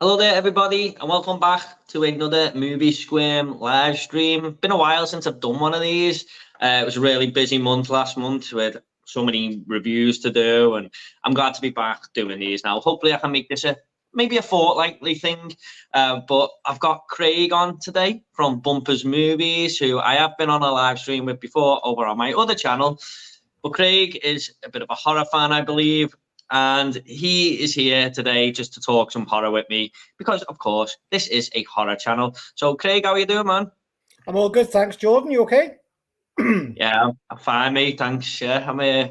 Hello there, everybody, and welcome back to another Movie Scream live stream. Been a while since I've done one of these. It was a really busy month last month with so many reviews to do, and I'm glad to be back doing these now. Hopefully, I can make this maybe a fortnightly thing. But I've got Craig on today from Bumpers Movies, who I have been on a live stream with before over on my other channel. But Craig is a bit of a horror fan, I believe. And he is here today just to talk some horror with me because, of course, this is a horror channel. So, Craig, how are you doing, man? I'm all good, thanks, Jordan. You okay? Yeah, I'm fine, mate. Thanks. Yeah, I'm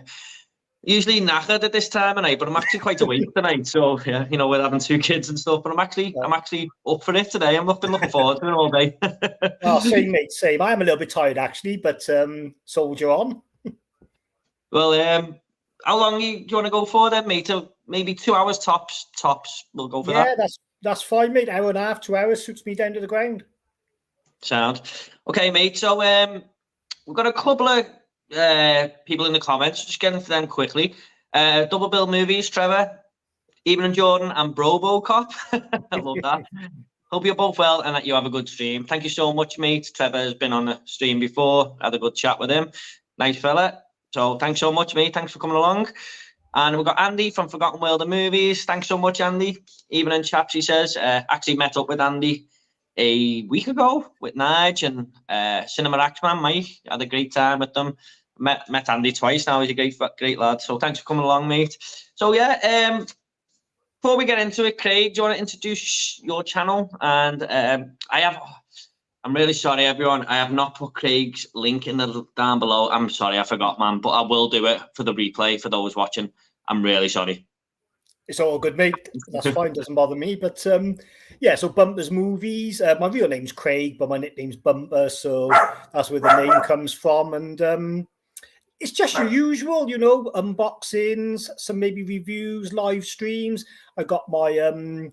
usually knackered at this time of night, but I'm actually quite awake tonight. So, yeah, you know, we're having two kids and stuff, but I'm actually up for it today. I've been looking forward to it all day. Oh, same, mate, same. I'm a little bit tired, actually, but soldier on. Well, how long do you want to go for then, mate? Maybe 2 hours tops. We'll go for that. Yeah, that's fine, mate. Hour and a half, 2 hours suits me down to the ground. Sound. Okay, mate. So we've got a couple of people in the comments. Just getting to them quickly. Double Bill Movies, Trevor, Even and Jordan, and Robocop. I love that. Hope you're both well and that you have a good stream. Thank you so much, mate. Trevor has been on the stream before. Had a good chat with him. Nice fella. So thanks so much, mate. Thanks for coming along. And we've got Andy from Forgotten World of Movies. Thanks so much, Andy. Evening, chaps, he says. Actually met up with Andy a week ago with Nige and Cinema Axeman, Mike. Had a great time with them. Met Andy twice now. He's a great lad. So thanks for coming along, mate. So, yeah, before we get into it, Craig, do you want to introduce your channel? And I'm really sorry, everyone. I have not put Craig's link down below. I'm sorry, I forgot, man. But I will do it for the replay for those watching. I'm really sorry. It's all good, mate. That's fine. Doesn't bother me. But yeah, so Bumpers Movies. My real name's Craig, but my nickname's Bumper. So that's where the name comes from. And it's just your usual, you know, unboxings, some maybe reviews, live streams. I got my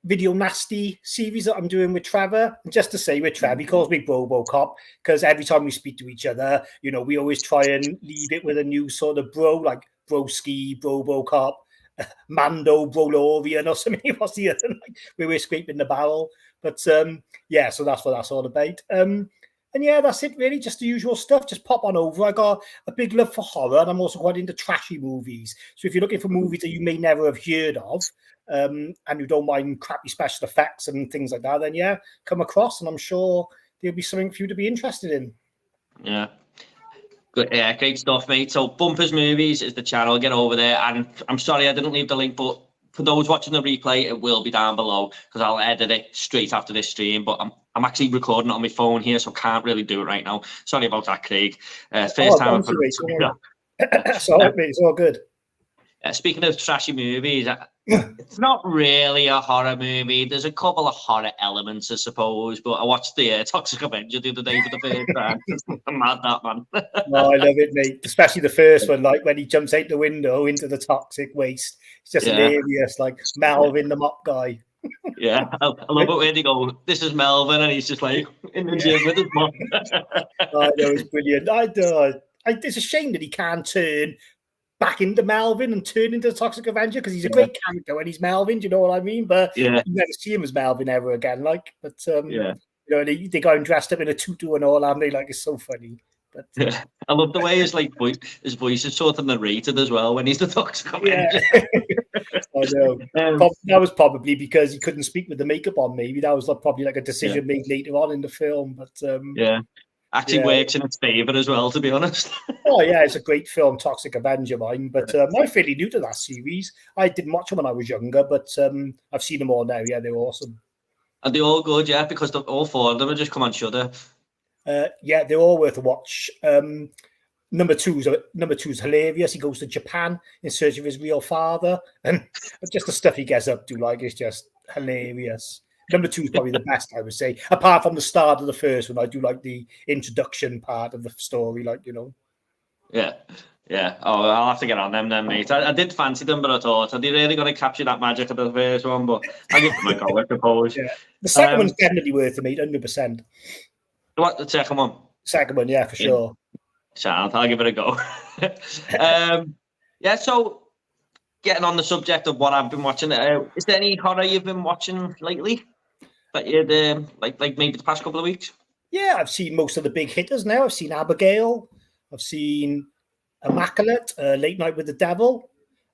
Video Nasty series that I'm doing with Trevor. And just to say with Trevor, he calls me Robocop because every time we speak to each other, you know, we always try and leave it with a new sort of bro, like Broski, Robocop, Mando, Brolorian or something. What's the other? Like, we're scraping the barrel. But yeah, so that's what that's all about. And yeah, that's it really, just the usual stuff. Just pop on over. I got a big love for horror, and I'm also quite into trashy movies. So if you're looking for movies that you may never have heard of, and you don't mind crappy special effects and things like that, then yeah, come across, and I'm sure there'll be something for you to be interested in. Yeah. Good, yeah, great stuff, mate. So Bumpers Movies is the channel. Get over there. And I'm sorry I didn't leave the link, but for those watching the replay, it will be down below because I'll edit it straight after this stream. But I'm actually recording it on my phone here, so can't really do it right now. Sorry about that, Craig. First time. It's all right, mate. It's all good. Speaking of trashy movies, it's not really a horror movie. There's a couple of horror elements, I suppose. But I watched the Toxic Avenger the other day for the first time. I'm mad, that man. Oh, I love it, mate. Especially the first one, like when he jumps out the window into the toxic waste. It's just hilarious, like Melvin, the mop guy. Yeah, I love it when they go, "This is Melvin," and he's just like in the gym with his mom. I know, it's brilliant. It's a shame that he can't turn back into Melvin and turn into the Toxic Avenger because he's a great character when he's Melvin. Do you know what I mean? But you never see him as Melvin ever again. Like, but you know, they got him dressed up in a tutu and all, and they like it's so funny. But I love the way his voice is sort of narrated as well when he's the Toxic Avenger. I know. That was probably because he couldn't speak with the makeup on. Maybe that was probably like a decision made later on in the film. But actually works in its favour as well, to be honest. Oh yeah, it's a great film, Toxic Avenger, mine. But I'm fairly new to that series. I didn't watch them when I was younger, but I've seen them all now. Yeah, they're awesome. Are they all good? Yeah, because all four of them have just come on Shudder. Yeah, they're all worth a watch. Number two's hilarious. He goes to Japan in search of his real father, and just the stuff he gets up to, like, is just hilarious. Number two is probably the best, I would say, apart from the start of the first one. I do like the introduction part of the story, like, you know. Yeah. Oh, I'll have to get on them then, mate. I did fancy them, but I thought, are they really going to capture that magic of the first one? But I'll give them a go, I suppose. Yeah. The second one's definitely worth it, mate, 100%. What, the second one? Second one, yeah, for sure. I'll give it a go. So getting on the subject of what I've been watching, is there any horror you've been watching lately? That you'd like maybe the past couple of weeks? Yeah, I've seen most of the big hitters now. I've seen Abigail. I've seen Immaculate, Late Night with the Devil.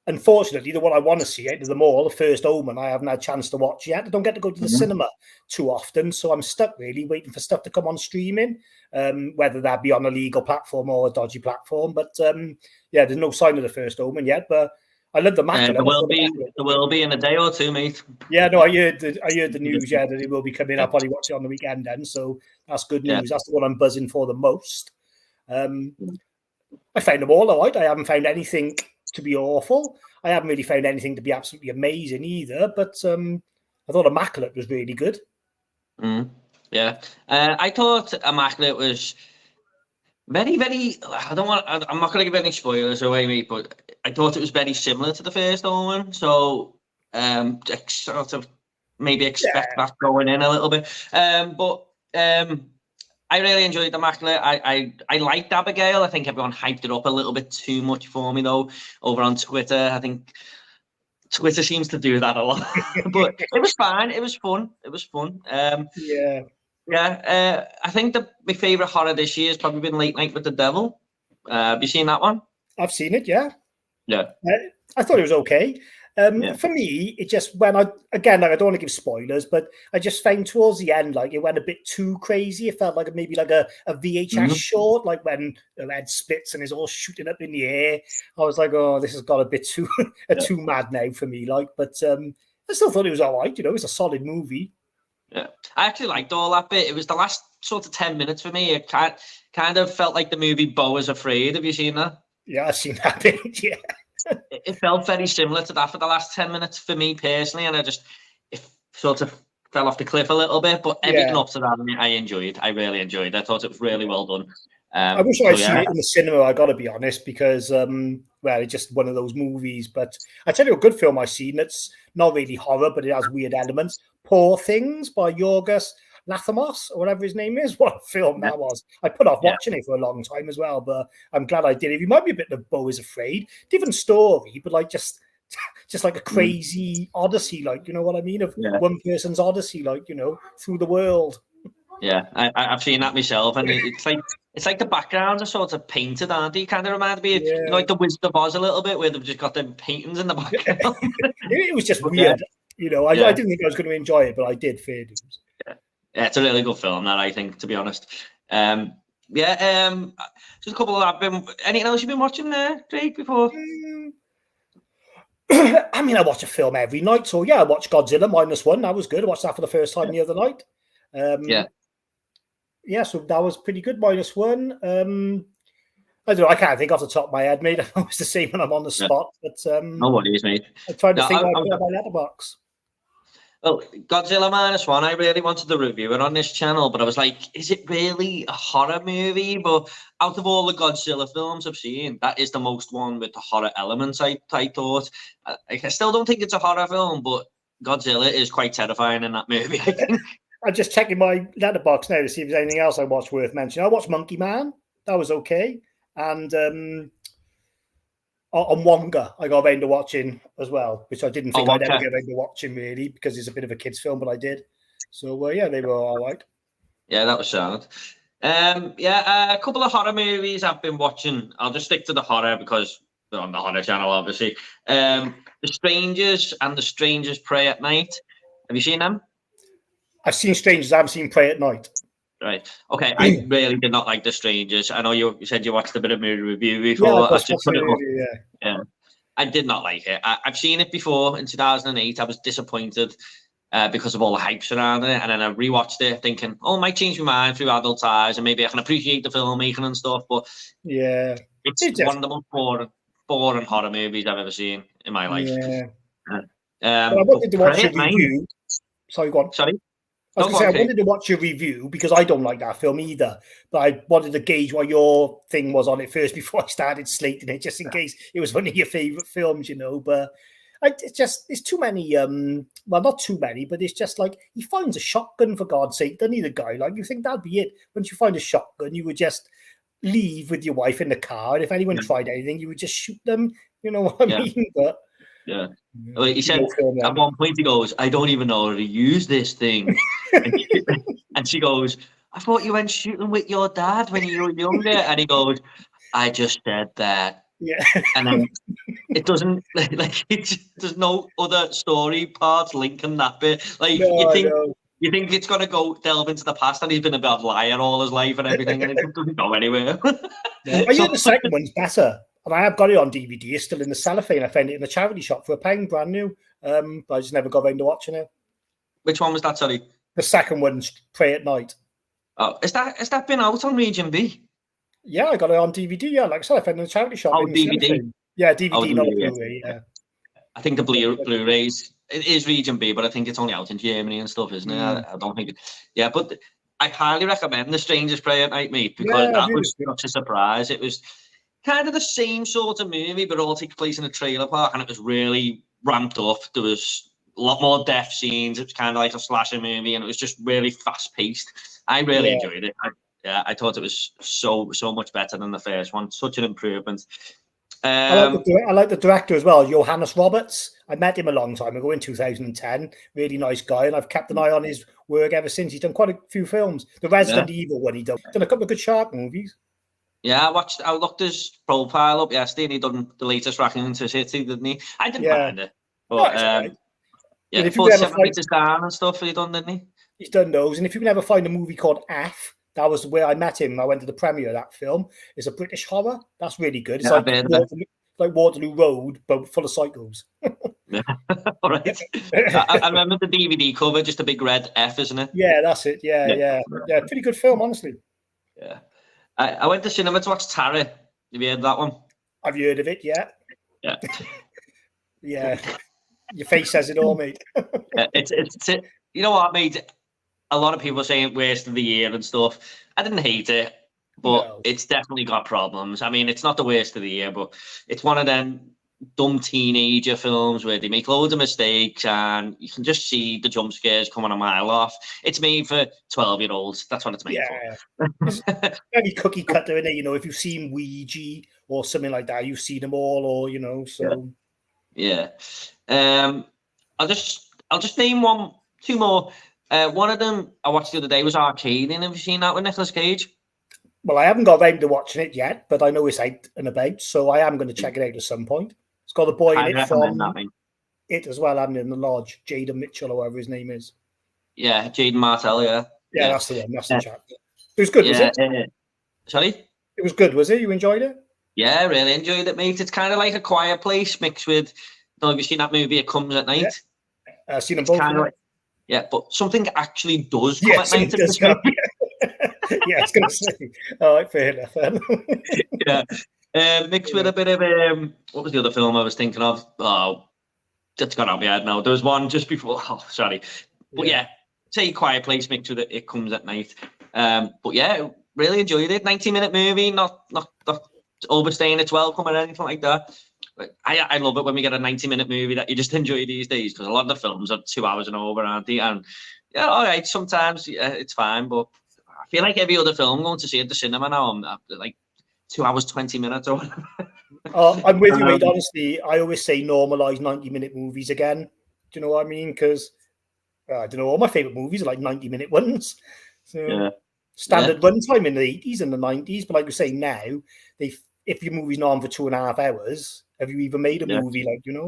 Unfortunately, the one I want to see out of them all, The First Omen, I haven't had a chance to watch yet. I don't get to go to the cinema too often, so I'm stuck really waiting for stuff to come on streaming, whether that be on a legal platform or a dodgy platform. But yeah, there's no sign of The First Omen yet. But I love the Immaculate. There will be in a day or two, mate. Yeah, no, I heard the news. Yeah, that it will be coming. I'll probably watch it on the weekend then. So that's good news. Yeah. That's the one I'm buzzing for the most. I found them all right. I haven't found anything to be awful. I haven't really found anything to be absolutely amazing either. But I thought Immaculate was really good. Yeah, I thought Immaculate was very, very. I'm not going to give any spoilers away, mate. But I thought it was very similar to The First Omen. So sort of maybe expect that going in a little bit. But I really enjoyed Immaculate. I liked Abigail. I think everyone hyped it up a little bit too much for me, though, over on Twitter. I think Twitter seems to do that a lot. But it was fine. It was fun. Yeah. I think my favourite horror this year has probably been Late Night with the Devil. Have you seen that one? I've seen it, yeah. Yeah. I thought it was okay. For me, it just when I don't want to give spoilers, but I just found towards the end, like it went a bit too crazy. It felt like maybe like a VHS short, like when the head splits and is all shooting up in the air. I was like, oh, this has got a bit too too mad now for me. Like, but I still thought it was all right. You know, it's a solid movie. Yeah, I actually liked all that bit. It was the last sort of 10 minutes for me. It kind of felt like the movie Beau is Afraid. Have you seen that? Yeah, I've seen that bit. Yeah. It felt very similar to that for the last 10 minutes for me personally, and it sort of fell off the cliff a little bit, but everything up to that I enjoyed. I really enjoyed it. I thought it was really well done. I wish I'd seen it in the cinema, I got to be honest, because it's just one of those movies. But I tell you a good film I've seen that's not really horror, but it has weird elements. Poor Things by Yorgos Lanthimos, or whatever his name is. What a film that was. I put off watching it for a long time as well, but I'm glad I did. It reminded me a bit of Beau is Afraid. Different story, but like just like a crazy odyssey, like, you know what I mean? Of one person's odyssey, like, you know, through the world. Yeah, I've seen that myself, and it's like the backgrounds are sort of painted, aren't they? Kind of remind me of you know, like the Wizard of Oz a little bit, where they've just got them paintings in the background. It was just weird. You know, I didn't think I was going to enjoy it, but I did. Fair dues. Yeah, it's a really good film, that, I think, to be honest. Just a couple of anything else you've been watching there, Craig, before? I mean, I watch a film every night, so yeah, I watched Godzilla -1. That was good. I watched that for the first time the other night. Yeah, so that was pretty good. -1. I don't know. I can't think off the top of my head, mate. I know it's the same when I'm on the spot, but no worries, mate. I tried to think about my letterbox. Well, Godzilla -1, I really wanted to review it on this channel, but I was like, is it really a horror movie? But out of all the Godzilla films I've seen, that is the most one with the horror elements, I thought. I still don't think it's a horror film, but Godzilla is quite terrifying in that movie, I think. I'm just checking my letterbox now to see if there's anything else I watched worth mentioning. I watched Monkey Man. That was okay. And on Wonga, I got around to watching as well, which I didn't think I'd ever get around to watching, really, because it's a bit of a kid's film, but I did. So, yeah, they were all right. Yeah, that was sad. A couple of horror movies I've been watching. I'll just stick to the horror because they're on the horror channel, obviously. The Strangers and The Strangers Pray at Night. Have you seen them? I've seen Strangers. I haven't seen Pray at Night. Right. Okay. I really did not like The Strangers. I know you said you watched a bit of movie review before. Yeah. I did not like it. I've seen it before in 2008. I was disappointed because of all the hype surrounding it. And then I rewatched it thinking, oh, it might change my mind through adult eyes and maybe I can appreciate the filmmaking and stuff. But yeah, it's one of the most boring horror movies I've ever seen in my life. Yeah. I wanted to watch a review. Sorry, go on. Sorry? I wanted to watch your review because I don't like that film either. But I wanted to gauge what your thing was on it first before I started slating it, just in case it was one of your favourite films, you know. But it's too many. Well, not too many, but it's just like he finds a shotgun, for God's sake, doesn't he? The guy, like, you think that'd be it. Once you find a shotgun, you would just leave with your wife in the car, and if anyone tried anything, you would just shoot them. You know what I mean? But Yeah. Like he No said film at then. one point, he goes, "I don't even know how to use this thing," and she goes, "I thought you went shooting with your dad when you were younger," and he goes, "I just said that," Yeah. and then it doesn't there's no other story parts linking that bit. Like No, I know. you think it's gonna go delve into the past, and he's been a bit of a liar all his life and everything, and it just doesn't go anywhere. No, I So hear the second one's better, and I have got it on DVD. It's still in the cellophane. I found it in the charity shop for £1, brand new. But I just never got around to watching it. which one was that? Sorry. The second one's Pray at Night. Oh, has that been out on Region B? Yeah, I got it on DVD. Yeah, like I said, I found it in the charity shop. Oh, in the DVD. cellophane. Yeah, Oh, DVD, not a DVD. Blu-ray. Yeah. I think the Blu-rays, it is Region B, but I think it's only out in Germany and stuff, isn't it? I don't think it. Yeah, but I highly recommend The Strangers Pray at Night, mate, because Yeah, that was such a surprise. It was kind of the same sort of movie, but it all takes place in a trailer park, and it was really ramped up. There was a lot more death scenes. It was kind of like a slasher movie, and it was just really fast-paced. I really enjoyed it. I thought it was so much better than the first one. Such an improvement. I like the director as well, Johannes Roberts. I met him a long time ago in 2010. Really nice guy, and I've kept an eye on his work ever since. He's done quite a few films. The Resident Evil one he done a couple of good shark movies. Yeah, I looked his profile up yesterday, and he done the latest Raccoon City, didn't he? I didn't mind it, but right. yeah, if you but ever 7 meters down and stuff, he done, didn't he? He's done those, and if you can ever find a movie called F, that was where I met him. I went to the premiere of that film. It's a British horror. That's really good. It's like Waterloo Road, but full of psychos. Yeah. All right. I remember the DVD cover, just a big red F, isn't it? Yeah, that's it. Yeah. Pretty good film, honestly. Yeah. I went to cinema to watch Tara. Have you heard that one? Have you heard of it? Yeah. Yeah. Yeah. Your face says it all, mate. It's you know what, mate? A lot of people are saying worst of the year and stuff. I didn't hate it, but it's definitely got problems. I mean, it's not the worst of the year, but it's one of them dumb teenager films where they make loads of mistakes, and you can just see the jump scares coming a mile off. It's made for 12-year-olds. That's what it's made for. It's very cookie cutter, in it. You know, if you've seen Ouija or something like that, you've seen them all, or so. Yeah. I'll just name two more. One of them I watched the other day was Arcadian. Have you seen that with Nicolas Cage? Well, I haven't got around to watching it yet, but I know it's out and about, so I am going to check it out at some point. It's got the boy in it from it as well, and in the lodge, Jaden Mitchell or whatever his name is. Yeah, Jaden Martell. Yeah, that's the one. That's the chap. It was good, was it? Sorry? It was good, was it? You enjoyed it? Yeah, really enjoyed it, mate. It's kind of like A Quiet Place mixed with. Have you seen that movie? It Comes at Night. Yeah. I've seen them both. Yeah, but something actually does come at night. Yeah, I was going to say. All right, fair enough. Yeah, mixed with a bit of what was the other film I was thinking of? Oh, that's gone out my head now. There was one just before. Oh, sorry, but yeah, say Quiet Place mixed with It Comes at Night. But yeah, really enjoyed it. 90-minute movie, not overstaying its welcome or anything like that. I love it when we get a 90-minute movie that you just enjoy these days, because a lot of the films are 2 hours and over, aren't they? And yeah, all right, sometimes it's fine, but I feel like every other film going to see at the cinema now, I'm like 2 hours 20 minutes or whatever. I'm with you, mate. Honestly, I always say normalize 90-minute movies again. Do you know what I mean? Because I don't know, all my favorite movies are like 90-minute ones. So standard runtime in the 80s and the 90s, but like you say now, if your movie's not on for 2.5 hours, have you even made a movie, like, you know?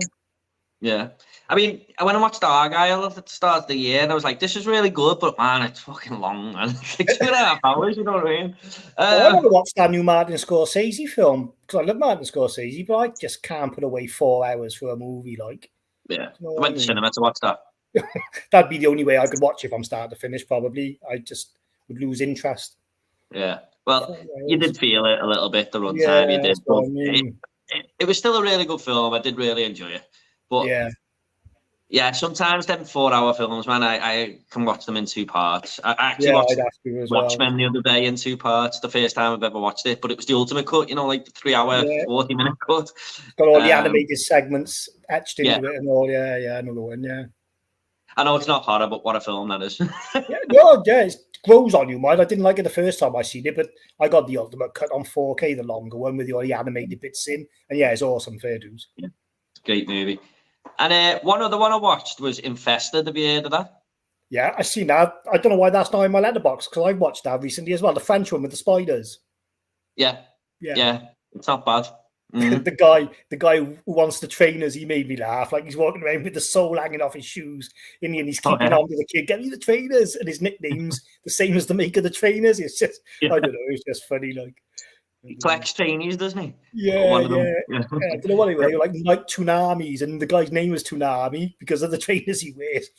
Yeah. I mean, I went and watched Argyle at the start of the year, and I was like, this is really good, but man, it's fucking long, man. It's like 2.5 hours, you know what I mean? I want to watch that new Martin Scorsese film, because I love Martin Scorsese, but I just can't put away 4 hours for a movie, like. Yeah. You know I went to cinema to watch that. That'd be the only way I could watch it from start to finish, probably. I just would lose interest. Yeah. Well, you did feel it a little bit, the runtime, you did. But it was still a really good film. I did really enjoy it. But yeah, sometimes them 4-hour films, man, I can watch them in 2 parts. I actually watched Watchmen the other day in 2 parts, the first time I've ever watched it, but it was the ultimate cut, you know, like the 3-hour, 40-minute cut. Got all the animated segments etched into it and all, another one, I know it's not horror, but what a film that is. It grows on you, mind. I didn't like it the first time I seen it, but I got the ultimate cut on 4K, the longer one with all the animated bits in, and it's awesome, fair dues. Yeah, it's a great movie. And one other one I watched was Infested. Have you heard of that? Yeah, I seen that. I don't know why that's not in my letterbox because I watched that recently as well. The French one with the spiders. Yeah. Yeah. It's not bad. The guy who wants the trainers, he made me laugh. Like he's walking around with the sole hanging off his shoes, and he's keeping on to the kid, "Get me the trainers," and his nickname's the same as the maker of the trainers. It's just, I don't know, it's just funny. Like he collects trainees, doesn't he? Yeah. I don't know what they were like, Nike Tsunamis, and the guy's name was Tsunami because of the trainers he wears.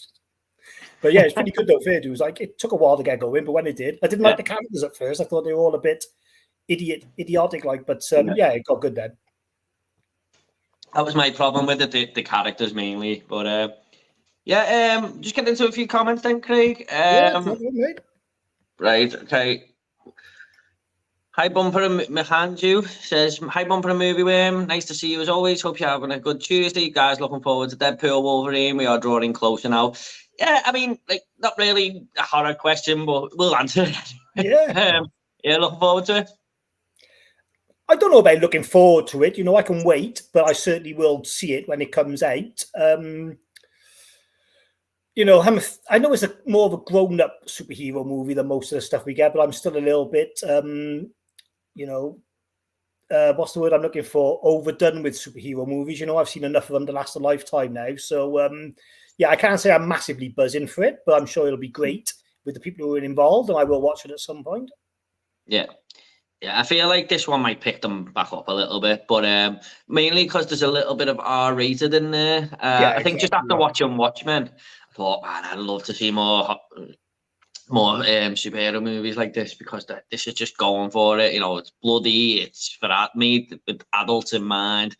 But yeah, it's pretty good though. Fair dues. Like it took a while to get going, but when it did, I didn't like the characters at first. I thought they were all a bit idiotic, like. But yeah, it got good then. That was my problem with it, the characters mainly. But just get into a few comments then, Craig. Right, okay. Hi Bumper and Mahanju says, "Hi Bumper and Movie Worm, nice to see you as always. Hope you're having a good Tuesday. Guys, looking forward to Deadpool Wolverine. We are drawing closer now." Yeah, I mean, like, not really a horror question, but we'll answer it. Yeah. Looking forward to it. I don't know about looking forward to it. I can wait, but I certainly will see it when it comes out. I know it's more of a grown-up superhero movie than most of the stuff we get, but I'm still a little bit, what's the word I'm looking for? Overdone with superhero movies. I've seen enough of them to last a lifetime now. So, yeah, I can't say I'm massively buzzing for it, but I'm sure it'll be great with the people who are involved, and I will watch it at some point. Yeah, I feel like this one might pick them back up a little bit, but mainly because there's a little bit of R-rated in there. I think just after watching Watchmen, I thought, man, I'd love to see more superhero movies like this because this is just going for it. It's bloody, it's for me with adults in mind.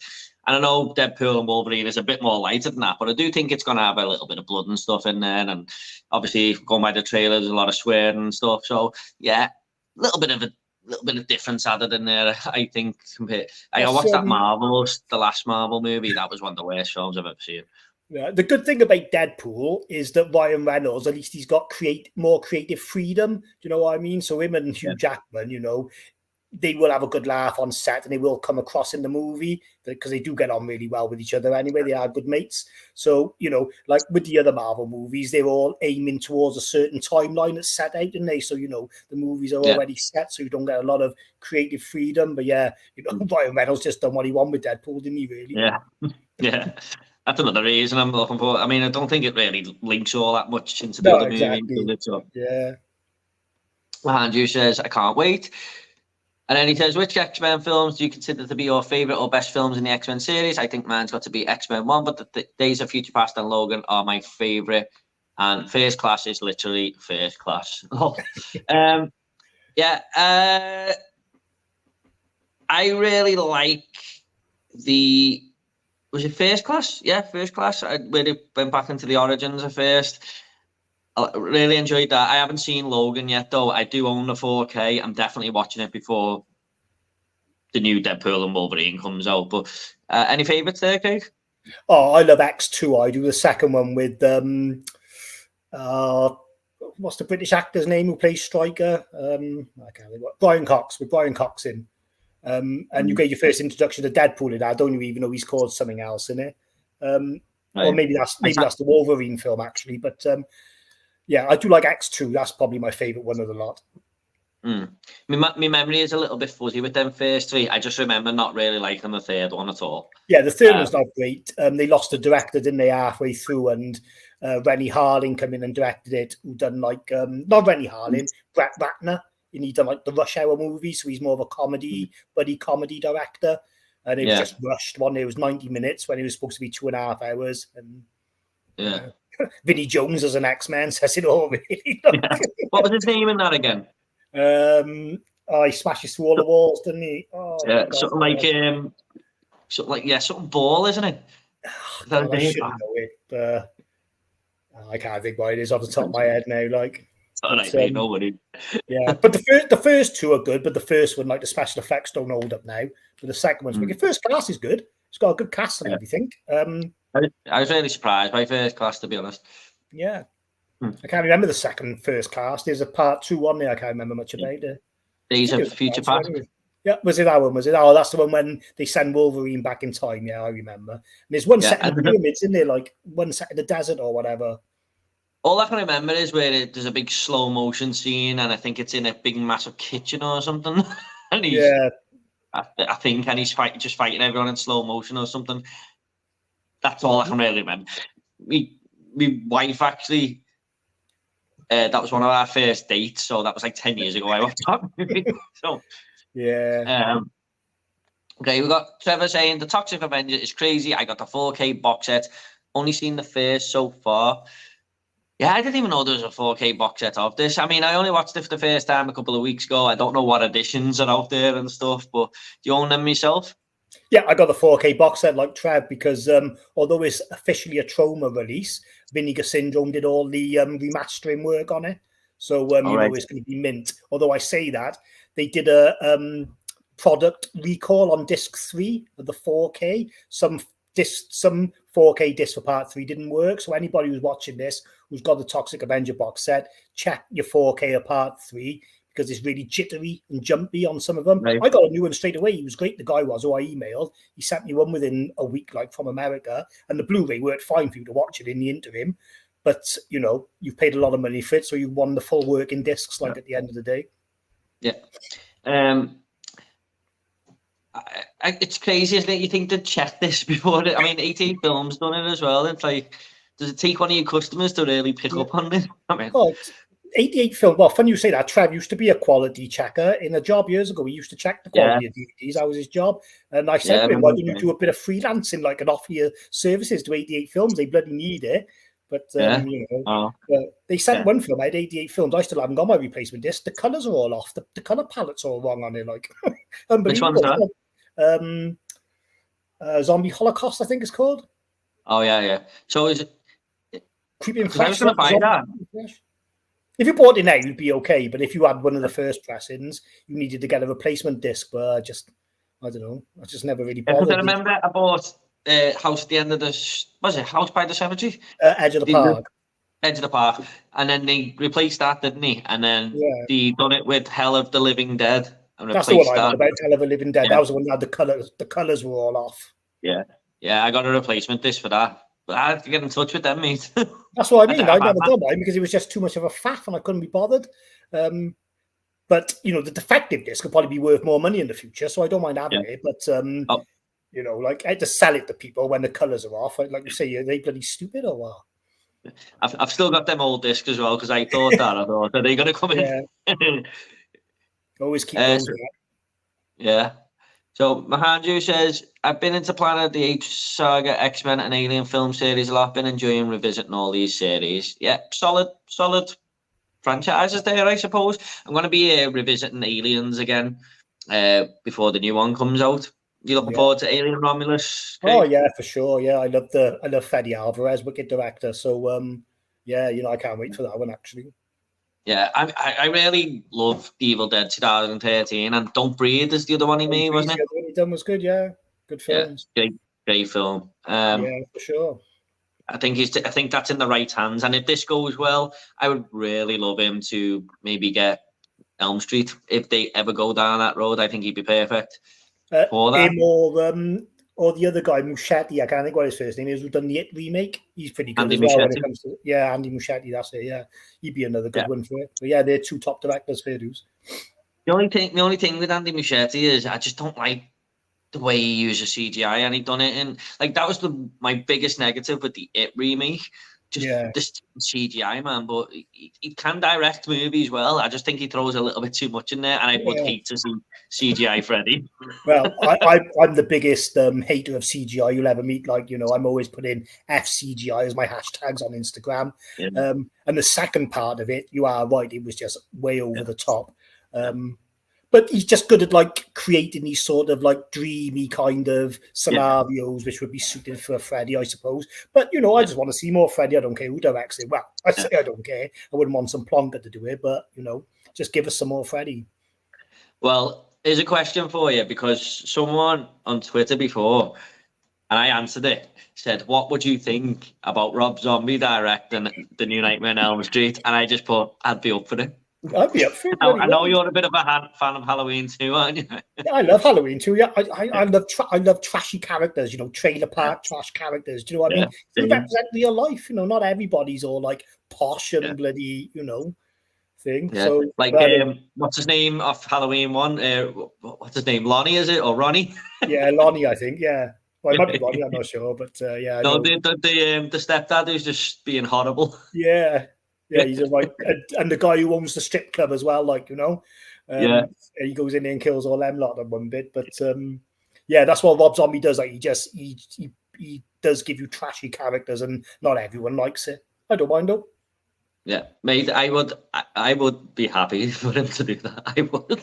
And I know Deadpool and Wolverine is a bit more lighter than that, but I do think it's going to have a little bit of blood and stuff in there. And obviously, going by the trailer, there's a lot of swearing and stuff. So yeah, a little bit of difference added in there, I think. I watched that the last Marvel movie. That was one of the worst films I've ever seen. Yeah, the good thing about Deadpool is that Ryan Reynolds, at least he's got more creative freedom. Do you know what I mean? So him and Hugh Jackman, they will have a good laugh on set and they will come across in the movie because they do get on really well with each other anyway. They are good mates. So, like with the other Marvel movies, they're all aiming towards a certain timeline that's set out, didn't they? So, the movies are already set, so you don't get a lot of creative freedom. But yeah, Ryan Reynolds just done what he wanted with Deadpool, didn't he, really? Yeah. That's another reason I'm looking for. I mean, I don't think it really links all that much into the other movie. So. Yeah. Andrew says, "I can't wait." And then he says, "Which X-Men films do you consider to be your favourite or best films in the X-Men series?" I think mine's got to be X-Men 1, but the Days of Future Past and Logan are my favourite. And First Class is literally first class. I really like was it First Class? Yeah, First Class. I really went back into the origins of First. I really enjoyed that. I haven't seen Logan yet, though. I do own the 4K. I'm definitely watching it before the new Deadpool and Wolverine comes out. But any favourites there, Craig? Oh, I love X2. I do the second one with what's the British actor's name who plays Stryker? I can't remember. Brian Cox, with Brian Cox in. And you get your first introduction to Deadpool in that. I don't even know he's called something else in it. Or maybe that's the Wolverine film actually. But yeah, I do like X2. That's probably my favourite one of the lot. My memory is a little bit fuzzy with them first three. I just remember not really liking the third one at all. Yeah, the third one's not great. They lost a director, didn't they, halfway through, and Rennie Harlin came in and directed it, who done like not Rennie Harlin, Brett Ratner. And he done like the Rush Hour movies, so he's more of a buddy comedy director. And it was just rushed. One day it was 90 minutes when it was supposed to be 2.5 hours. And Vinnie Jones as an X-Men says it all, really. What was his name in that again? He smashes through all the walls, doesn't he? Something ball, isn't it? I should know it, but I can't think what it is off the top of my head now. Nobody. Yeah, but the first two are good, but the first one, like the special effects, don't hold up now. But the second one's wicked. First Class is good. It's got a good cast and everything. I was really surprised by First Class, to be honest. Yeah. I can't remember the second First Class. There's a part 2 on there. I can't remember much about it. Days of Future Past. Anyway. Yeah, was it that one? Was it? Oh, that's the one when they send Wolverine back in time. Yeah, I remember. And there's one set in the pyramids, isn't there? Like one set in the desert or whatever. All I can remember is where there's a big slow motion scene, and I think it's in a big massive kitchen or something. And he's, I think, and he's just fighting everyone in slow motion or something. That's all I can really remember. My wife actually, that was one of our first dates, so that was like 10 years ago. I watched that movie. So yeah. Okay, we got Trevor saying the Toxic Avenger is crazy. I got the 4K box set. Only seen the first so far. Yeah, I didn't even know there was a 4K box set of this. I mean, I only watched it for the first time a couple of weeks ago. I don't know what editions are out there and stuff, but do you own them yourself? Yeah, I got the 4K box set like Trev because although it's officially a trauma release, Vinegar Syndrome did all the remastering work on it. So, you know, it's going to be mint. Although I say that, they did a product recall on disc 3 of the 4K. Some 4K disc for part 3 didn't work. So anybody who's watching this, who's got the Toxic Avenger box set, check your 4K of part 3 because it's really jittery and jumpy on some of them. Right. I got a new one straight away. He was great. The guy was, who I emailed. He sent me one within a week, like from America. And the Blu-ray worked fine for you to watch it in the interim. But, you know, you've paid a lot of money for it. So you won the full working discs, like at the end of the day. Yeah. It's crazy, isn't it? You think to check this before I mean, 88 Films done it as well. It's like, does it take one of your customers to really pick up on this? I mean, 88 Film. Well, funny you say that. Trev used to be a quality checker in a job years ago. He used to check the quality of DVDs. That was his job. And I said to him, why don't you do a bit of freelancing, like, and offer your services to 88 Films? They bloody need it. But, you know, they sent one film. I had 88 Films. I still haven't got my replacement disc. The colours are all off. The colour palette's all wrong on it. Like, unbelievable. Which one's that? Zombie Holocaust, I think it's called. Oh, yeah. So is it... Creeping Flesh. I was going to buy that. If you bought it now, you'd be okay. But if you had one of the first pressings, you needed to get a replacement disc. But I don't know. I just never really bothered. I remember I bought House at the end of the... Was it House by the Cemetery? Edge of the Park. Edge of the Park. And then they replaced that, didn't they? And then they done it with Hell of the Living Dead. And that's the one I had about Hell of the Living Dead. Yeah. That was the one that had the colours. The colours were all off. Yeah. I got a replacement disc for that. But I had to get in touch with them, mate. That's what I mean. I never done mine because it was just too much of a faff and I couldn't be bothered. But, you know, the defective disc could probably be worth more money in the future, so I don't mind having it. But, you know, like, I had to sell it to people when the colours are off. Like you say, are they bloody stupid or what? I've still got them old discs as well because I thought that. I thought, are they going to come in? Always keep those. Yeah. So Mahanju says, I've been into Planet of the Apes, Saga, X-Men and Alien film series a lot. Been enjoying revisiting all these series. Yeah, solid franchises there, I suppose. I'm going to be revisiting Aliens again before the new one comes out. You looking forward to Alien Romulus? Craig? Oh yeah, for sure. Yeah, I love Fede Alvarez, wicked director. So yeah, you know, I can't wait for that one actually. Yeah, I really love The Evil Dead 2013 and Don't Breathe is the other one he made, wasn't it? The one he done was good, yeah. Good films. Yeah, great film. Yeah, for sure. I think that's in the right hands, and if this goes well, I would really love him to maybe get Elm Street if they ever go down that road. I think he'd be perfect for that. Him or the other guy, Muschietti, I can't think what his first name is, who's done the It remake. He's pretty good as well when it comes to Andy Muschietti, that's it, yeah. He'd be another good one for it. But yeah, they're two top directors for dudes. The only thing with Andy Muschietti is I just don't like the way he uses CGI, and he done it in, like, that was my biggest negative with the It remake. Just this CGI, man, but he can direct movies well. I just think he throws a little bit too much in there, and I would hate to see CGI Freddy. Well, I'm the biggest hater of CGI you'll ever meet. Like, you know, I'm always putting FCGI as my hashtags on Instagram. Yeah. And the second part of it, you are right, it was just way over the top. But he's just good at, like, creating these sort of, like, dreamy kind of scenarios, which would be suited for Freddy, I suppose. But, you know, I just want to see more Freddy. I don't care who directs it. Well, I say I don't care. I wouldn't want some plonker to do it, but, you know, just give us some more Freddy. Well, here's a question for you, because someone on Twitter before, and I answered it, said, what would you think about Rob Zombie directing the new Nightmare on Elm Street? And I just put, I'd be up for it. I'd be up for it. I know you're a bit of a fan of Halloween too, aren't you? I love Halloween too. Yeah, I love trashy characters. Trailer park trash characters. Do you know what I mean? They represent real life. Not everybody's all like posh and bloody, thing. Yeah. So like, what's his name off Halloween one? What's his name? Lonnie, is it, or Ronnie? Yeah, Lonnie, I think. Yeah, well, it might be Ronnie. I'm not sure, but yeah. No, the stepdad who's just being horrible. Yeah, he's and the guy who owns the strip club as well. He goes in there and kills all them lot in one bit. But yeah, that's what Rob Zombie does. Like he does give you trashy characters, and not everyone likes it. I don't mind though. Yeah, mate, I would be happy for him to do that. I would.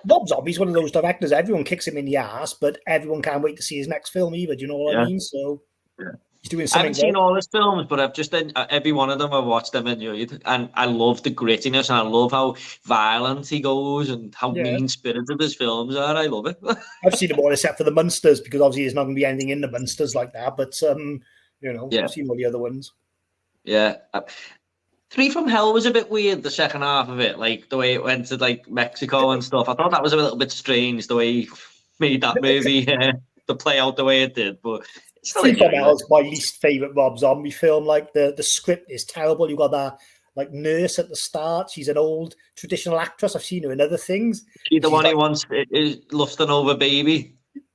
Rob Zombie's one of those directors. Everyone kicks him in the ass, but everyone can't wait to see his next film either. Do you know what I mean? So he's doing something. I haven't seen all his films, but I've just every one of them I've watched them enjoyed, and I love the grittiness, and I love how violent he goes, and how mean-spirited his films are. I love it. I've seen them all except for the Munsters, because obviously there's not going to be anything in the Munsters like that. But I've seen all the other ones. Yeah. 3 from Hell was a bit weird, the second half of it, like the way it went to like Mexico and stuff. I thought that was a little bit strange, the way he made that movie to play out the way it did. But 3 from Hell is my least favourite Rob Zombie film. Like the script is terrible. You've got that like nurse at the start. She's an old traditional actress. I've seen her in other things. She's the one who wants lusting over baby.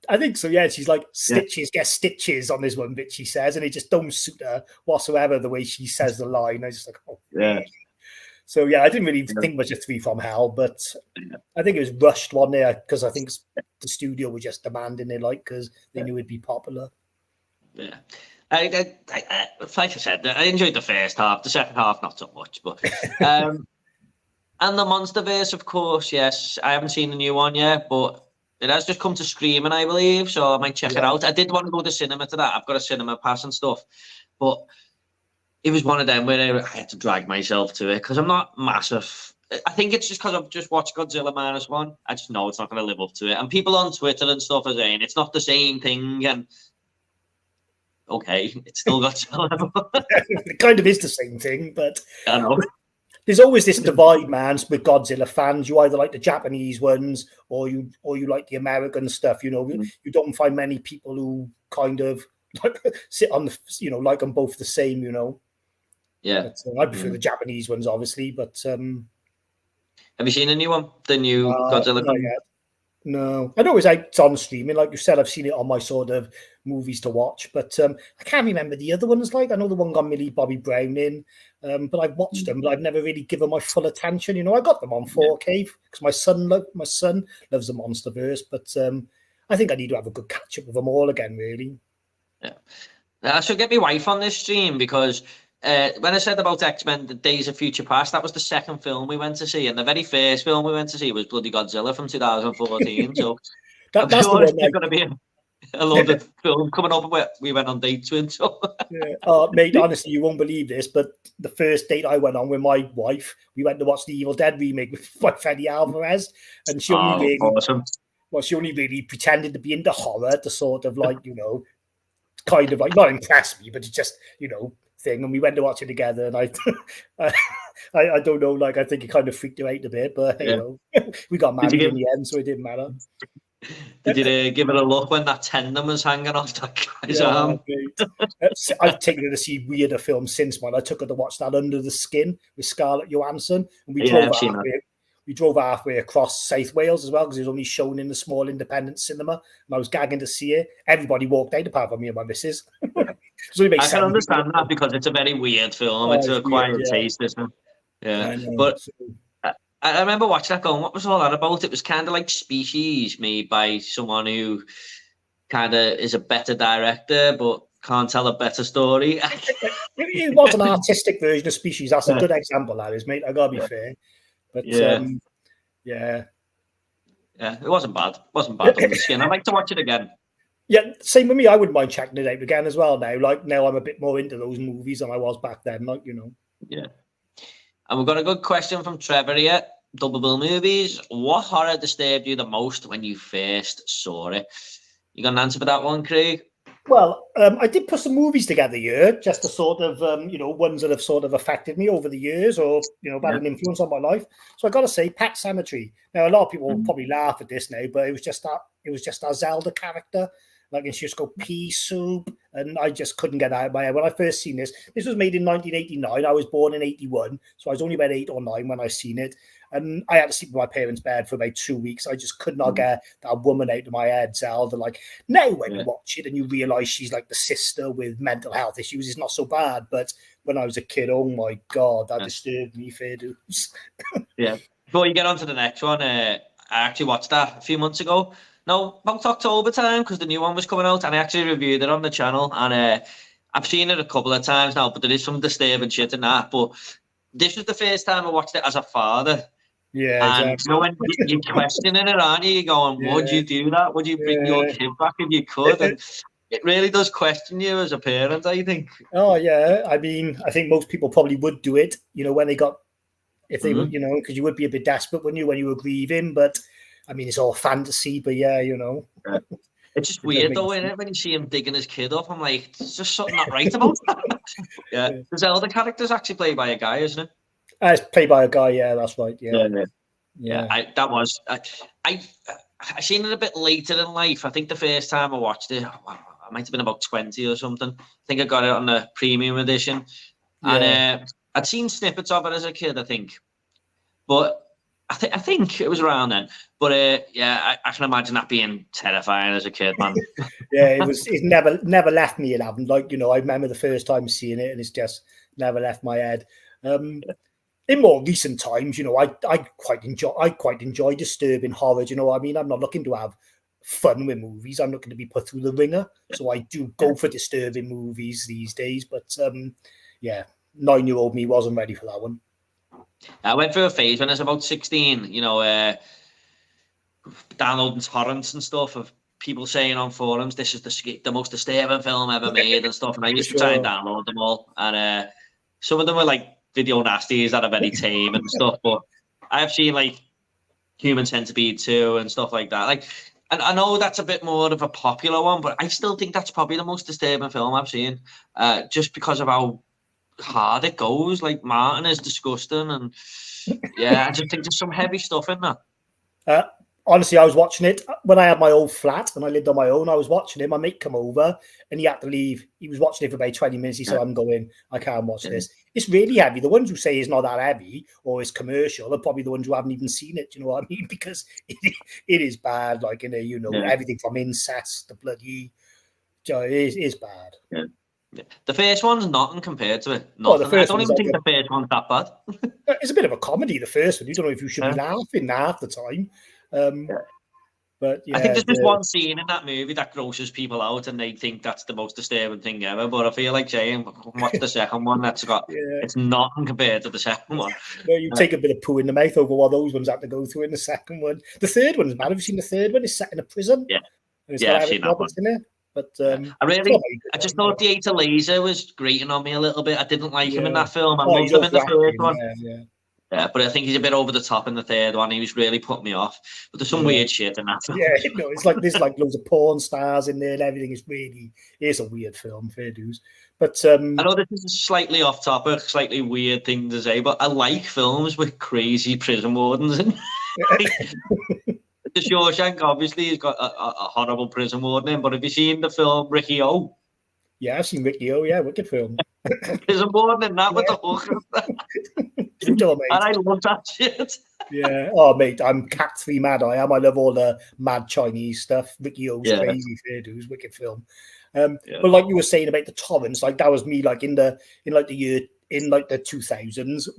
I think so, yeah. She's like stitches, get stitches on this one bit, she says, and it just don't suit her whatsoever the way she says the line. I just like, oh, yeah. So yeah, I didn't really think much of 3 from Hell, but I think it was rushed one day because I think the studio was just demanding it, like, because they knew it'd be popular. Yeah, like I said, I enjoyed the first half. The second half, not so much, but and the Monsterverse, of course, yes. I haven't seen the new one yet, but it has just come to streaming, I believe, so I might check it out. I did want to go to cinema to that. I've got a cinema pass and stuff, but it was one of them where I had to drag myself to it because I'm not massive. I think it's just because I've just watched Godzilla -1. I just know it's not going to live up to it. And people on Twitter and stuff are saying it's not the same thing. And okay, it's still Godzilla. It kind of is the same thing, but I know. There's always this divide, man, with Godzilla fans. You either like the Japanese ones or you like the American stuff. You don't find many people who kind of like sit on the, like them both the same. Yeah, but, I prefer the Japanese ones, obviously. But have you seen a new one? The new Godzilla? Not yet. No, I know it's on streaming. Like you said, I've seen it on my sort of movies to watch, but I can't remember the other ones. Like I know the one got Millie Bobby Brown in, but I've watched them, but I've never really given my full attention. I got them on 4K because my son loves the Monsterverse, but I think I need to have a good catch up with them all again. Really. Yeah, I should get my wife on this stream because. When I said about X-Men, The Days of Future Past, that was the second film we went to see, and the very first film we went to see was bloody Godzilla from 2014. So that's the one. There's going to be a load of film coming up where we went on dates with. So. Yeah. Mate, honestly, you won't believe this, but the first date I went on with my wife, we went to watch the Evil Dead remake with Freddy Alvarez, and she only she only really pretended to be into horror to sort of like kind of like not impress me, but it's just thing, and we went to watch it together, and I don't know, like I think it kind of freaked her out a bit, but we got married in the end, so it didn't matter. Did you give it a look when that tendon was hanging off that guy's arm? I've taken her to see weirder films since, man. I took her to watch that Under the Skin with Scarlett Johansson, and we drove halfway across South Wales as well because it was only shown in the small independent cinema, and I was gagging to see it. Everybody walked out apart from me and my missus. I can understand that because it's a very weird film. It's a quiet taste, isn't it? Yeah. But I remember watching that going, what was all that about? It was kind of like Species made by someone who kind of is a better director but can't tell a better story. It was an artistic version of Species. That's a good example, that is, mate. I gotta be fair. But yeah, it wasn't bad. It wasn't bad on the skin. I'd like to watch it again. Yeah, same with me. I wouldn't mind checking it out again as well now. Like now I'm a bit more into those movies than I was back then, Yeah. And we've got a good question from Trevor here. Double Bill Movies. What horror disturbed you the most when you first saw it? You got an answer for that one, Craig? Well, I did put some movies together here, just to sort of, ones that have sort of affected me over the years, or had an influence on my life. So I got to say, Pet Cemetery. Now, a lot of people will probably laugh at this now, but it was just that Zelda character, like, and she just go pea soup, and I just couldn't get out of my head when I first seen this. This was made in 1989. I was born in 81, so I was only about 8 or 9 when I seen it. And I had to sleep in my parents' bed for about 2 weeks. I just could not get that woman out of my head, Zelda. Like, now when you watch it and you realise she's like the sister with mental health issues, it's not so bad. But when I was a kid, oh my God, that disturbed me, fair dues. Yeah. Before you get on to the next one, I actually watched that a few months ago. No, about October time, because the new one was coming out, and I actually reviewed it on the channel. And I've seen it a couple of times now, but there is some disturbing shit in that. But this was the first time I watched it as a father. Yeah, and exactly. when you're questioning it, aren't you? You're going, would you do that? Would you bring your kid back if you could? And it really does question you as a parent, I think. Oh, yeah. I mean, I think most people probably would do it, when they got, if they were, because you would be a bit desperate, wouldn't you, when you were grieving? But, I mean, it's all fantasy, but yeah. It's just weird, though, isn't it? When you see him digging his kid up, I'm like, there's just something not right about that. Yeah. The Zelda character's actually played by a guy, isn't it? It's played by a guy, yeah, that's right. Yeah. I seen it a bit later in life. I think the first time I watched it, I might have been about 20 or something. I think I got it on the premium edition. And I'd seen snippets of it as a kid, I think. But I think it was around then. But I can imagine that being terrifying as a kid, man. It never left me. It happened. Like, I remember the first time seeing it, and it's just never left my head. In more recent times, I quite enjoy disturbing horror. You know what I mean? I'm not looking to have fun with movies. I'm looking to be put through the ringer. So I do go for disturbing movies these days. But 9-year-old me wasn't ready for that one. I went through a phase when I was about 16, downloading torrents and stuff of people saying on forums, this is the most disturbing film ever made and stuff. And I used to try and download them all. And some of them were like video nasties that are very tame and stuff. But I've seen like Human Centipede 2 and stuff like that. Like, and I know that's a bit more of a popular one, but I still think that's probably the most disturbing film I've seen. Just because of how hard it goes. Like, Martin is disgusting, and I just think there's some heavy stuff in that. Honestly, I was watching it when I had my old flat and I lived on my own. I was watching it. My mate come over and he had to leave. He was watching it for about 20 minutes. He said, I'm going. I can't watch this. It's really heavy. The ones who say it's not that heavy or it's commercial are probably the ones who haven't even seen it. Do you know what I mean? Because it is bad. Like, everything from incest to bloody, it is bad. Yeah. The first one's nothing compared to it. Nothing. I don't even think the first one's that bad. It's a bit of a comedy, the first one. You don't know if you should be laughing half the time. But I think there's just one scene in that movie that grosses people out, and they think that's the most disturbing thing ever. But I feel like saying, "What's the second one? That's got it's nothing compared to the second one." No, you take a bit of poo in the mouth over what those ones have to go through in the second one. The third one's mad. Have you seen the third one? It's set in a prison. Yeah, and it's got I've seen that one. In it. But I just thought the Laser was grating on me a little bit. I didn't like him in that film. I loved him in the first one. Yeah, but I think he's a bit over the top in the third one. He was really putting me off. But there's some weird shit in that film. Yeah, it's like there's like loads of porn stars in there and everything. It's a weird film, fair dues. But I know this is a slightly off topic, slightly weird thing to say, but I like films with crazy prison wardens in. The Shawshank, obviously, has got a horrible prison warden in, but have you seen the film Ricky O? Yeah, I've seen Ricky O, wicked film. Prison warden in that with the hook. And I love that shit. Yeah. Oh, mate, I'm cat 3 mad. I am. I love all the mad Chinese stuff. Ricky O's crazy, fair dues, wicked film. But like you were saying about the torrents, like that was me, like in the 2000s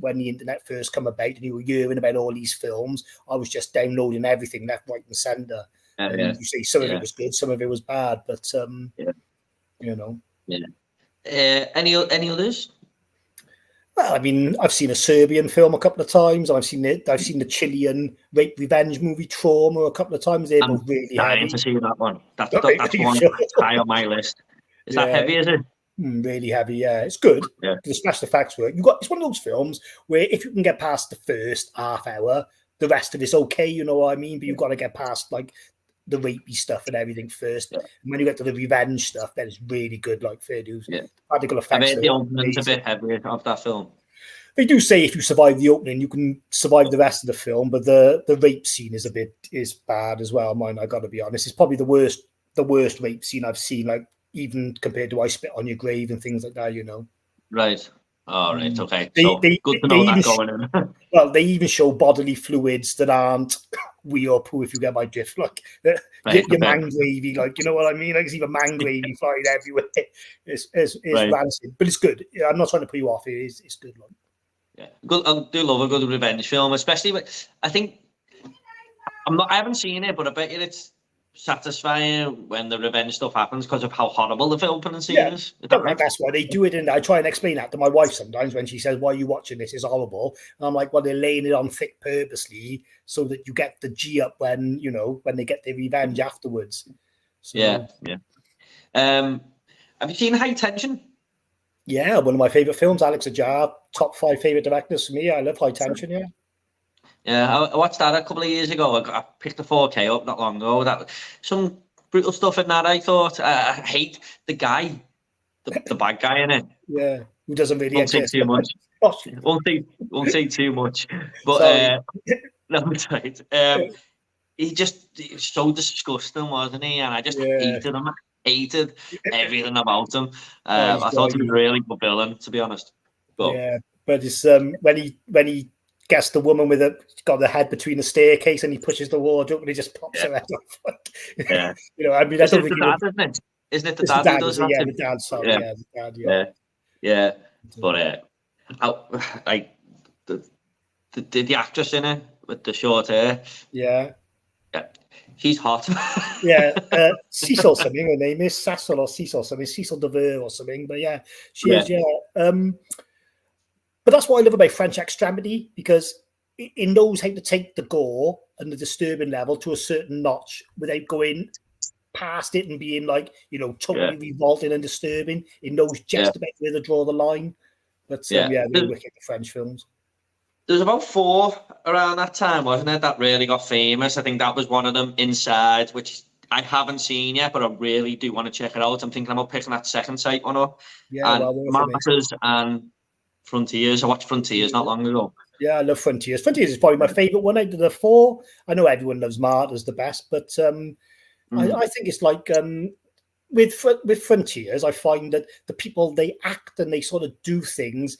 when the internet first come about, and you were hearing about all these films. I was just downloading everything left, right, and centre. And you see, some of it was good, some of it was bad, but Any others? Well, I mean, I've seen a Serbian film a couple of times. I've seen the Chilean rape revenge movie Trauma a couple of times. They're both really heavy. To see that one. That's one that's high on my list. Is that heavy? Is it? Really heavy, yeah. It's good. Yeah. The special effects work. It's one of those films where if you can get past the first half hour, the rest of it's okay. You know what I mean? But you've got to get past like the rapey stuff and everything first. Yeah. And when you get to the revenge stuff, then it's really good, like fair dues. Yeah. Practical I effects. bet the opening's a bit heavier of that film. They do say if you survive the opening, you can survive the rest of the film, but the rape scene is bad as well. Mine, I got to be honest, it's probably the worst rape scene I've seen. Like even compared to "I Spit on Your Grave" and things like that, you know. Right. All right. Okay. They, So they, good to they know even that going in. well, they even show bodily fluids that aren't wee or poo, if you get my drift. Like Right, your okay. man gravy, like you know what I mean. Like it's even man gravy flying everywhere. It's Right. rancid, but it's good. I'm not trying to put you off. It's good. Like. Yeah, good. I do love a good revenge film, especially with. I think I haven't seen it, but I bet you it's satisfying when the revenge stuff happens because of how horrible the opening scene is. Is that right? That's why they do it, and I try and explain that to my wife sometimes when she says, "Why are you watching this? It's horrible." And I'm like, "Well, they're laying it on thick purposely so that you get the G up when they get their revenge afterwards." So, Yeah. Have you seen High Tension? Yeah, one of my favorite films. Alex Ajar, top 5 favorite directors for me. I love High Tension. Yeah. Yeah, I watched that a couple of years ago. I picked the 4K up not long ago. That some brutal stuff in that. I thought I hate the guy, the bad guy in it. Yeah, who doesn't really Won't say exist. too much. Gosh. Won't say too much. But Sorry. no, it's right. He was so disgusting, wasn't he? And I just hated him. I hated everything about him. I thought he was a really good villain, to be honest. But, yeah, but it's when he gets the woman got the head between the staircase and he pushes the wall up and he just pops her head off. Yeah. I mean, I don't think isn't it? Isn't it the dad who does that? Yeah, the dad. Sorry, the dad. Yeah. But like the actress in it with the short hair. Yeah. She's hot. Yeah, Cecil something. Her name is Cecil or Cecil something. Cecil DeVere or something. But yeah, she is. Yeah. But that's what I love about French Extremity, because it knows how to take the gore and the disturbing level to a certain notch without going past it and being like, totally revolting and disturbing. It knows just about where to draw the line. But they're wicked, the French films. There's about 4 around that time, wasn't it, that really got famous? I think that was one of them, Inside, which I haven't seen yet, but I really do want to check it out. I'm thinking about picking that second sight one up. Yeah, and Masters and Frontiers. I watched Frontiers not long ago. Yeah, I love Frontiers. Frontiers is probably my favourite one out of the 4. I know everyone loves Martyrs the best, but I think it's like with Frontiers, I find that the people, they act and they sort of do things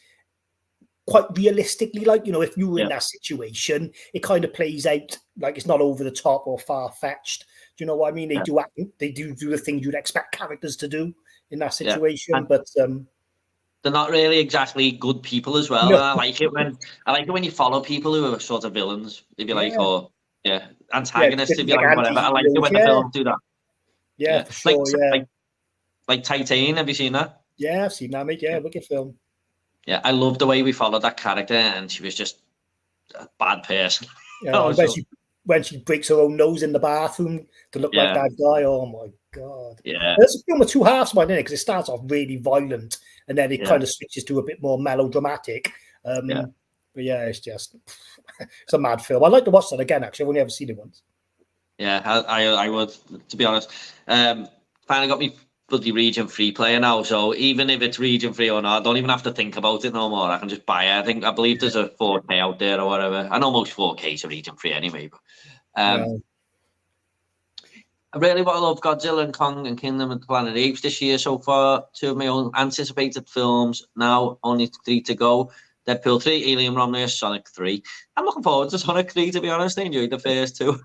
quite realistically. Like, if you were in that situation, it kind of plays out like it's not over the top or far-fetched. Do you know what I mean? They do act, they do the things you'd expect characters to do in that situation, but they're not really exactly good people as well. No. And I like it when you follow people who are sort of villains. If you like, or antagonists, if you like, whatever. I like it when the films do that. Yeah, for sure. Like Titan. Have you seen that? Yeah, I've seen that, mate. Yeah, wicked film. Yeah, I love the way we followed that character, and she was just a bad person. Yeah, when she breaks her own nose in the bathroom to look like that guy. Oh my god! Yeah, there's a film with 2 halves, man, in it, because it starts off really violent and then it kind of switches to a bit more melodramatic. But yeah, it's a mad film. I'd like to watch that again. Actually, I've only ever seen it once. Yeah, I would, to be honest. Finally got me bloody region free player now, so even if it's region free or not, I don't even have to think about it no more. I can just buy it. I believe there's a 4K out there or whatever. I know most 4Ks are region free anyway, but I really want to love Godzilla and Kong and Kingdom of the Planet of the Apes this year so far. 2 of my own anticipated films now, only 3 to go. Deadpool 3, Alien Romulus, Sonic 3. I'm looking forward to Sonic 3, to be honest. I enjoyed the first 2.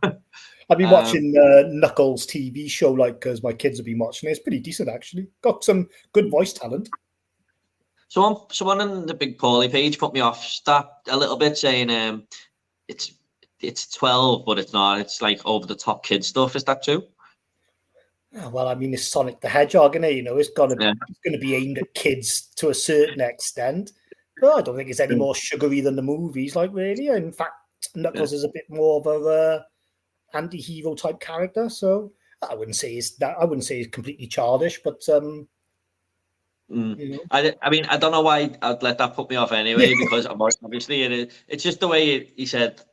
I've been watching Knuckles TV show, because my kids have been watching it. It's pretty decent, actually. Got some good voice talent. Someone on the Big Paulie page put me off that a little bit, saying it's 12, but it's not. It's like over the top kid stuff. Is that true? Oh, well, I mean, it's Sonic the Hedgehog, isn't it? It's going to be aimed at kids to a certain extent. But I don't think it's any more sugary than the movies, like, really. In fact, Knuckles is a bit more of a anti-hero type character, so I wouldn't say it's completely childish, but I mean, I don't know why I'd let that put me off anyway, because obviously it's just the way he said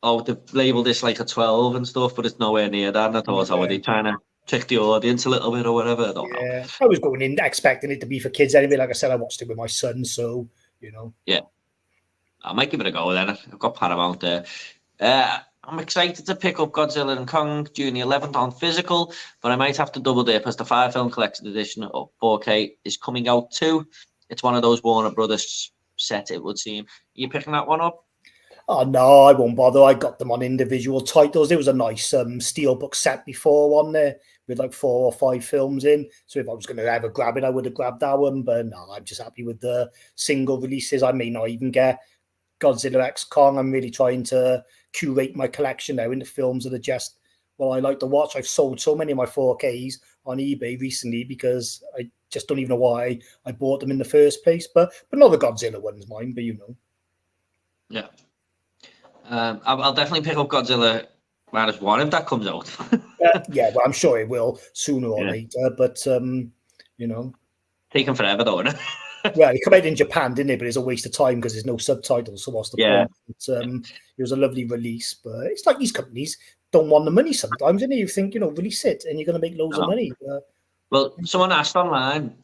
oh, they've labelled this like a 12 and stuff, but it's nowhere near that. And I thought, oh, are they trying to trick the audience a little bit or whatever? I don't know. I was going in expecting it to be for kids anyway. Like I said, I watched it with my son, so you know. Yeah, I might give it a go then. I've got Paramount there. I'm excited to pick up Godzilla and Kong June the 11th on physical, but I might have to double dip as the 5-film collected edition of 4K is coming out too. It's one of those Warner Brothers set, it would seem. Are you picking that one up? Oh no, I won't bother. I got them on individual titles. There was a nice steelbook set before on there with like 4 or 5 films in. So if I was going to ever grab it, I would have grabbed that one. But no, I'm just happy with the single releases. I may not even get Godzilla X Kong. I'm really trying to curate my collection now into films that are just what I like to watch. I've sold so many of my 4Ks on eBay recently because I just don't even know why I bought them in the first place. But not the Godzilla one's mine, but you know. Yeah. I'll definitely pick up Godzilla Minus One if that comes out. Yeah, well, I'm sure it will sooner or later. But you know, taking forever though, isn't it? Well, it came out in Japan, didn't it? But it's a waste of time because there's no subtitles. So what's the point? It was a lovely release, but it's like these companies don't want the money sometimes, and you think, you know, release it, and you're going to make loads of money. Well, someone asked online,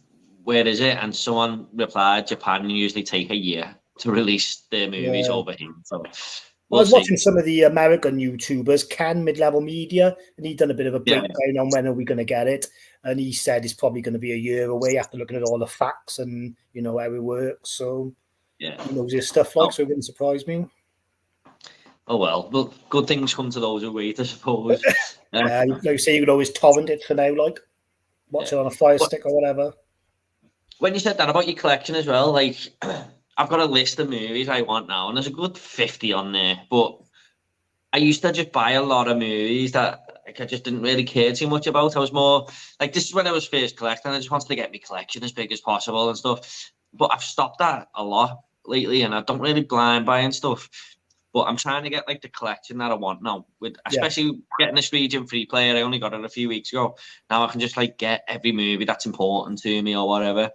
where is it? And someone replied, Japan usually take a year to release their movies over here. So I was watching some of the American YouTubers, Ken Mid-Level Media, and he'd done a bit of a breakdown on when are we going to get it. And he said it's probably going to be a year away after looking at all the facts and, you know, how it works. So, he knows his stuff so it wouldn't surprise me. Oh, well, good things come to those who wait, I suppose. Like you say, you could always torrent it for now, like, watch it on a Fire Stick or whatever. When you said that about your collection as well, like... I've got a list of movies I want now, and there's a good 50 on there. But I used to just buy a lot of movies that like, I just didn't really care too much about. I was more like, this is when I was first collecting. I just wanted to get my collection as big as possible and stuff. But I've stopped that a lot lately, and I don't really blind buying stuff. But I'm trying to get like the collection that I want now. With especially getting this region free player, I only got it a few weeks ago. Now I can just like get every movie that's important to me or whatever.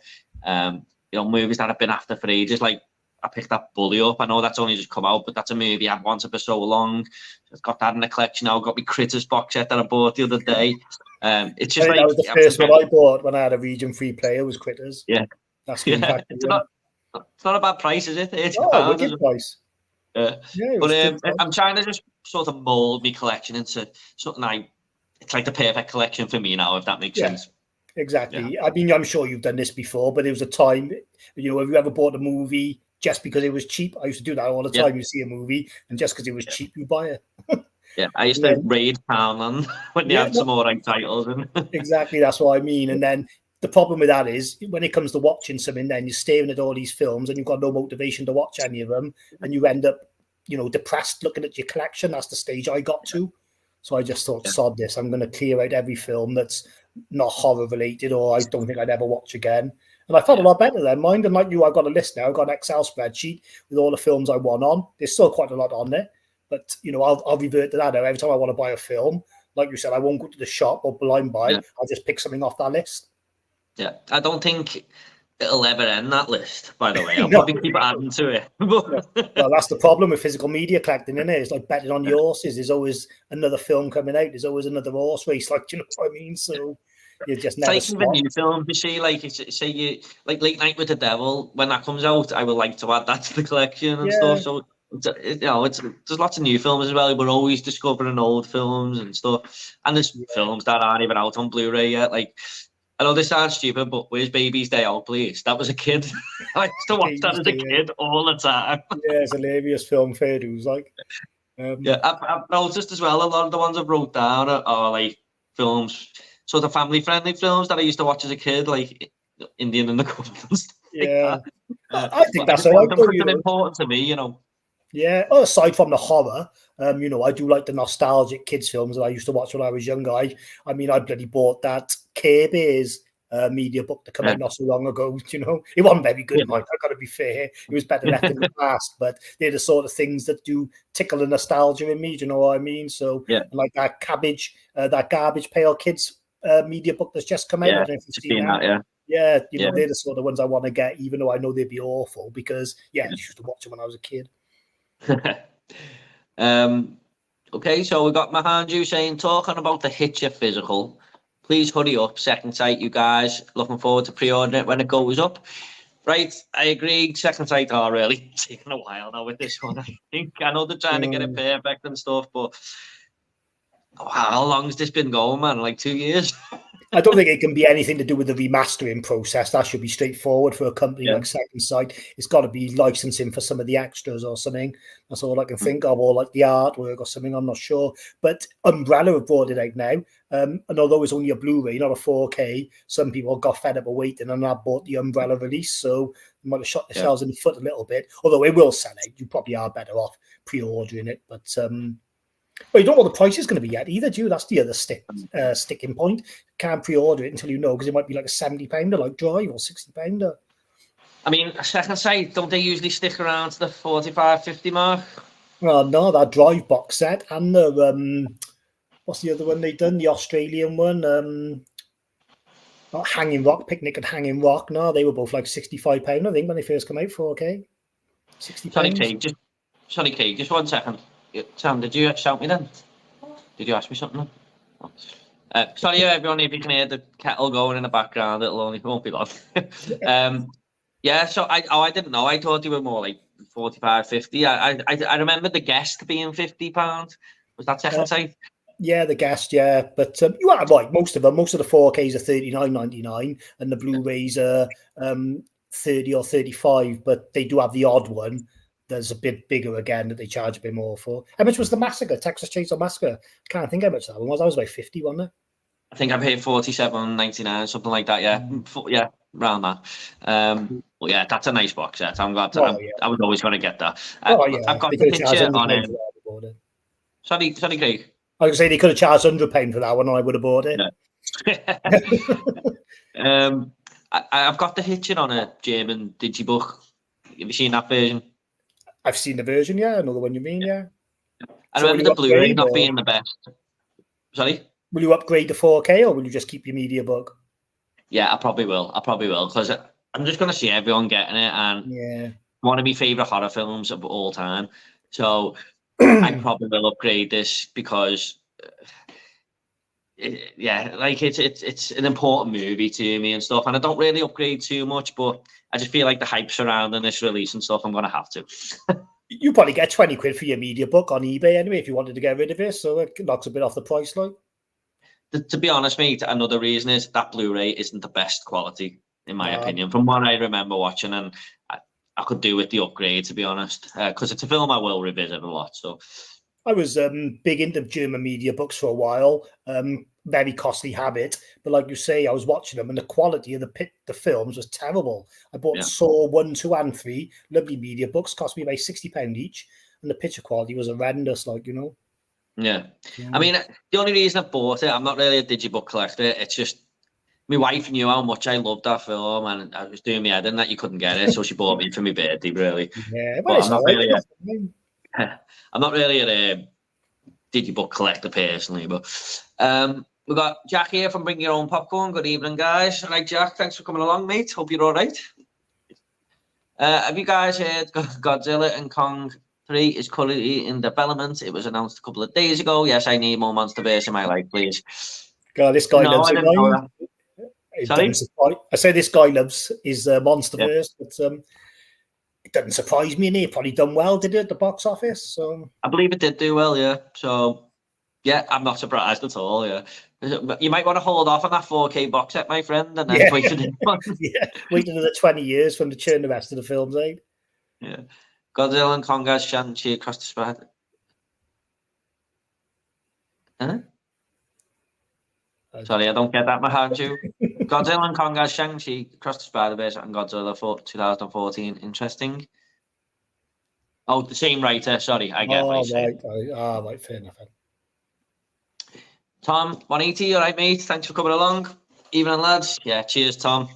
You know, movies that I've been after for ages. Like, I picked that Bully up. I know that's only just come out, but that's a movie I've wanted for so long. I've got that in the collection now. I've got my Critters box set that I bought the other day. It's just that was the first one I bought when I had a region free player was Critters. Yeah. That's it's not a bad price, is it? Oh, wicked price. But I'm trying to just sort of mold my collection into something it's like the perfect collection for me now, if that makes sense. Exactly. I mean, I'm sure you've done this before, but there was a time, you know, have you ever bought a movie just because it was cheap? I used to do that all the time. You see a movie, and just because it was cheap, you buy it. I used to raid Poundland when they had some more titles. Exactly, that's what I mean. And then the problem with that is when it comes to watching something, then you're staring at all these films and you've got no motivation to watch any of them, and you end up, you know, depressed looking at your collection. That's the stage I got to. So I just thought, sod this, I'm going to clear out every film that's not horror related or I don't think I'd ever watch again. And I felt a lot better then. Mind and like you, I've got a list now. I've got an Excel spreadsheet with all the films I want on. There's still quite a lot on there. But, you know, I'll revert to that now. Every time I want to buy a film, like you said, I won't go to the shop or blind buy. I'll just pick something off that list. Yeah, I don't think it'll ever end, that list, by the way. I'll probably keep adding to it. Well, that's the problem with physical media collecting, isn't it? It's like betting on your horses. There's always another film coming out. There's always another horse race. Like, do you know what I mean? So you just never it's like the new film, you see, like, say you, like Late Night with the Devil, when that comes out, I would like to add that to the collection and stuff. So, you know, there's lots of new films as well. We're always discovering old films and stuff. And there's films that aren't even out on Blu-ray yet. Like, I know this sounds stupid, but Where's Baby's Day Out, Please? That was a kid. I used to watch that as a kid all the time. Yeah, it's a hilarious film, fair dues. Like, I've noticed as well, a lot of the ones I've wrote down are like films, sort of family-friendly films that I used to watch as a kid, like Indian in the Cupboard and stuff like that. I think that's all right. Important to me, you know. Yeah, well, aside from the horror, you know, I do like the nostalgic kids films that I used to watch when I was younger. I mean, I bloody bought that Care Bears media book that came out not so long ago. You know, it wasn't very good, Mike. I got to be fair; it was better left in the past. But they're the sort of things that do tickle the nostalgia in me. Do you know what I mean? So, like that Garbage Pail Kids media book that's just come out. I don't know if you've seen that. Yeah, you know, they're the sort of ones I want to get, even though I know they'd be awful because I used to watch them when I was a kid. Okay, so we got Mahanju saying, talking about the Hitcher physical. Please hurry up, second sight, you guys. Looking forward to pre-ordering it when it goes up. Right, I agree. Second sight are really taking a while now with this one. I think I know they're trying to get it perfect and stuff, but how long has this been going, man? Like 2 years? I don't think it can be anything to do with the remastering process. That should be straightforward for a company Yeah. like Second Sight. It's got to be licensing for some of the extras or something. That's all I can think of, or like the artwork or something. I'm not sure. But Umbrella have brought it out now. And although it's only a Blu-ray, not a 4K, some people got fed up of waiting and have bought the Umbrella release. So they might have shot themselves in the foot a little bit. Although it will sell out. You probably are better off pre-ordering it. But well, you don't know what the price is going to be yet either, do you? That's the other sticking point. Can't pre-order it until you know, because it might be like a £70 like Drive or £60. I mean, Second Sight, don't they usually stick around to the 45, 50 mark? Well, no, that Drive box set and the what's the other one they done? The Australian one, not Hanging Rock, Picnic at Hanging Rock. No, they were both like £65, I think, when they first come out. 4K, £60. Sorry, Craig, just 1 second. Sam, did you shout me then? Did you ask me something? Sorry, everyone, if you can hear the kettle going in the background, it won't be long. Yeah, so I didn't know. I thought they were more like 45, 50. I remember the guest being £50. Was that Second Sight? Yeah, the guest, yeah. But you are right, most of the 4Ks are $39.99 and the Blu-rays are 30 or 35, but they do have the odd one. There's a bit bigger again that they charge a bit more for. How much was the Massacre, Texas Chainsaw Massacre? Can't think how much that one was. That was about 50, wasn't it? I think I paid $47.99, something like that. Yeah, yeah, around that. Well, yeah, that's a nice box set. I'm glad. I was always going to get that. Yeah. I've got the picture on it. Sorry, Craig. I was going to say they could have charged £100 for that one, and I would have bought it. Yeah. I've got the Hitchin on a German digibook. Have you seen that version? I've seen the version, yeah. I know the one you mean, yeah. I remember the Blu-ray not being the best. Sorry? Will you upgrade to 4K or will you just keep your media book? Yeah, I probably will. Because I'm just going to see everyone getting it, and one of my favourite horror films of all time. So I probably will upgrade this because, it's an important movie to me and stuff. And I don't really upgrade too much, but I just feel like the hype surrounding this release and stuff, I'm going to have to. You probably get 20 quid for your media book on eBay anyway if you wanted to get rid of it. So it knocks a bit off the price, like. To be honest, mate, another reason is that Blu-ray isn't the best quality, in my opinion, from what I remember watching, and I could do with the upgrade, to be honest, because it's a film I will revisit a lot. So I was big into German media books for a while, very costly habit, but like you say, I was watching them and the quality of the films was terrible. I bought Saw 1, 2 and 3, lovely media books, cost me about £60 each, and the picture quality was horrendous, like, you know. Yeah. I mean, the only reason I bought it, I'm not really a digibook collector. It's just my wife knew how much I loved that film, and I was doing my head in that you couldn't get it, so she bought me for my birthday, really. Yeah, well, I'm not really a digibook collector personally, but we've got Jack here from Bring Your Own Popcorn. Good evening, guys. All right, Jack, thanks for coming along, mate. Hope you're all right. Have you guys heard Godzilla and Kong 3 is currently in development? It was announced a couple of days ago. Yes, I need more MonsterVerse in my life, please. God, this guy loves I didn't know that. Sorry? I say this guy loves his MonsterVerse, but it doesn't surprise me. And he probably done well, did it, at the box office? So I believe it did do well, yeah. So, yeah, I'm not surprised at all, yeah. You might want to hold off on that 4K box set, my friend, and then wait for the one. Wait another 20 years for them to churn the rest of the films out. Yeah. Godzilla and Kong as Shang-Chi across the Spider. Huh? Sorry, I don't get that, Mahanju. Godzilla and Kong as Shang-Chi across the Spider-Verse and Godzilla for 2014. Interesting. Oh, the same writer. Sorry, I get what you're saying. Right, fair enough. Tom, 180, all right, mate? Thanks for coming along. Evening, lads. Yeah, cheers, Tom.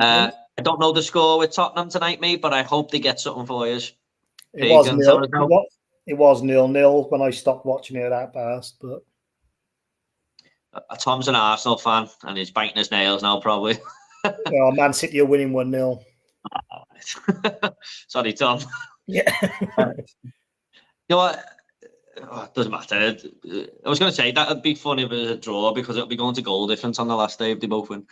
I don't know the score with Tottenham tonight, mate, but I hope they get something for you. It was 0-0 when I stopped watching it that fast, but Tom's an Arsenal fan and he's biting his nails now, probably. Man City are winning 1-0. Sorry, Tom. Yeah. You know what? it doesn't matter. I was going to say that would be fun if it was a draw because it'll be going to goal difference on the last day if they both win.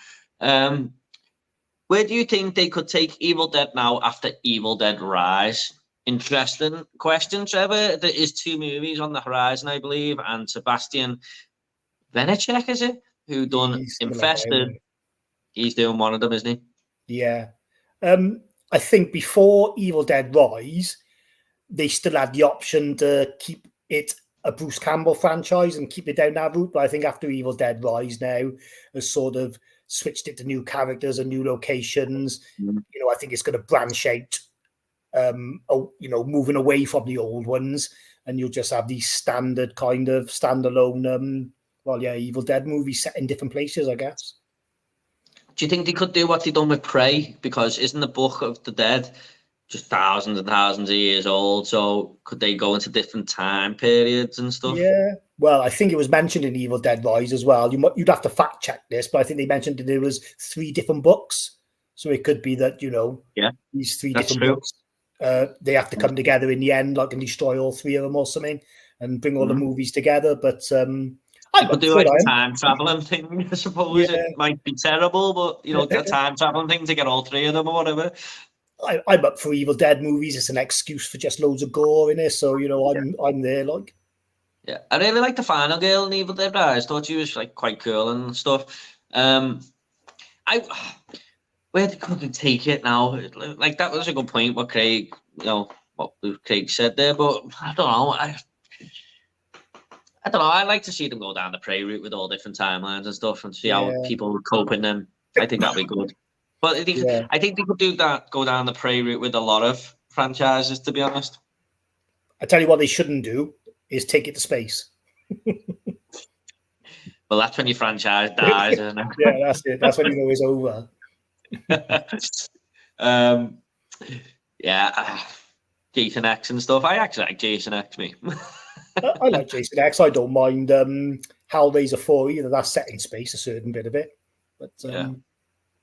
Where do you think they could take Evil Dead now after Evil Dead Rise? Interesting question, Trevor. There is 2 movies on the horizon, I believe, and Sebastian Venecek, is it? Who done Infested. Like he's doing one of them, isn't he? Yeah. I think before Evil Dead Rise, they still had the option to keep it a Bruce Campbell franchise and keep it down that route. But I think after Evil Dead Rise now has sort of switched it to new characters and new locations. I think it's going to branch out, moving away from the old ones, and you'll just have these standard kind of standalone, Evil Dead movies set in different places, I guess. Do you think they could do what they done with Prey? Because isn't the Book of the Dead just thousands and thousands of years old? So could they go into different time periods and stuff? Yeah. Well, I think it was mentioned in Evil Dead Rise as well. You'd have to fact check this, but I think they mentioned that there was 3 different books. So it could be that, these 3 different books, they have to come together in the end, like, and destroy all 3 of them or something and bring all the movies together. But I could do like a time traveling thing, I suppose. Yeah. It might be terrible, but a time traveling thing to get all 3 of them or whatever. I'm up for Evil Dead movies. It's an excuse for just loads of gore in it. So, I'm there, like. Yeah, I really like the final girl in Evil Dead Rise. Thought she was like quite cool and stuff. Where could they take it now? Like that was a good point. What Craig, what Craig said there, but I don't know. I don't know. I'd like to see them go down the Prey route with all different timelines and stuff, and see how people would cope in them. I think that'd be good. But I think they could do that. Go down the Prey route with a lot of franchises. To be honest, I tell you what, they shouldn't do is take it to space. Well, that's when your franchise dies, isn't it? Yeah, that's it. That's when you know it's over. Jason X and stuff. I actually like Jason X, me. I like Jason X. I don't mind Hellraiser 4 either. That's set in space, a certain bit of it. But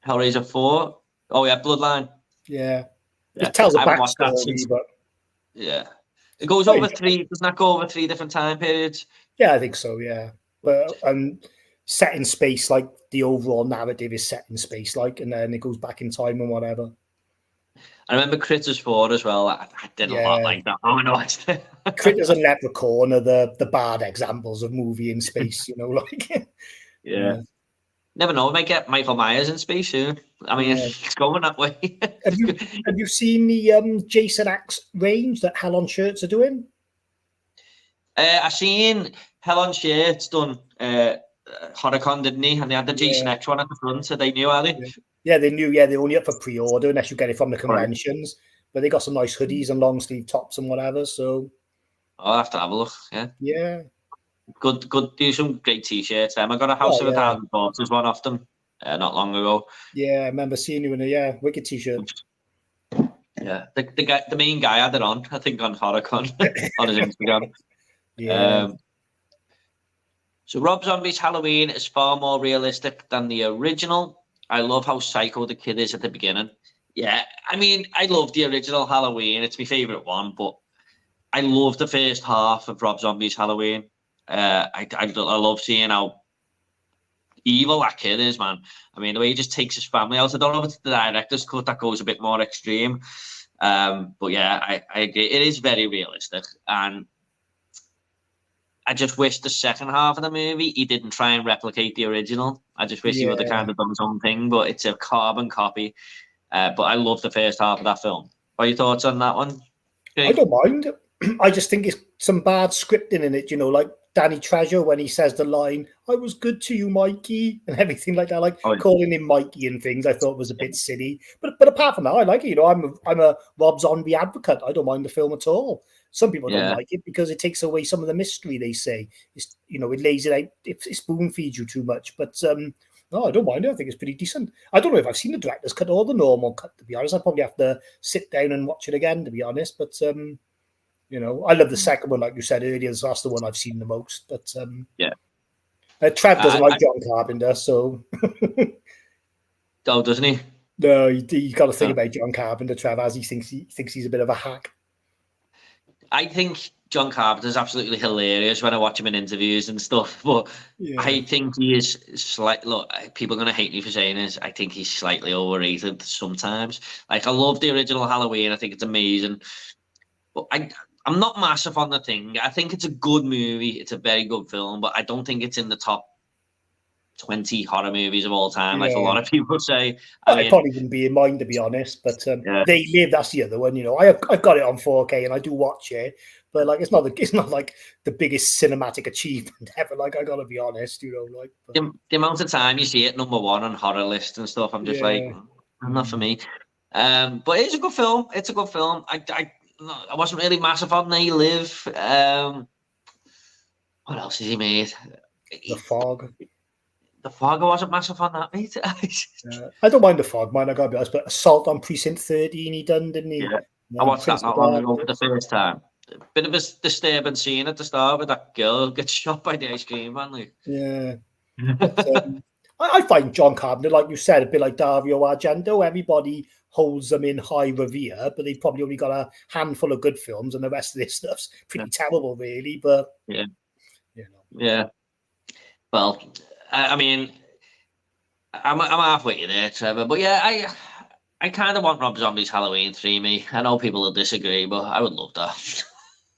Hellraiser 4. Oh yeah, Bloodline. Yeah. It tells a backstory, but yeah. It goes over 3. Doesn't that go over 3 different time periods? Yeah, I think so. Yeah, but set in space, like the overall narrative is set in space, like, and then it goes back in time and whatever. I remember Critters 4 as well. I did a lot like that. Oh no, Critters and Leprechaun are the bad examples of movie in space. Like yeah. Never know. We might get Michael Myers in space soon. I mean, it's going that way. Have you seen the Jason X range that Hell on Shirts are doing? I've seen Hell on Shirts done Horicon, didn't he? And they had the Jason X one at the front, so they knew, are they? Yeah, they knew. Yeah, they're only up for pre-order unless you get it from the conventions. Right. But they got some nice hoodies and long sleeve tops and whatever. So I'll have to have a look. Yeah. Yeah. Good. Do some great t-shirts. I got a House of 1,000 Corpses one off them not long ago. Yeah, I remember seeing you in a wicked t-shirt. Yeah, the main guy had it on. I think on Horicon on his Instagram. Yeah. So Rob Zombie's Halloween is far more realistic than the original. I love how psycho the kid is at the beginning. Yeah, I mean, I love the original Halloween. It's my favourite one, but I love the first half of Rob Zombie's Halloween. I love seeing how evil that kid is, man. I mean, the way he just takes his family out. I don't know if it's the director's cut that goes a bit more extreme. But yeah, I agree. It is very realistic. And I just wish the second half of the movie, he didn't try and replicate the original. I just wish he would have kind of done his own thing, but it's a carbon copy. But I love the first half of that film. What are your thoughts on that one? I don't mind. I just think it's some bad scripting in it, like Danny Treasure when he says the line, "I was good to you, Mikey," and everything like that, calling him Mikey and things. I thought was a bit silly, but apart from that, I like it. I'm a Rob Zombie advocate. I don't mind the film at all. Some people don't like it because it takes away some of the mystery. They say it's it lays it out. It spoon feeds you too much. But no, I don't mind it. I think it's pretty decent. I don't know if I've seen the director's cut or the normal cut. To be honest, I probably have to sit down and watch it again. To be honest, but. I love the second one, like you said earlier. That's the one I've seen the most. But Trev doesn't like John Carpenter, so. Oh, doesn't he? No, you got to think about John Carpenter, Trev, as he thinks he's a bit of a hack. I think John Carpenter's absolutely hilarious when I watch him in interviews and stuff. But I think he is look, people are going to hate me for saying this. I think he's slightly overrated sometimes. Like, I love the original Halloween. I think it's amazing. But I'm not massive on The Thing. I think it's a good movie. It's a very good film, but I don't think it's in the top 20 horror movies of all time, like a lot of people say. I mean, probably wouldn't be in mine, to be honest. But They Live, that's the other one. You know, I've got it on 4K and I do watch it, but like it's not like the biggest cinematic achievement ever. Like, I gotta be honest, you know, like the amount of time you see it number one on horror lists and stuff, I'm just like, not for me. But it's a good film. It's a good film. I wasn't really massive on They Live. What else has he made? The Fog. The Fog, I wasn't massive on that, mate. I don't mind The Fog, man. I gotta be honest, but Assault on Precinct 13 he done, didn't he? Yeah. I watched that not long ago for the first time. Bit of a disturbing scene at the start with that girl gets shot by the ice cream man. Like. Yeah. But, I find John Carpenter, like you said, a bit like Dario Argento. Everybody holds them in high revere, but they've probably only got a handful of good films, and the rest of this stuff's pretty terrible, really. But yeah, you know. Yeah. Well, I mean, I'm halfway there, Trevor. But yeah, I kind of want Rob Zombie's Halloween 3. Me, I know people will disagree, but I would love that.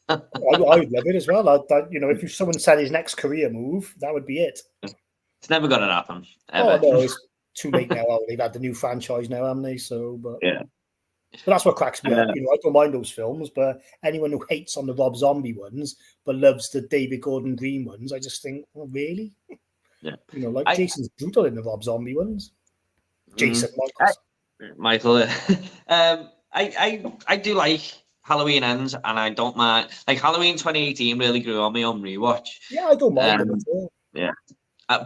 I would love it as well. You know, if someone said his next career move, that would be it. It's never going to happen. Ever. Oh no, it's too late now. They've had the new franchise now, haven't they? So, but that's what cracks me up. You know, I don't mind those films, but anyone who hates on the Rob Zombie ones but loves the David Gordon Green ones, I just think, oh, really? Yeah. You know, like Jason's brutal in the Rob Zombie ones. Jason Michael. I do like Halloween Ends, and I don't mind. Like, Halloween 2018 really grew on me on rewatch. Yeah, I don't mind them at all. Yeah.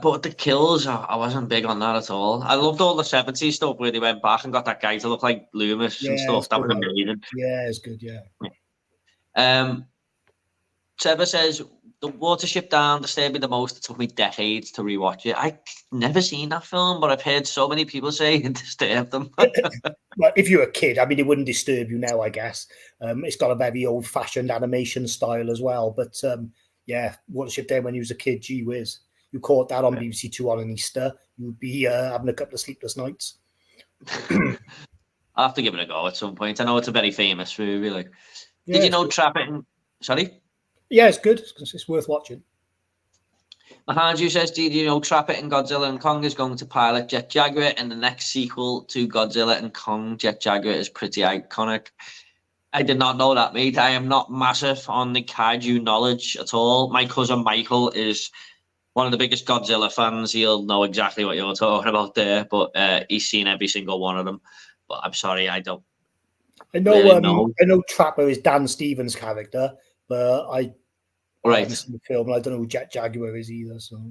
But the kills, I wasn't big on that at all. I loved all the 70s stuff where they went back and got that guy to look like Loomis and stuff. That was amazing. Yeah, it's good, yeah. Trevor says, the Watership Down disturbed me the most. It took me decades to rewatch it. I've never seen that film, but I've heard so many people say it disturbed them. Well, if you're a kid, I mean, it wouldn't disturb you now, I guess. It's got a very old-fashioned animation style as well. But yeah, Watership Down when you was a kid, gee whiz. You caught that on BBC Two on an Easter, you'd be having a couple of sleepless nights. I'll have to give it a go at some point. I know it's a very famous movie. Like, did you know Trap It and... Sorry? Yeah, it's good. It's worth watching. Mahanju says, did you know Trap It and Godzilla and Kong is going to pilot Jet Jaguar, and the next sequel to Godzilla and Kong, Jet Jaguar, is pretty iconic. I did not know that, mate. I am not massive on the kaiju knowledge at all. My cousin Michael is one of the biggest Godzilla fans. He'll know exactly what you're talking about there, but he's seen every single one of them. But I'm sorry, I don't. I know Trapper is Dan Stevens' character, but I haven't seen the film, and I don't know who Jet Jaguar is either. So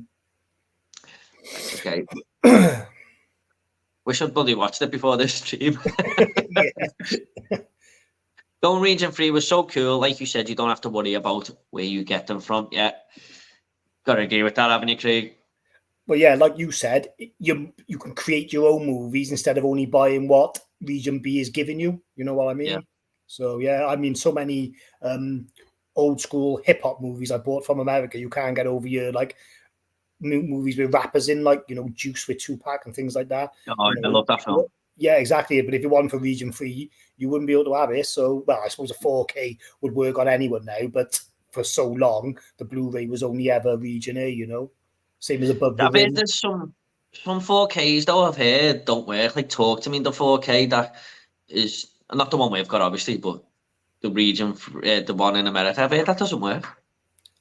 okay. Wish I'd bloody watched it before this stream. Going Region 3 was so cool. Like you said, you don't have to worry about where you get them from. Yeah. Got to agree with that, haven't you, Craig? Well, yeah, like you said, you can create your own movies instead of only buying what Region B is giving you. You know what I mean? Yeah. So, yeah, I mean, so many old school hip hop movies I bought from America you can't get over here, like movies with rappers in, like, you know, Juice with Tupac and things like that. Oh, I love that film. Yeah, exactly. But if you want for Region 3, you wouldn't be able to have it. So, well, I suppose a 4K would work on anyone now, but for so long, the Blu-ray was only ever Region A, you know? Same as Above the Rim. There's some 4Ks, though, I've heard don't work. Like, Talk to Me, the 4K, that is not the one we've got, obviously, but the Region, the one in America, I've heard that doesn't work.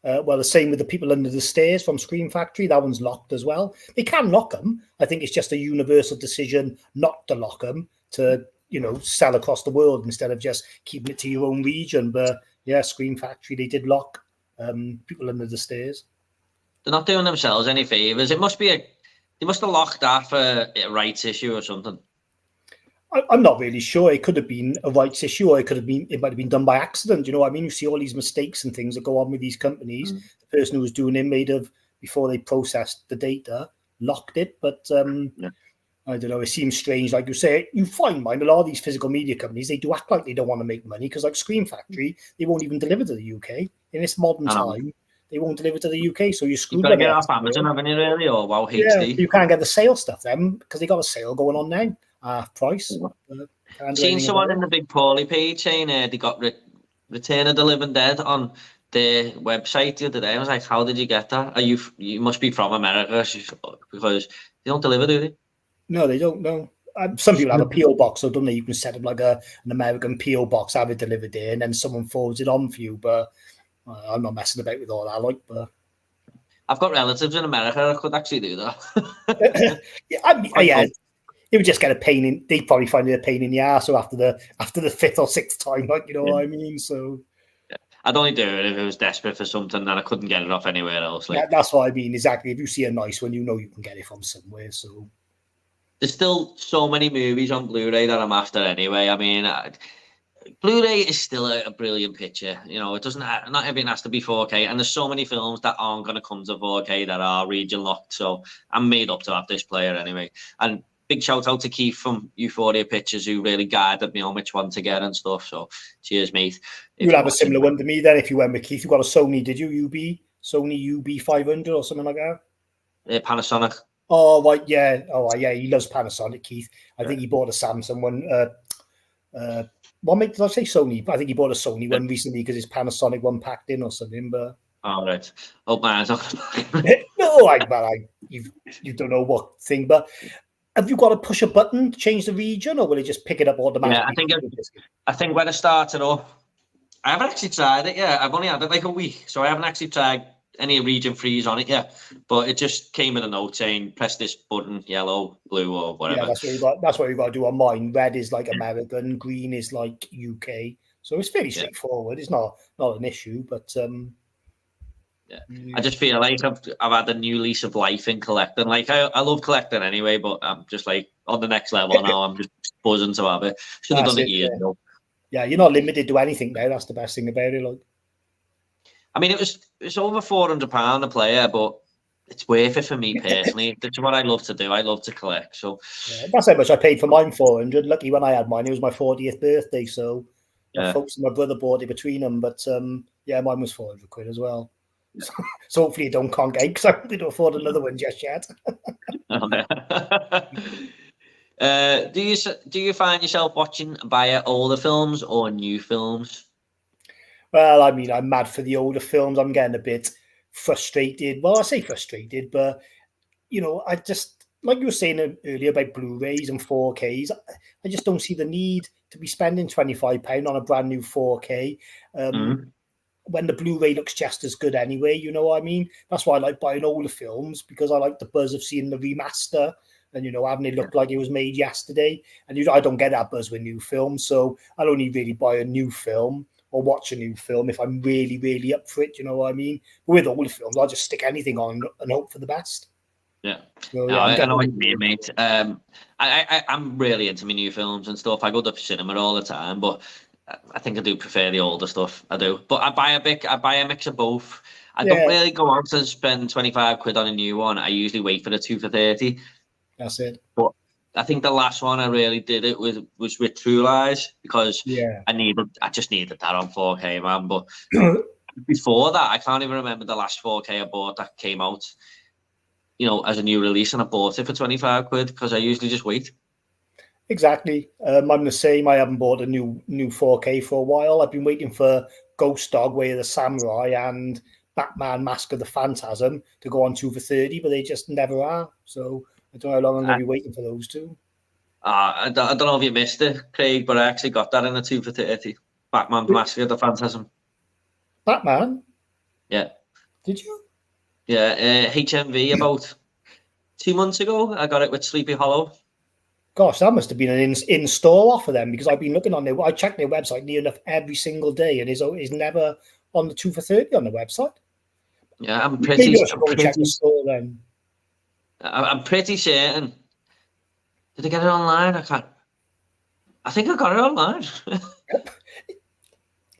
Well, the same with The People Under the Stairs from Scream Factory. That one's locked as well. They can lock them. I think it's just a universal decision not to lock them, to, you know, sell across the world instead of just keeping it to your own region. But yeah, Scream Factory, they did lock People Under the Stairs. They're not doing themselves any favours. They must have locked that for a rights issue or something. I'm not really sure. It could have been a rights issue, or it might have been done by accident. You know what I mean? You see all these mistakes and things that go on with these companies. The person who was doing it before they processed the data, locked it. But I don't know. It seems strange. Like you say, you find, mind, a lot of these physical media companies, they do act like they don't want to make money because, like Screen Factory, they won't even deliver to the UK. In this modern time, they won't deliver to the UK, so you're screwed. You've got to get off Amazon, haven't you, really? Or Wow Yeah, HD. you can't get the sale stuff then because they got a sale going on now, half price. Seen someone in the Big Paulie page saying they got Return of the Living Dead on their website the other day. I was like, how did you get that? You must be from America because they don't deliver, do they? No, they don't. No. Some people have a PO box, so don't they? You can set up like an American PO box, have it delivered there, and then someone forwards it on for you. But I'm not messing about with all that. Like, but I've got relatives in America that could actually do that. yeah, it would just get a pain in. They'd probably find it a pain in the ass. So after the fifth or sixth time, like, you know what I mean. So I'd only do it if it was desperate for something and I couldn't get it off anywhere else. Like, that's what I mean. Exactly. If you see a nice one, you know you can get it from somewhere. So there's still so many movies on Blu-ray that I'm after anyway. I mean, Blu-ray is still a brilliant picture. You know, it doesn't. Not everything has to be 4K, and there's so many films that aren't going to come to 4K that are region locked. So I'm made up to have this player anyway. And big shout out to Keith from Euphoria Pictures, who really guided me on which one to get and stuff. So cheers, mate. You'll have a similar one to me then if you went with Keith. You got a Sony, did you? Sony UB 500 or something like that? Panasonic. Oh, right, yeah. Oh, yeah. He loves Panasonic, Keith. I think he bought a Samsung one. What did I say? Sony? I think he bought a Sony one recently because his Panasonic one packed in or something. But all right. Oh man, no, you don't know what thing. But have you got to push a button to change the region, or will it just pick it up automatically? Yeah, I think when I started up, I haven't actually tried it yet. I've only had it like a week, so I haven't actually tried any region freeze on it yet. But it just came with a note saying press this button, yellow, blue, or whatever. Yeah, that's what you got to do on mine. Red is like American, green is like UK. So it's fairly straightforward. It's not an issue, but yeah. I just feel like I've had a new lease of life in collecting. Like I love collecting anyway, but I'm just like on the next level now. I'm just buzzing to have it. Should have done it years ago. Yeah, you're not limited to anything now. That's the best thing about it. Like, I mean, it's over £400 a player, but it's worth it for me personally. That's what I love to do. I love to collect. So that's how much I paid for mine, 400. Lucky when I had mine, it was my 40th birthday. So my folks and my brother bought it between them. But yeah, mine was 400 quid as well. So hopefully it don't conk out because I can't afford another one just yet. Do you find yourself watching via older films or new films? Well, I mean, I'm mad for the older films. I'm getting a bit frustrated. Well, I say frustrated, but you know, I just, like you were saying earlier about Blu-rays and 4Ks, I just don't see the need to be spending £25 on a brand new 4K when the Blu-ray looks just as good anyway. You know what I mean? That's why I like buying older films, because I like the buzz of seeing the remaster and, you know, having it look like it was made yesterday. And I don't get that buzz with new films, so I'll only really buy a new film or watch a new film if I'm really, really up for it. You know what I mean? But with older films, I'll just stick anything on and hope for the best. Yeah, so, no, I know what you mean, mate. I'm really into my new films and stuff. I go to cinema all the time, but I think I do prefer the older stuff. I do, but I buy a mix of both. I don't really go on to spend 25 quid on a new one. I usually wait for the 2 for 30. That's it. But I think the last one I really did it was with True Lies, because I just needed that on 4K, man. But before that, I can't even remember the last 4K I bought that came out, you know, as a new release, and I bought it for 25 quid because I usually just wait. Exactly. I'm the same. I haven't bought a new 4K for a while. I've been waiting for Ghost Dog, Way of the Samurai, and Batman Mask of the Phantasm to go on 2 for 30, but they just never are. So I don't know how long I'm going to be waiting for those two. I don't know if you missed it, Craig, but I actually got that in a 2 for 30. Batman Mask of the Phantasm. Batman? Yeah. Did you? Yeah, HMV about 2 months ago. I got it with Sleepy Hollow. Gosh, that must have been an in-store offer then, because I've been looking on I check their website near enough every single day, and is never on the 2 for 30 on the website. Yeah, I'm pretty. Maybe I should go check the store then. I'm pretty certain. Did I get it online? I think I got it online.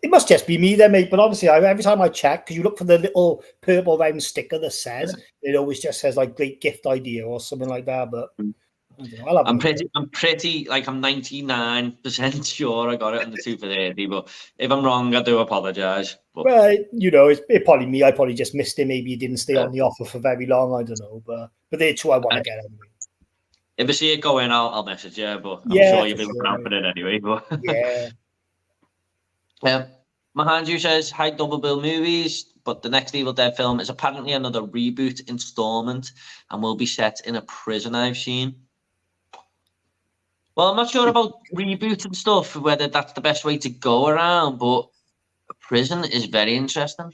It must just be me then, mate. But obviously, every time I check, because you look for the little purple round sticker that says, it always just says like great gift idea or something like that. But I don't know. I'll have a I'm look. pretty like I'm 99% sure I got it on the 2 for 30, but if I'm wrong, I do apologise. But Well, you know, it probably me. I probably just missed it. Maybe it didn't stay Yeah. on the offer for very long. I don't know, but they're two I want to get anyway. if I see it go in, I'll message you. But I'm Yeah, sure you'll for be looking sure, out for it anyway. But Yeah. Mahanju says, hi, Double Bill Movies, but the next Evil Dead film is apparently another reboot installment and will be set in a prison, I've seen. Well, I'm not sure about reboot and stuff, whether that's the best way to go around, but a prison is very interesting.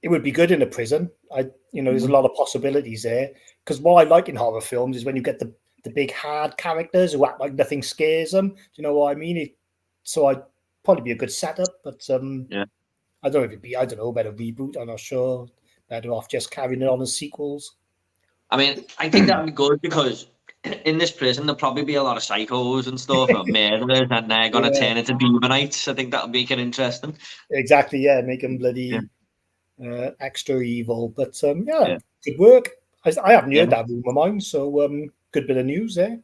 It would be good in a prison. There's a lot of possibilities there. Because what I like in horror films is when you get the big hard characters who act like nothing scares them. Do you know what I mean? So I'd probably be a good setup, but Yeah. I don't know if it'd be, I don't know, better reboot. I'm not sure. Better off just carrying it on as sequels. I mean, I think that would be good because in this prison there'll probably be a lot of psychos and stuff, or murderers, and they're going to Yeah. turn into demonites. I think that would make it interesting. Exactly, yeah, make them bloody extra evil. But good work. I haven't heard that rumor, mine, so good bit of news there.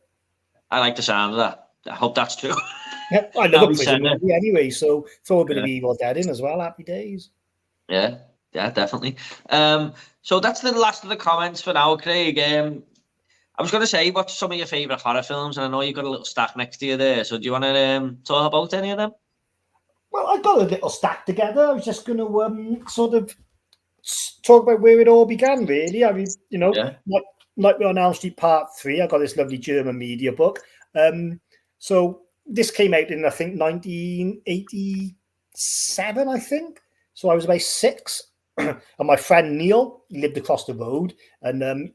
I like the sound of that. I hope that's true. Yeah, I love a prison movie anyway, so throw a bit of Evil Dead in as well. Happy days. Yeah, definitely. So that's the last of the comments for now, Craig. I was going to say, what's some of your favourite horror films? And I know you've got a little stack next to you there. So do you want to talk about any of them? Well, I got a little stack together. I was just going to sort of talk about where it all began, really. I mean, Nightmare on Elm Street Part 3. I got this lovely German media book. So this came out in, I think, 1987, I think. So I was about 6. And my friend Neil, he lived across the road, and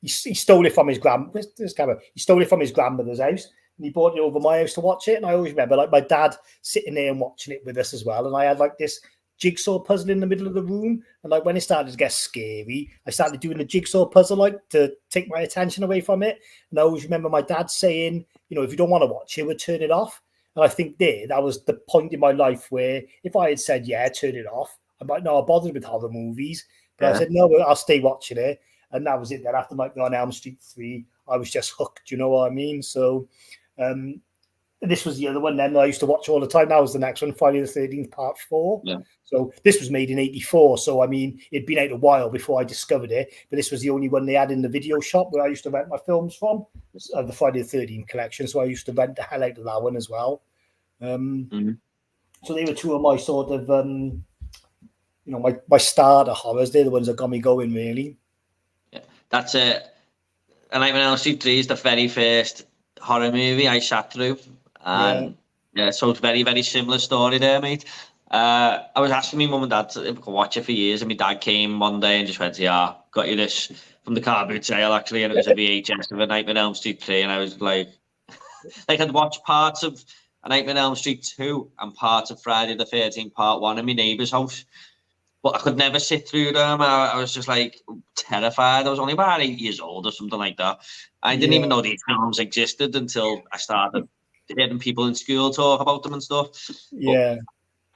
he stole it from his He stole it from his grandmother's house, and he brought it over my house to watch it. And I always remember, like, my dad sitting there and watching it with us as well. And I had like this jigsaw puzzle in the middle of the room, and like when it started to get scary, I started doing the jigsaw puzzle like to take my attention away from it. And I always remember my dad saying, if you don't want to watch it, we'll turn it off. And I think that was the point in my life where if I had said, yeah, turn it off, I might not have bothered with horror movies. But I said, no, I'll stay watching it. And that was it. Then after Nightmare on Elm Street 3, I was just hooked. You know what I mean? So this was the other one then that I used to watch all the time. That was the next one, Friday the 13th, Part 4. Yeah. So this was made in 84. So, I mean, it'd been out a while before I discovered it. But this was the only one they had in the video shop where I used to rent my films from, the Friday the 13th collection. So I used to rent the hell out of that one as well. So they were two of my sort of, my starter horrors. They're the ones that got me going, really. Yeah, that's it. And Nightmare on Elm Street 3 is the very first horror movie I sat through. And so it's very, very similar story there, mate. I was asking my mum and dad if we could watch it for years, and my dad came one day and just went, yeah, got you this from the car boot sale, actually, and it was a VHS of a Nightmare on Elm Street 3, and I was like I'd watch parts of a Nightmare on Elm Street 2 and parts of Friday the 13th Part 1 in my neighbour's house, but I could never sit through them. I was just like terrified. I was only about 8 years old or something like that. I didn't even know these films existed until I started hearing people in school talk about them and stuff. Yeah.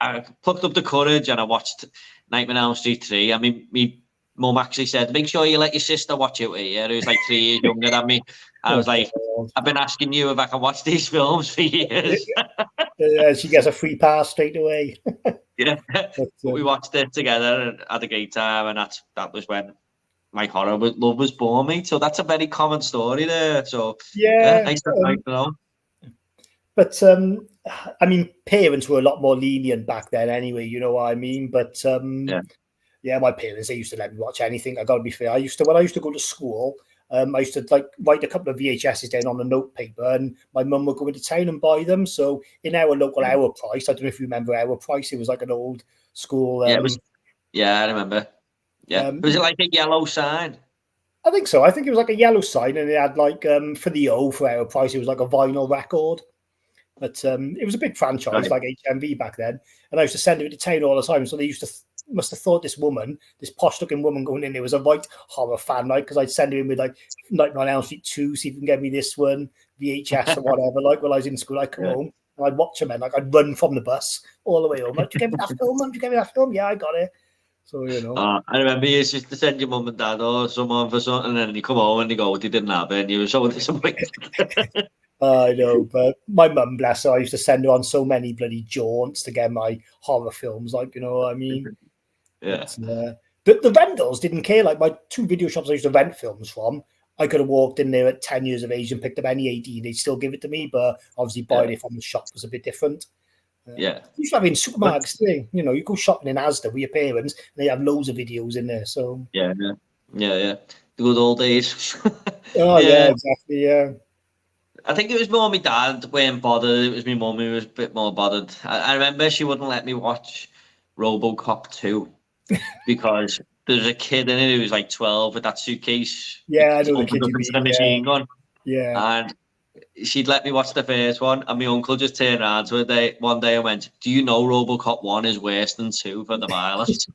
But I plucked up the courage and I watched Nightmare on Elm Street 3. I mean, my mum actually said, make sure you let your sister watch it with you, who's like 3 years younger than me. And I was like, I've been asking you if I can watch these films for years. She gets a free pass straight away. Yeah, but we watched it together and had a great time, and that was when my horror love was born, mate. So that's a very common story there. So nice to know. But I mean, parents were a lot more lenient back then, anyway. You know what I mean? But my parents, they used to let me watch anything. I got to be fair. When I used to go to school, I used to like write a couple of VHSs down on a note paper, and my mum would go into town and buy them. So in our local Hour Price, I don't know if you remember Hour Price. It was like an old school. It was. Yeah, I remember. Yeah, was it like a yellow sign? I think so. I think it was like a yellow sign, and it had like for Hour Price, it was like a vinyl record. But it was a big franchise, like HMV back then, and I used to send it to town all the time. So they used to must have thought this posh-looking woman going in there was a right horror fan, like, because I'd send her in with like Nightmare on Elm Street 2, see if you can get me this one, VHS or whatever. Like when I was in school, I'd come home and I'd watch them, and like I'd run from the bus all the way home. Like, did you get me that film? Did you get me that film? Yeah, I got it. So, you know. I remember you used to send your mum and dad or someone for something, and then you come home and they go, they didn't have it, and you were so disappointed. I know, but my mum, bless her, I used to send her on so many bloody jaunts to get my horror films, like, you know what I mean? Yeah. But, the rentals didn't care. Like, my 2 video shops I used to rent films from, I could have walked in there at 10 years of age and picked up any 18, they'd still give it to me, but obviously buying it from the shop was a bit different. Yeah. You used to have in supermarkets too. You know, you go shopping in Asda with your parents, and they have loads of videos in there. So Yeah. The good old days. oh yeah, exactly. Yeah. I think it was more my dad weren't bothered. It was my mum who was a bit more bothered. I remember she wouldn't let me watch RoboCop 2 because there's a kid in it who was like 12 with that suitcase. Yeah, I know the Opened kid up you into the mean. machine gun. Yeah. And she'd let me watch the first one, and my uncle just turned around to her one day and went, "Do you know RoboCop 1 is worse than 2 for the violence?"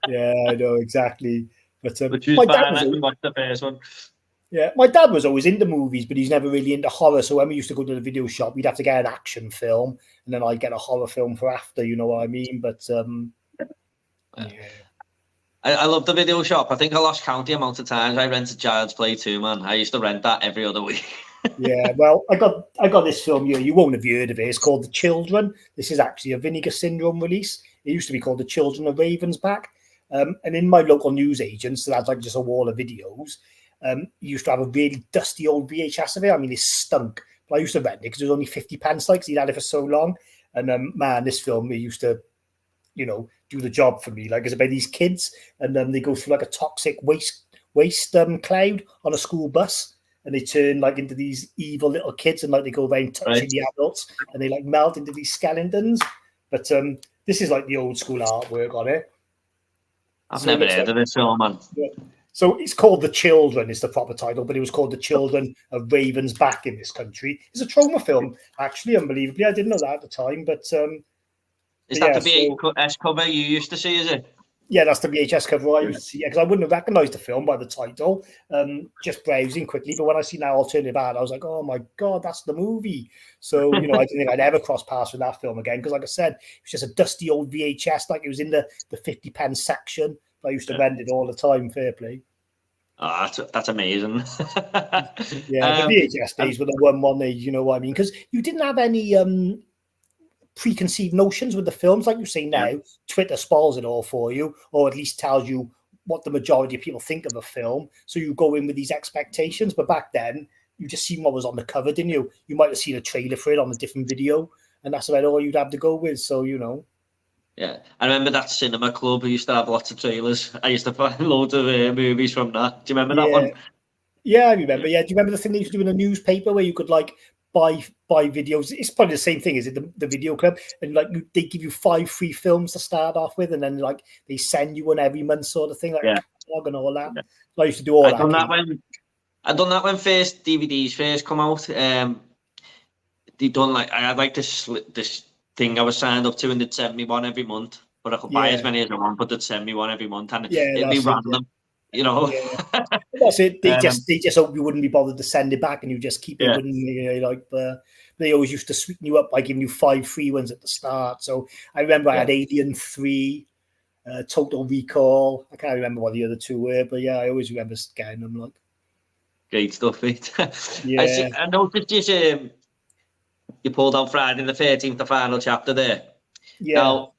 Yeah, I know exactly. But she was fine. Let me watch the first one. Yeah, my dad was always into movies, but he's never really into horror. So when we used to go to the video shop, we'd have to get an action film, and then I'd get a horror film for after. You know what I mean? But yeah. I love the video shop. I think I lost count the amount of times I rented Child's Play 2, man. I used to rent that every other week. Yeah, well, I got this film here. You won't have heard of it. It's called The Children. This is actually a Vinegar Syndrome release. It used to be called The Children of Ravensback. And in my local newsagents, so that's like just a wall of videos. Used to have a really dusty old VHS of it. I mean, it stunk. But I used to rent it because it was only 50p, like, because he'd had it for so long. And man, this film, it used to, you know, do the job for me. Like, it's about these kids, and they go through like a toxic waste cloud on a school bus, and they turn like into these evil little kids, and like they go around touching the adults, and they like melt into these skeletons. But this is like the old school artwork on it. I've never heard of this film, man. Yeah. So it's called The Children, is the proper title, but it was called The Children of Ravensback in this country. It's a trauma film, actually, unbelievably. I didn't know that at the time, but is that the VHS cover you used to see, is it? Yeah, that's the VHS cover I used to see, because I wouldn't have recognised the film by the title, just browsing quickly. But when I see now Alternative Ad, I was like, oh my God, that's the movie. So, you know, I didn't think I'd ever cross paths with that film again, because like I said, it was just a dusty old VHS, like it was in the 50p section. I used to rent it all the time, fair play. Oh, that's amazing. Yeah, the VHS days were the one they, you know what I mean? Because you didn't have any preconceived notions with the films, like you say now. Yeah. Twitter spoils it all for you, or at least tells you what the majority of people think of a film. So you go in with these expectations. But back then, you just seen what was on the cover, didn't you? You might have seen a trailer for it on a different video, and that's about all you'd have to go with. So, you know. Yeah, I remember that cinema club. We used to have lots of trailers. I used to find loads of movies from that. Do you remember that one? Yeah, I remember. Yeah, do you remember the thing they used to do in a newspaper where you could like buy videos? It's probably the same thing, is it? The video club, and like they give you 5 free films to start off with, and then like they send you one every month, sort of thing, like catalog and all that. Yeah. So I used to do all that. I done that when first DVDs first come out. They done like I had like this thing I was signed up to, and they'd send me one every month. But I could buy as many as I want, but they'd send me one every month, and it'd be random. You know, that's it. They just hope you wouldn't be bothered to send it back, and you just keep it. Wouldn't you know, like they always used to sweeten you up by giving you 5 free ones at the start. So I remember I had Alien 3, Total Recall. I can't remember what the other 2 were, but yeah, I always remember getting them. Like great stuff, mate. Yeah, I noticed you pulled out Friday the 13th, the final chapter there. Yeah. Now,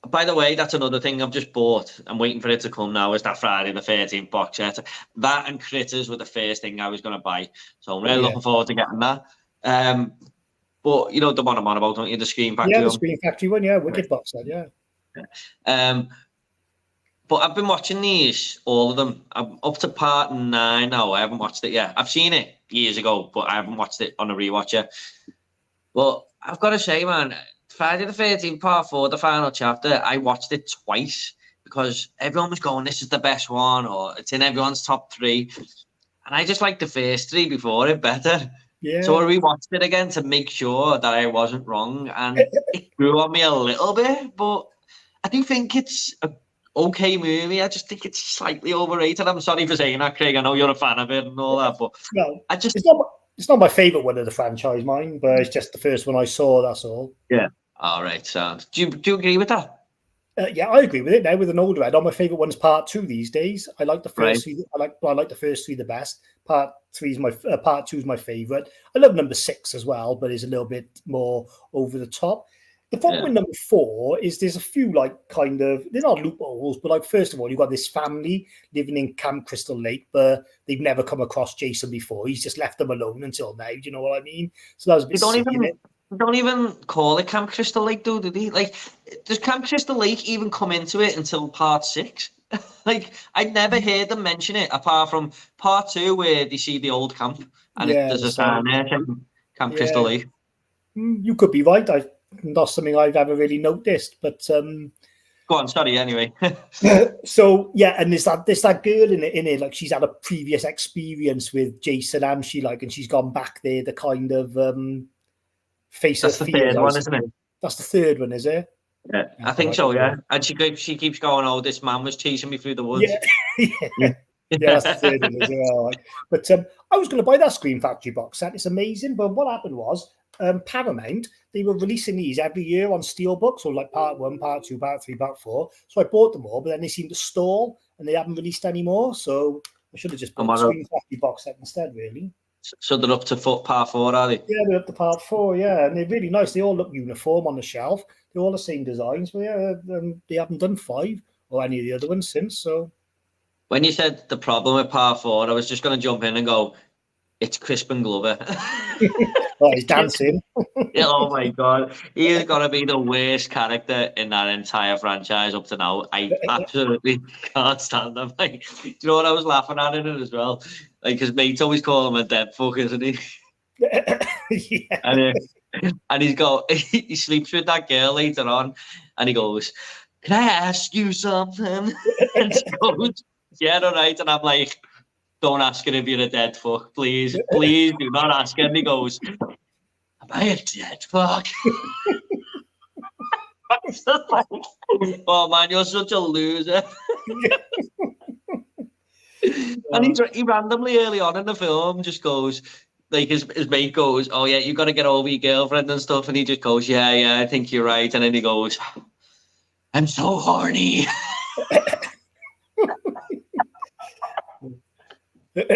by the way, that's another thing I've just bought. I'm waiting for it to come now. Is that Friday the 13th box set? That and Critters were the first thing I was going to buy. So I'm really looking forward to getting that. But you know the one I'm on about, don't you? The Screen Factory. Yeah, the Screen Factory one. Yeah, wicked box set. Yeah. But I've been watching these, all of them. I'm up to part 9 now. I haven't watched it yet. I've seen it years ago, but I haven't watched it on a rewatch yet. But I've got to say, man, Friday the 13th, part 4, the final chapter, I watched it twice because everyone was going, this is the best one, or it's in everyone's top 3. And I just liked the first 3 before it better. Yeah. So I rewatched it again to make sure that I wasn't wrong. And it grew on me a little bit, but I do think it's a okay movie. I just think it's slightly overrated. I'm sorry for saying that, Craig. I know you're a fan of it and all that, but I just... It's not my favourite one of the franchise, mine, but it's just the first one I saw, that's all. Yeah. All right, sound. Do you agree with that? Yeah, I agree with it now. With an older head, all my favorite one's part 2 these days. I like the first Right. three. I like the first 3 the best. Part 2 is my favorite. I love number 6 as well, but it's a little bit more over the top. The problem with number 4 is there's a few like kind of, they're not loopholes, but like first of all, you've got this family living in Camp Crystal Lake, but they've never come across Jason before. He's just left them alone until now. Do you know what I mean? So that was a bit silly, innit? Don't even call it Camp Crystal Lake, though, did he? Like, does Camp Crystal Lake even come into it until part 6? Like, I'd never heard them mention it apart from part 2, where they see the old camp and there's a sign there, Camp Crystal Lake. You could be right. Not something I've ever really noticed, but go on. Sorry. Anyway. So yeah, and there's that girl in it, like she's had a previous experience with Jason, and she's gone back there. The kind of face. That's the third one, isn't it? That's the third one, is it? Yeah, I think so. Yeah, and she keeps going. Oh, this man was chasing me through the woods. Yeah, that's the third one as well. But I was going to buy that Scream Factory box set. It's amazing. But what happened was Paramount, they were releasing these every year on Steelbook, so like part 1, part 2, part 3, part 4. So I bought them all, but then they seemed to stall and they haven't released any more. So I should have just bought the Scream Factory box set instead, really. So they're up to part 4, are they? Yeah, they're up to part 4, yeah. And they're really nice. They all look uniform on the shelf. They're all the same designs, but yeah, they haven't done 5 or any of the other ones since. So when you said the problem with part 4, I was just going to jump in and go, it's Crispin Glover. Oh, he's dancing. Oh my God. He is going to be the worst character in that entire franchise up to now. I absolutely can't stand him. Like, do you know what I was laughing at in it as well? Like, his mates always call him a dead fuck, isn't he? Yeah. And he sleeps with that girl later on, and he goes, "Can I ask you something?" And she goes, "Yeah, all right." And I'm like, "Don't ask her if you're a dead fuck, please. Please do not ask her." And he goes, "Am I a dead fuck?" Just like, oh man, you're such a loser. And he randomly early on in the film just goes, like his mate goes, "Oh yeah, you got to get over your girlfriend and stuff," and he just goes, "Yeah, I think you're right." And then he goes, "I'm so horny." His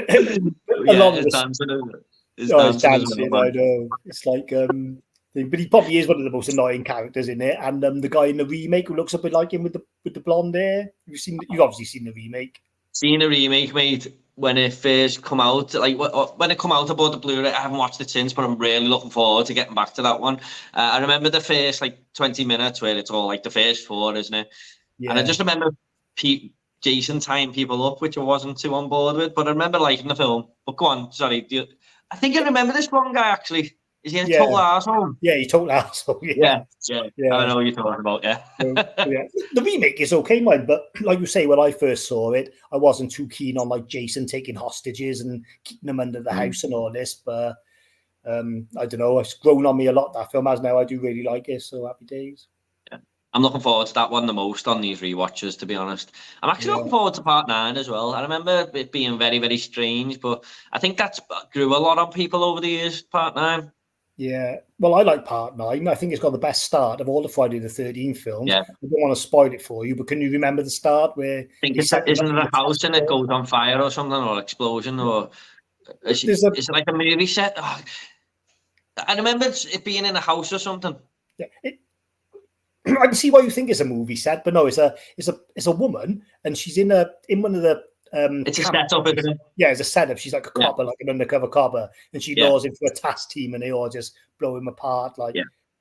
dancing, I know. It's like, but he probably is one of the most annoying characters in it. And the guy in the remake who looks a bit like him with the blonde hair. You've obviously seen the remake. Seen a remake, mate. When it first come out, like when it come out, I bought the Blu-ray. I haven't watched it since, but I'm really looking forward to getting back to that one. I remember the first like 20 minutes where it's all like the first 4, isn't it? Yeah. And I just remember Jason tying people up, which I wasn't too on board with, but I remember liking the film. But go on, sorry. I think I remember this one guy actually. Is he a total arsehole? Yeah, he's total arsehole. Yeah. I know what you're talking about, yeah. The remake is okay, mine, but like you say, when I first saw it, I wasn't too keen on like Jason taking hostages and keeping them under the house and all this, but I don't know, it's grown on me a lot, that film, as now I do really like it, so happy days. Yeah. I'm looking forward to that one the most on these rewatches, to be honest. I'm actually looking forward to part 9 as well. I remember it being very, very strange, but I think that's grew a lot on people over the years, part 9. Yeah, well, I like part 9. I think it's got the best start of all the Friday the 13th films. Yeah. I don't want to spoil it for you, but can you remember the start where... I think isn't it a house and it goes on fire or something, or explosion, or... Is it like a movie set? Oh, I remember it being in a house or something. Yeah, I can see why you think it's a movie set, but no, it's a woman, and she's in one of the... it's a setup, isn't it? Yeah, it's a setup. She's like a copper, like an undercover copper, and she lures him for a task team, and they all just blow him apart. Like,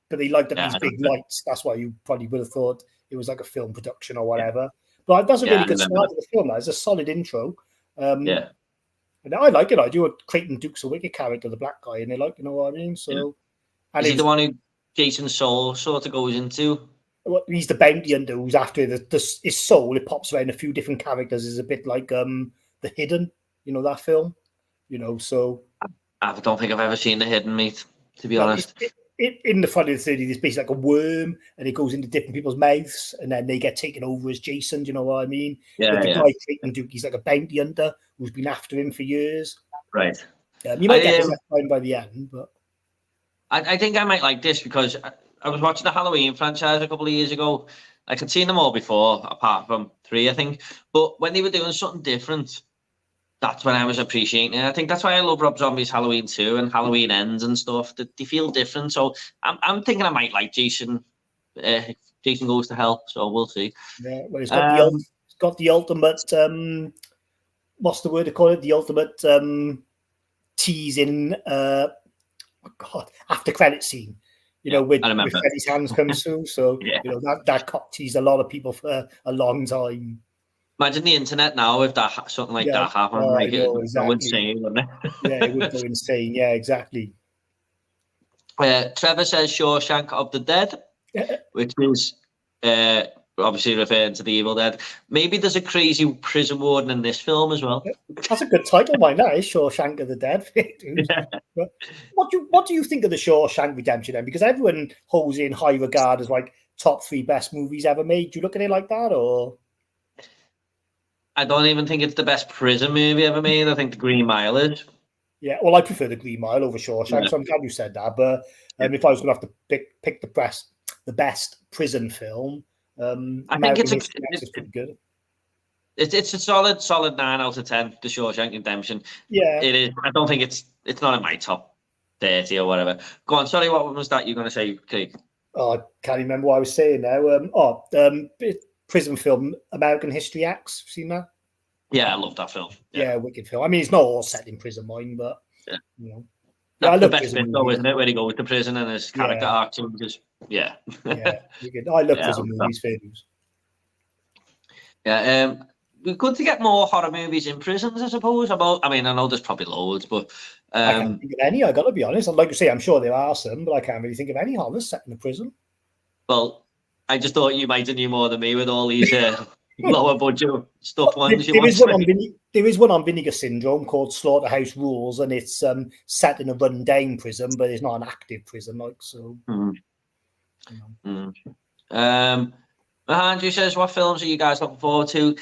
but they light up these big lights. That's why you probably would have thought it was like a film production or whatever. Yeah. But that's a really good start to the film. It's a solid intro. And I like it. I do. Creighton Duke's a wicked character, the black guy, and they like, you know what I mean. So, and is he the one who Jason's soul sort of goes into? Well, he's the bounty hunter who's after his soul. It pops around a few different characters. Is a bit like The Hidden, you know, that film, you know. So I don't think I've ever seen The Hidden, mate, to be honest. In the Friday the 13th, it's basically like a worm, and it goes into different people's mouths, and then they get taken over as Jason. Do you know what I mean? Yeah. The guy Creighton Duke, he's like a bounty hunter who's been after him for years. Right. You might get this by the end, but I think I might like this because I was watching the Halloween franchise a couple of years ago, Like I'd seen them all before, apart from 3, I think. But when they were doing something different, that's when I was appreciating it. I think that's why I love Rob Zombie's Halloween 2 and Halloween Ends and stuff. That they feel different. So I'm thinking I might like Jason. Jason Goes to Hell. So we'll see. Yeah, well, it's got the ultimate. What's the word to call it? The ultimate teasing. Oh God, after credit scene. You know, with Freddy's hands comes through. So you know that cock teased a lot of people for a long time. Imagine the internet now if something like that happened. Like it would go insane, wouldn't it? Yeah, it would go insane. Yeah, exactly. Trevor says Shawshank of the Dead, which is obviously referring to the Evil Dead. Maybe there's a crazy prison warden in this film as well. That's a good title, mine. That is Shawshank of the Dead. But what do you think of the Shawshank Redemption then? Because everyone holds it in high regard as like top 3 best movies ever made. Do you look at it like that, or? I don't even think it's the best prison movie ever made. I think The Green Mile is. Yeah, well, I prefer The Green Mile over Shawshank, so I'm glad you said that. But if I was going to have to pick the best prison film, I think it's pretty good. It's a solid 9 out of 10. The Shawshank Redemption. Yeah, it is. I don't think it's not in my top 30 or whatever. Go on. Sorry, what was that you were going to say, Craig? Oh, I can't remember what I was saying now. Prison film, American History X. Seen that? Yeah, I love that film. Yeah, wicked film. I mean, it's not all set in prison, mine, but you know, that's the best bit, though, isn't it? When he goes to prison and his character arc changes. Yeah, I love prison movies. Films. Yeah, we're good to get more horror movies in prisons, I suppose. I mean, I know there's probably loads, but I can't think of any. I got to be honest. I'd like to say I'm sure there are some, but I can't really think of any horrors set in a prison. Well, I just thought you might have knew more than me with all these lower budget stuff ones. There is one on Vinegar Syndrome called Slaughterhouse Rules, and it's set in a run-down prison, but it's not an active prison, like so. Andrew says, "What films are you guys looking forward to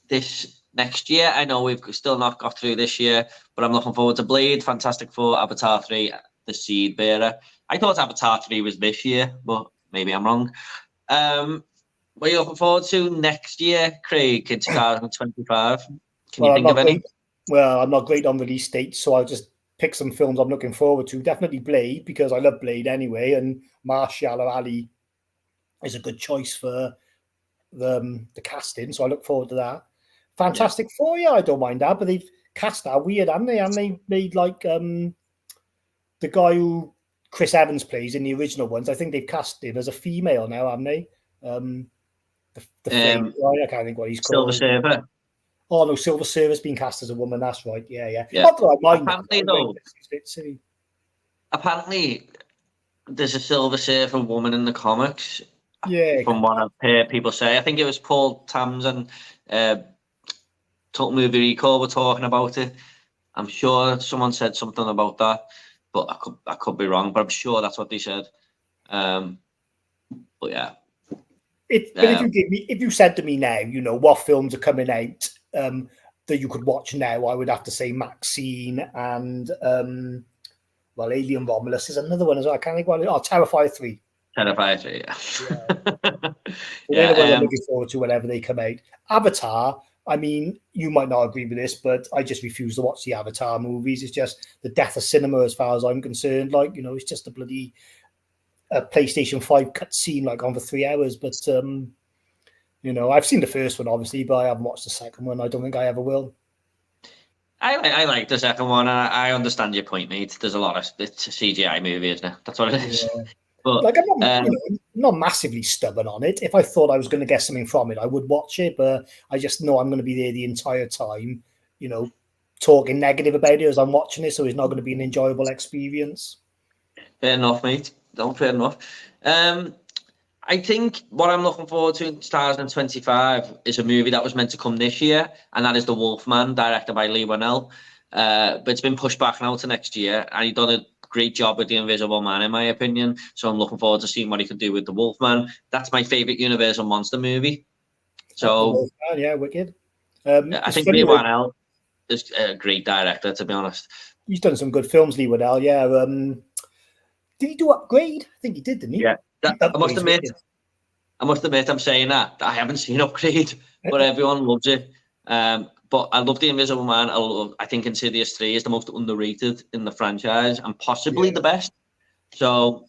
this next year?" I know we've still not got through this year, but I'm looking forward to Blade, Fantastic Four, Avatar 3, The Seed Bearer. I thought Avatar 3 was this year, but maybe I'm wrong. What are you looking forward to next year, Craig, in 2025? Can you think of any? Well, I'm not great on release dates, so I'll just pick some films I'm looking forward to. Definitely Blade, because I love Blade anyway, and Marshall Ali is a good choice for the casting, so I look forward to that. Fantastic Four, I don't mind that, but they've cast that weird, haven't they? And they made like the guy who Chris Evans plays in the original ones. I think they've cast him as a female now, haven't they? The guy, I can't think what he's called. Silver Surfer. Oh no, Silver Surfer's been cast as a woman. That's right. Yeah. Not that I mind apparently, though, it's a bit silly. Apparently, there's a Silver Surfer woman in the comics. Yeah, from what I've heard people say. I think it was Paul Tams and Total Movie Recall were talking about it. I'm sure someone said something about that, but I could be wrong. But I'm sure that's what they said. But yeah. If you said to me now, what films are coming out that you could watch now, I would have to say Maxine and Alien Romulus is another one as well. I can't think what it is. Oh, Terrifier 3. Terrifier 3, I'm looking forward to whenever they come out. Avatar, I mean, you might not agree with this, but I just refuse to watch the Avatar movies. It's just the death of cinema as far as I'm concerned. Like, it's just a bloody PlayStation 5 cutscene like on for 3 hours. But, I've seen the first one, obviously, but I haven't watched the second one. I don't think I ever will. I like the second one. I understand your point, mate. There's a lot of it's a CGI movie, isn't it? That's what it is. Yeah. But, like I'm not massively stubborn on it. If I thought I was going to get something from it, I would watch it. But I just know I'm going to be there the entire time, talking negative about it as I'm watching it. So it's not going to be an enjoyable experience. Fair enough, mate. Fair enough. I think what I'm looking forward to in 2025 is a movie that was meant to come this year, and that is The Wolfman, directed by Lee Whannell. But it's been pushed back now to next year, and he's done a great job with The Invisible Man, in my opinion. So I'm looking forward to seeing what he can do with The Wolfman. That's my favourite Universal monster movie. So yeah, wicked. I think Lee Whannell is a great director, to be honest. He's done some good films, Lee Whannell. Yeah. Did he do Upgrade? I think he did, didn't he? Yeah. I I must admit, I'm saying that I haven't seen Upgrade, but everyone loves it. But I love The Invisible Man. I think Insidious 3 is the most underrated in the franchise and possibly the best. So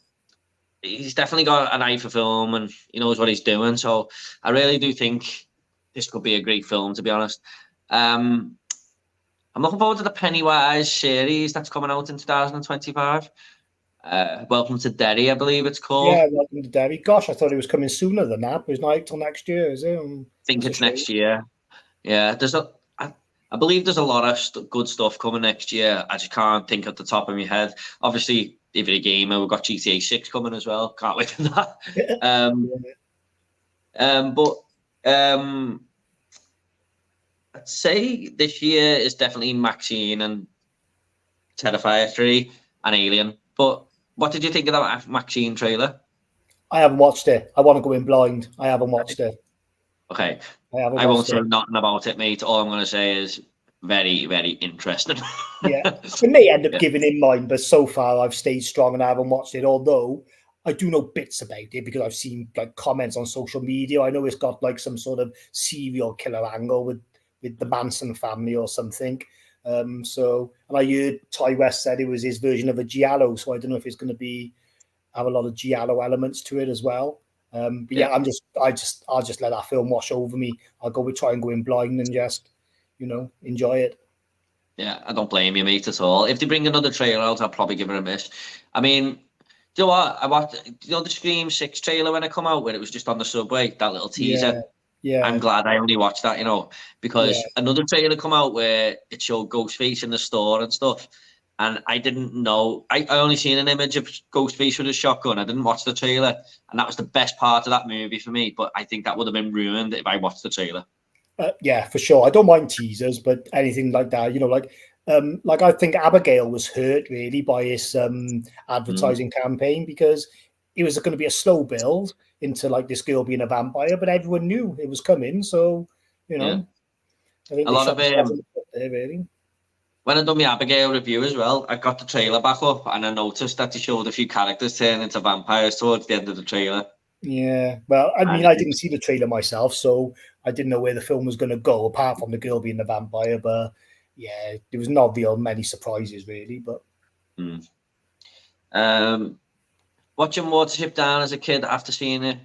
he's definitely got an eye for film and he knows what he's doing. So I really do think this could be a great film, to be honest. I'm looking forward to the Pennywise series that's coming out in 2025. Welcome to Derry, I believe it's called. Yeah, Welcome to Derry. Gosh, I thought it was coming sooner than that. It's not till next year, is it? I think it's next year. Yeah, I believe there's a lot of good stuff coming next year. I just can't think at the top of my head. Obviously, if you're a gamer, we've got GTA 6 coming as well. Can't wait for that. I'd say this year is definitely Maxine and Terrifier 3 and Alien. But what did you think of that Maxine trailer? I haven't watched it. I want to go in blind. I haven't watched it. Okay. I won't say nothing about it, mate. All I'm going to say is very, very interesting. Yeah. I may end up giving in mine, but so far I've stayed strong and I haven't watched it, although I do know bits about it because I've seen like comments on social media. I know it's got like some sort of serial killer angle with the Manson family or something. And I heard Ty West said it was his version of a giallo, so I don't know if it's going to have a lot of giallo elements to it as well. But yeah, I'll just let that film wash over me. I'll try and go in blind and just, enjoy it. Yeah, I don't blame you, mate, at all. If they bring another trailer out, I'll probably give it a miss. I mean, do you know what? I watched, the Scream 6 trailer when it come out, where it was just on the subway, that little teaser. Yeah. I'm glad I only watched that, because another trailer come out where it showed Ghostface in the store and stuff. And I didn't know. I only seen an image of Ghostface with a shotgun. I didn't watch the trailer. And that was the best part of that movie for me. But I think that would have been ruined if I watched the trailer. Yeah, for sure. I don't mind teasers, but anything like that, like I think Abigail was hurt really by his advertising campaign because it was going to be a slow build into like this girl being a vampire, but everyone knew it was coming. So, I think a lot of there, really. When I done my Abigail review as well, I got the trailer back up and I noticed that they showed a few characters turn into vampires towards the end of the trailer. Yeah, well, I mean, I didn't see the trailer myself, so I didn't know where the film was going to go, apart from the girl being the vampire. But yeah, there was not many surprises, really. But watching Watership Down as a kid after seeing it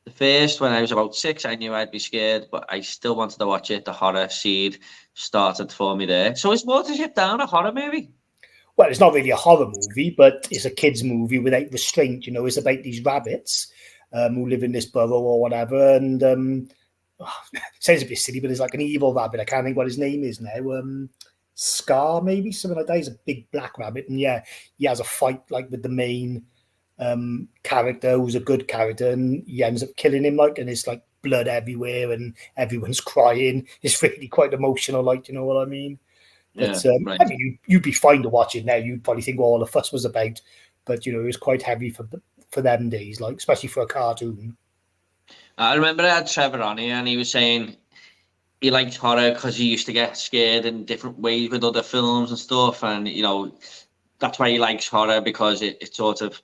the first when I was about 6, I knew I'd be scared, but I still wanted to watch it. The horror seed started for me there. So is Watership Down a horror movie? Well, it's not really a horror movie, but it's a kid's movie without restraint. It's about these rabbits who live in this burrow or whatever. And sounds a bit silly, but it's like an evil rabbit. I can't think what his name is now. Scar, maybe, something like that. He's a big black rabbit. And yeah, he has a fight like with the main character who's a good character, and he ends up killing him, and it's like blood everywhere and everyone's crying. It's really quite emotional, you know what I mean? But right. I mean, you'd be fine to watch it now. You'd probably think what all the fuss was about, but it was quite heavy for them days, especially for a cartoon. I remember I had Trevor on here and he was saying he liked horror because he used to get scared in different ways with other films and stuff, and that's why he likes horror, because it sort of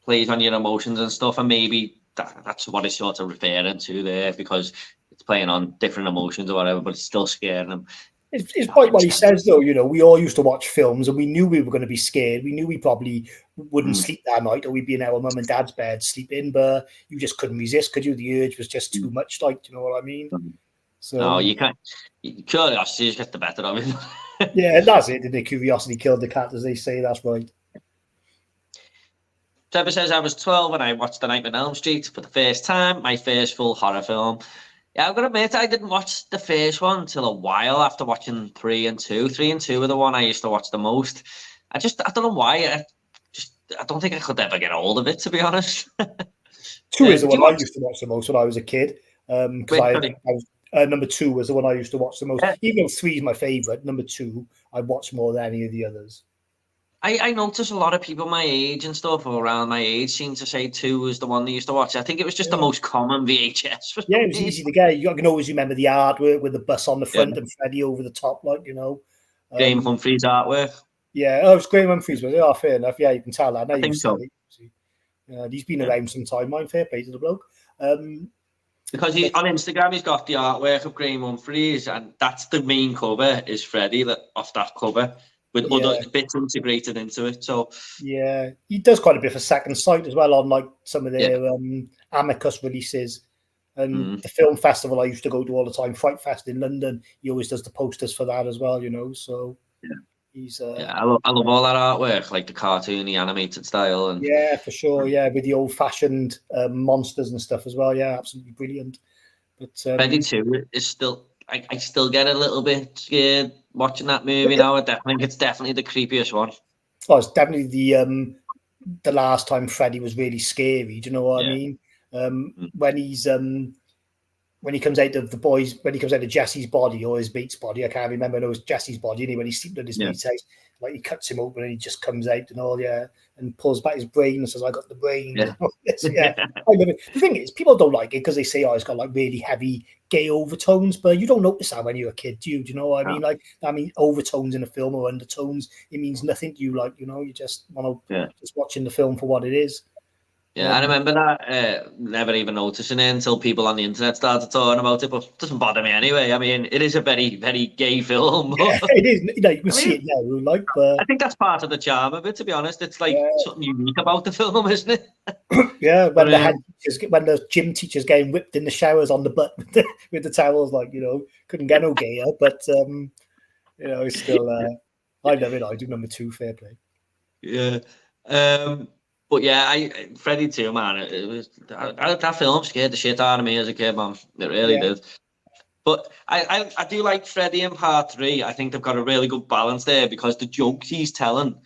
plays on your emotions and stuff, and maybe that's what it's sort of referring to there, because it's playing on different emotions or whatever, but it's still scaring them. It's quite what he says, though. We all used to watch films and we knew we were going to be scared. We knew we probably wouldn't sleep that night, or we'd be in our mum and dad's bed sleeping, but you just couldn't resist, could you? The urge was just too much, you know what I mean? So no, you can't. Curiosity just gets the better of it. Yeah, that's it. The curiosity killed the cat, as they say. That's right. Trevor says, I was 12 when I watched The Nightmare on Elm Street for the first time, my first full horror film. Yeah, I've got to admit, I didn't watch the first one until a while after watching 3 and 2. 3 and 2 were the one I used to watch the most. I don't know why. I don't think I could ever get hold of it, to be honest. 2 is the one I used to watch the most when I was a kid. Number 2 was the one I used to watch the most. Even though 3 is my favourite, number 2 I watched more than any of the others. I noticed a lot of people my age and stuff, or around my age, seem to say 2 was the one they used to watch. I think it was just the most common VHS. Yeah, it was easy to get. You can always remember the artwork with the bus on the front and Freddy over the top, Graham Humphrey's artwork. Yeah, it's Graham Humphrey's. But fair enough. Yeah, you can tell that. I think so. He's been around some time. Fair play to the bloke. Because on Instagram he's got the artwork of Graham Humphreys, and that's the main cover is Freddie off that cover with other bits integrated into it. So yeah, he does quite a bit for Second Sight as well on like some of their Amicus releases. And the film festival I used to go to all the time, Fright Fest in London, he always does the posters for that as well, you know. So he's I love all that artwork, like the cartoony animated style, and yeah, for sure, yeah, with the old-fashioned monsters and stuff as well. Yeah, absolutely brilliant. But Freddy 2 is still, I still get a little bit scared watching that movie now. I think it's definitely the creepiest one. Oh, it's definitely the last time Freddy was really scary. Do you know what I mean? When he comes out of when he comes out of Jesse's body or his mate's body, I can't remember. No, it was Jesse's body. And when he's sleeping at his mate's house, like he cuts him open and he just comes out and all, and pulls back his brain and says, "I got the brain." I love it. The thing is, people don't like it because they say, "Oh, it's got like really heavy gay overtones," but you don't notice that when you're a kid, do you? Do you know what I mean? Like, overtones in a film or undertones, it means nothing to you. Like, you know, you just want to just watching the film for what it is. Yeah, I remember that, never even noticing it until people on the internet started talking about it, but it doesn't bother me anyway. I mean, it is a very, very gay film. Yeah, it is. You know, you can see it now, like, but I think that's part of the charm of it, to be honest. It's like something unique about the film, isn't it? Yeah, when the gym teachers getting whipped in the showers on the butt with the towels, like, you know, couldn't get no gayer, but, you know, it's still, I love it. I do number 2, fair play. Yeah. But yeah, Freddy 2, man, that film scared the shit out of me as a kid, man. It really did. But I do like Freddy in part 3. I think they've got a really good balance there because the jokes he's telling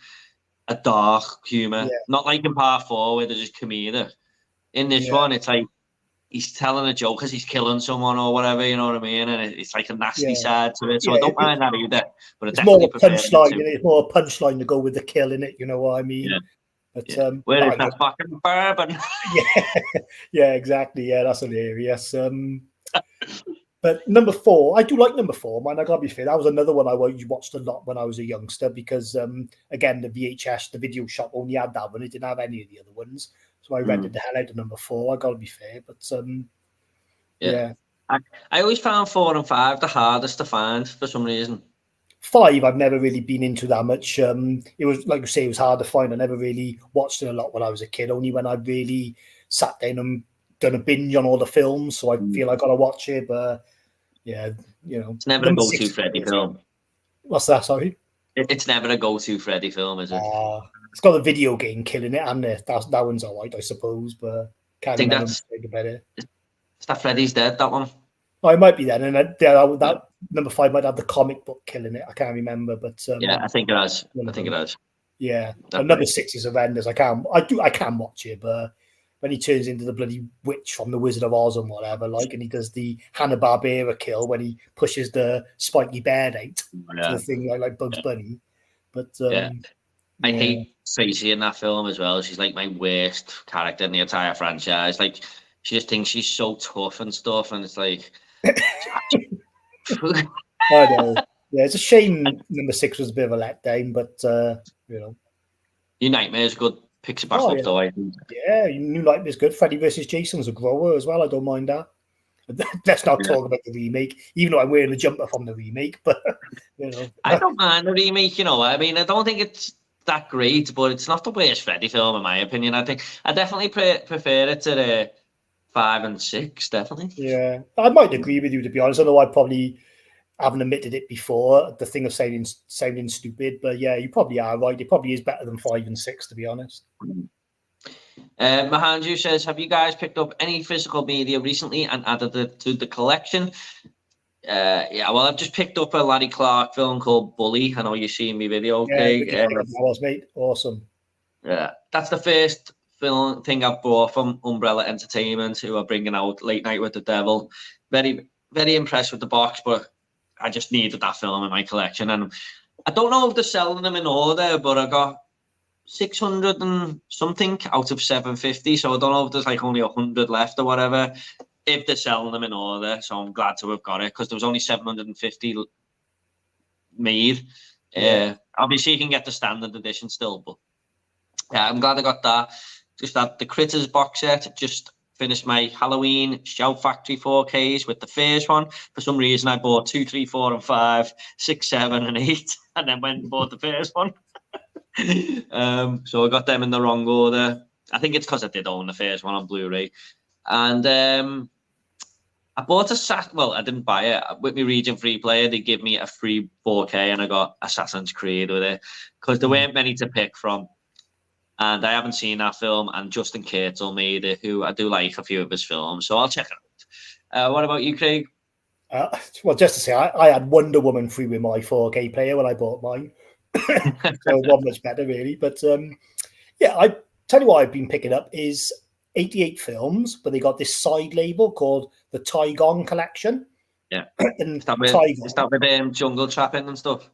are dark humour. Not like in part 4 where they're just comedic. In this one, it's like he's telling a joke because he's killing someone or whatever, you know what I mean? And it's like a nasty side to it. So I don't mind that either. But it's more a punchline. It's more a punchline to go with the kill in it. You know what I mean? Yeah. But, where is that fucking bourbon? yeah, exactly. Yeah, that's hilarious. But number 4, I do like number 4, man. I gotta be fair. That was another one I watched a lot when I was a youngster because, again, the VHS, the video shop only had that one. It didn't have any of the other ones. So I rented the hell out of number 4. I gotta be fair. But, yeah. I always found 4 and 5 the hardest to find for some reason. 5, I've never really been into that much. It was, like you say, it was hard to find. I never really watched it a lot when I was a kid, only when I really sat down and done a binge on all the films. So I feel I got to watch it. But, yeah, you know. It's never a go-to Freddy film. What's that, sorry? It's never a go-to Freddy film, is it? It's got a video game killing it, and that one's all right, I suppose. But can't remember about it. Is that Freddy's Dead, that one? Oh, it might be then. And that number 5 might have the comic book killing it. I can't remember, but I think it has. I think it has. Yeah, and number 6 is horrendous. I can watch it, but when he turns into the bloody witch from the Wizard of Oz and whatever, like, and he does the Hanna-Barbera kill when he pushes the spiky bear out to the thing like Bugs Bunny. But I hate Tracy in that film as well. She's like my worst character in the entire franchise. Like, she just thinks she's so tough and stuff, and it's like. I know. Yeah, it's a shame number 6 was a bit of a letdown, but you know. New Nightmare's good. Picks it back up though, I think. Yeah, New Nightmare's good. Freddy vs. Jason's a grower as well. I don't mind that. Let's not talk about the remake, even though I'm wearing a jumper from the remake, but you know. I don't mind the remake, you know. I mean, I don't think it's that great, but it's not the worst Freddy film in my opinion. I think I definitely prefer it to the 5 and 6, definitely. Yeah, I might agree with you, to be honest. I know I probably haven't admitted it before, the thing of sounding stupid, but yeah, you probably are right. It probably is better than 5 and 6, to be honest. Mahanju says, have you guys picked up any physical media recently and added it to the collection? Yeah, well, I've just picked up a Larry Clark film called Bully. I know you've seen my video, Craig. That was, mate. Awesome. Yeah, that's the first film thing I've bought from Umbrella Entertainment, who are bringing out Late Night with the Devil. Very, very impressed with the box, but I just needed that film in my collection. And I don't know if they're selling them in order, but I got 600 and something out of 750. So I don't know if there's like only 100 left or whatever, if they're selling them in order. So I'm glad to have got it because there was only 750 made. Obviously, you can get the standard edition still, but yeah, I'm glad I got that. Just that the Critters box set, just finished my Halloween Shout Factory 4Ks with the first one. For some reason, I bought 2, 3, 4, and 5, 6, 7, and 8, and then went and bought the first one. So I got them in the wrong order. I think it's because I did own the first one on Blu-ray. And I bought I didn't buy it. With my Region Free player, they give me a free 4K, and I got Assassin's Creed with it because there weren't many to pick from. And I haven't seen that film, and Justin Kirtle made it, who I do like a few of his films, so I'll check it out. What about you, Craig? Well, just to say, I had Wonder Woman free with my 4K player when I bought mine. So one much better, really. But yeah, I tell you what I've been picking up is 88 films, but they got this side label called the Tygon Collection. Yeah. And is that with jungle trapping and stuff?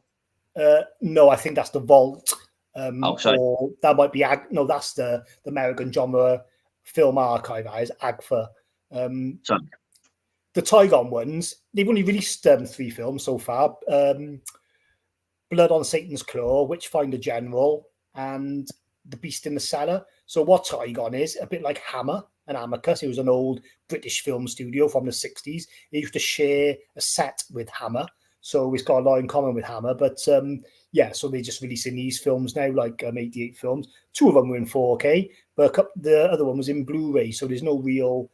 No, I think that's the Vault. Sorry. Or that might be that's the American Genre Film Archive. That is AGFA. Sorry. The Tygon ones, they've only released 3 films so far. Blood on Satan's Claw, Witchfinder General, and The Beast in the Cellar. So what Tygon is, a bit like Hammer and Amicus. It was an old British film studio from the 60s. It used to share a set with Hammer. So it's got a lot in common with Hammer. But yeah, so they're just releasing these films now, like 88 films. 2 of them were in 4K, but the other one was in Blu-ray. So there's no real...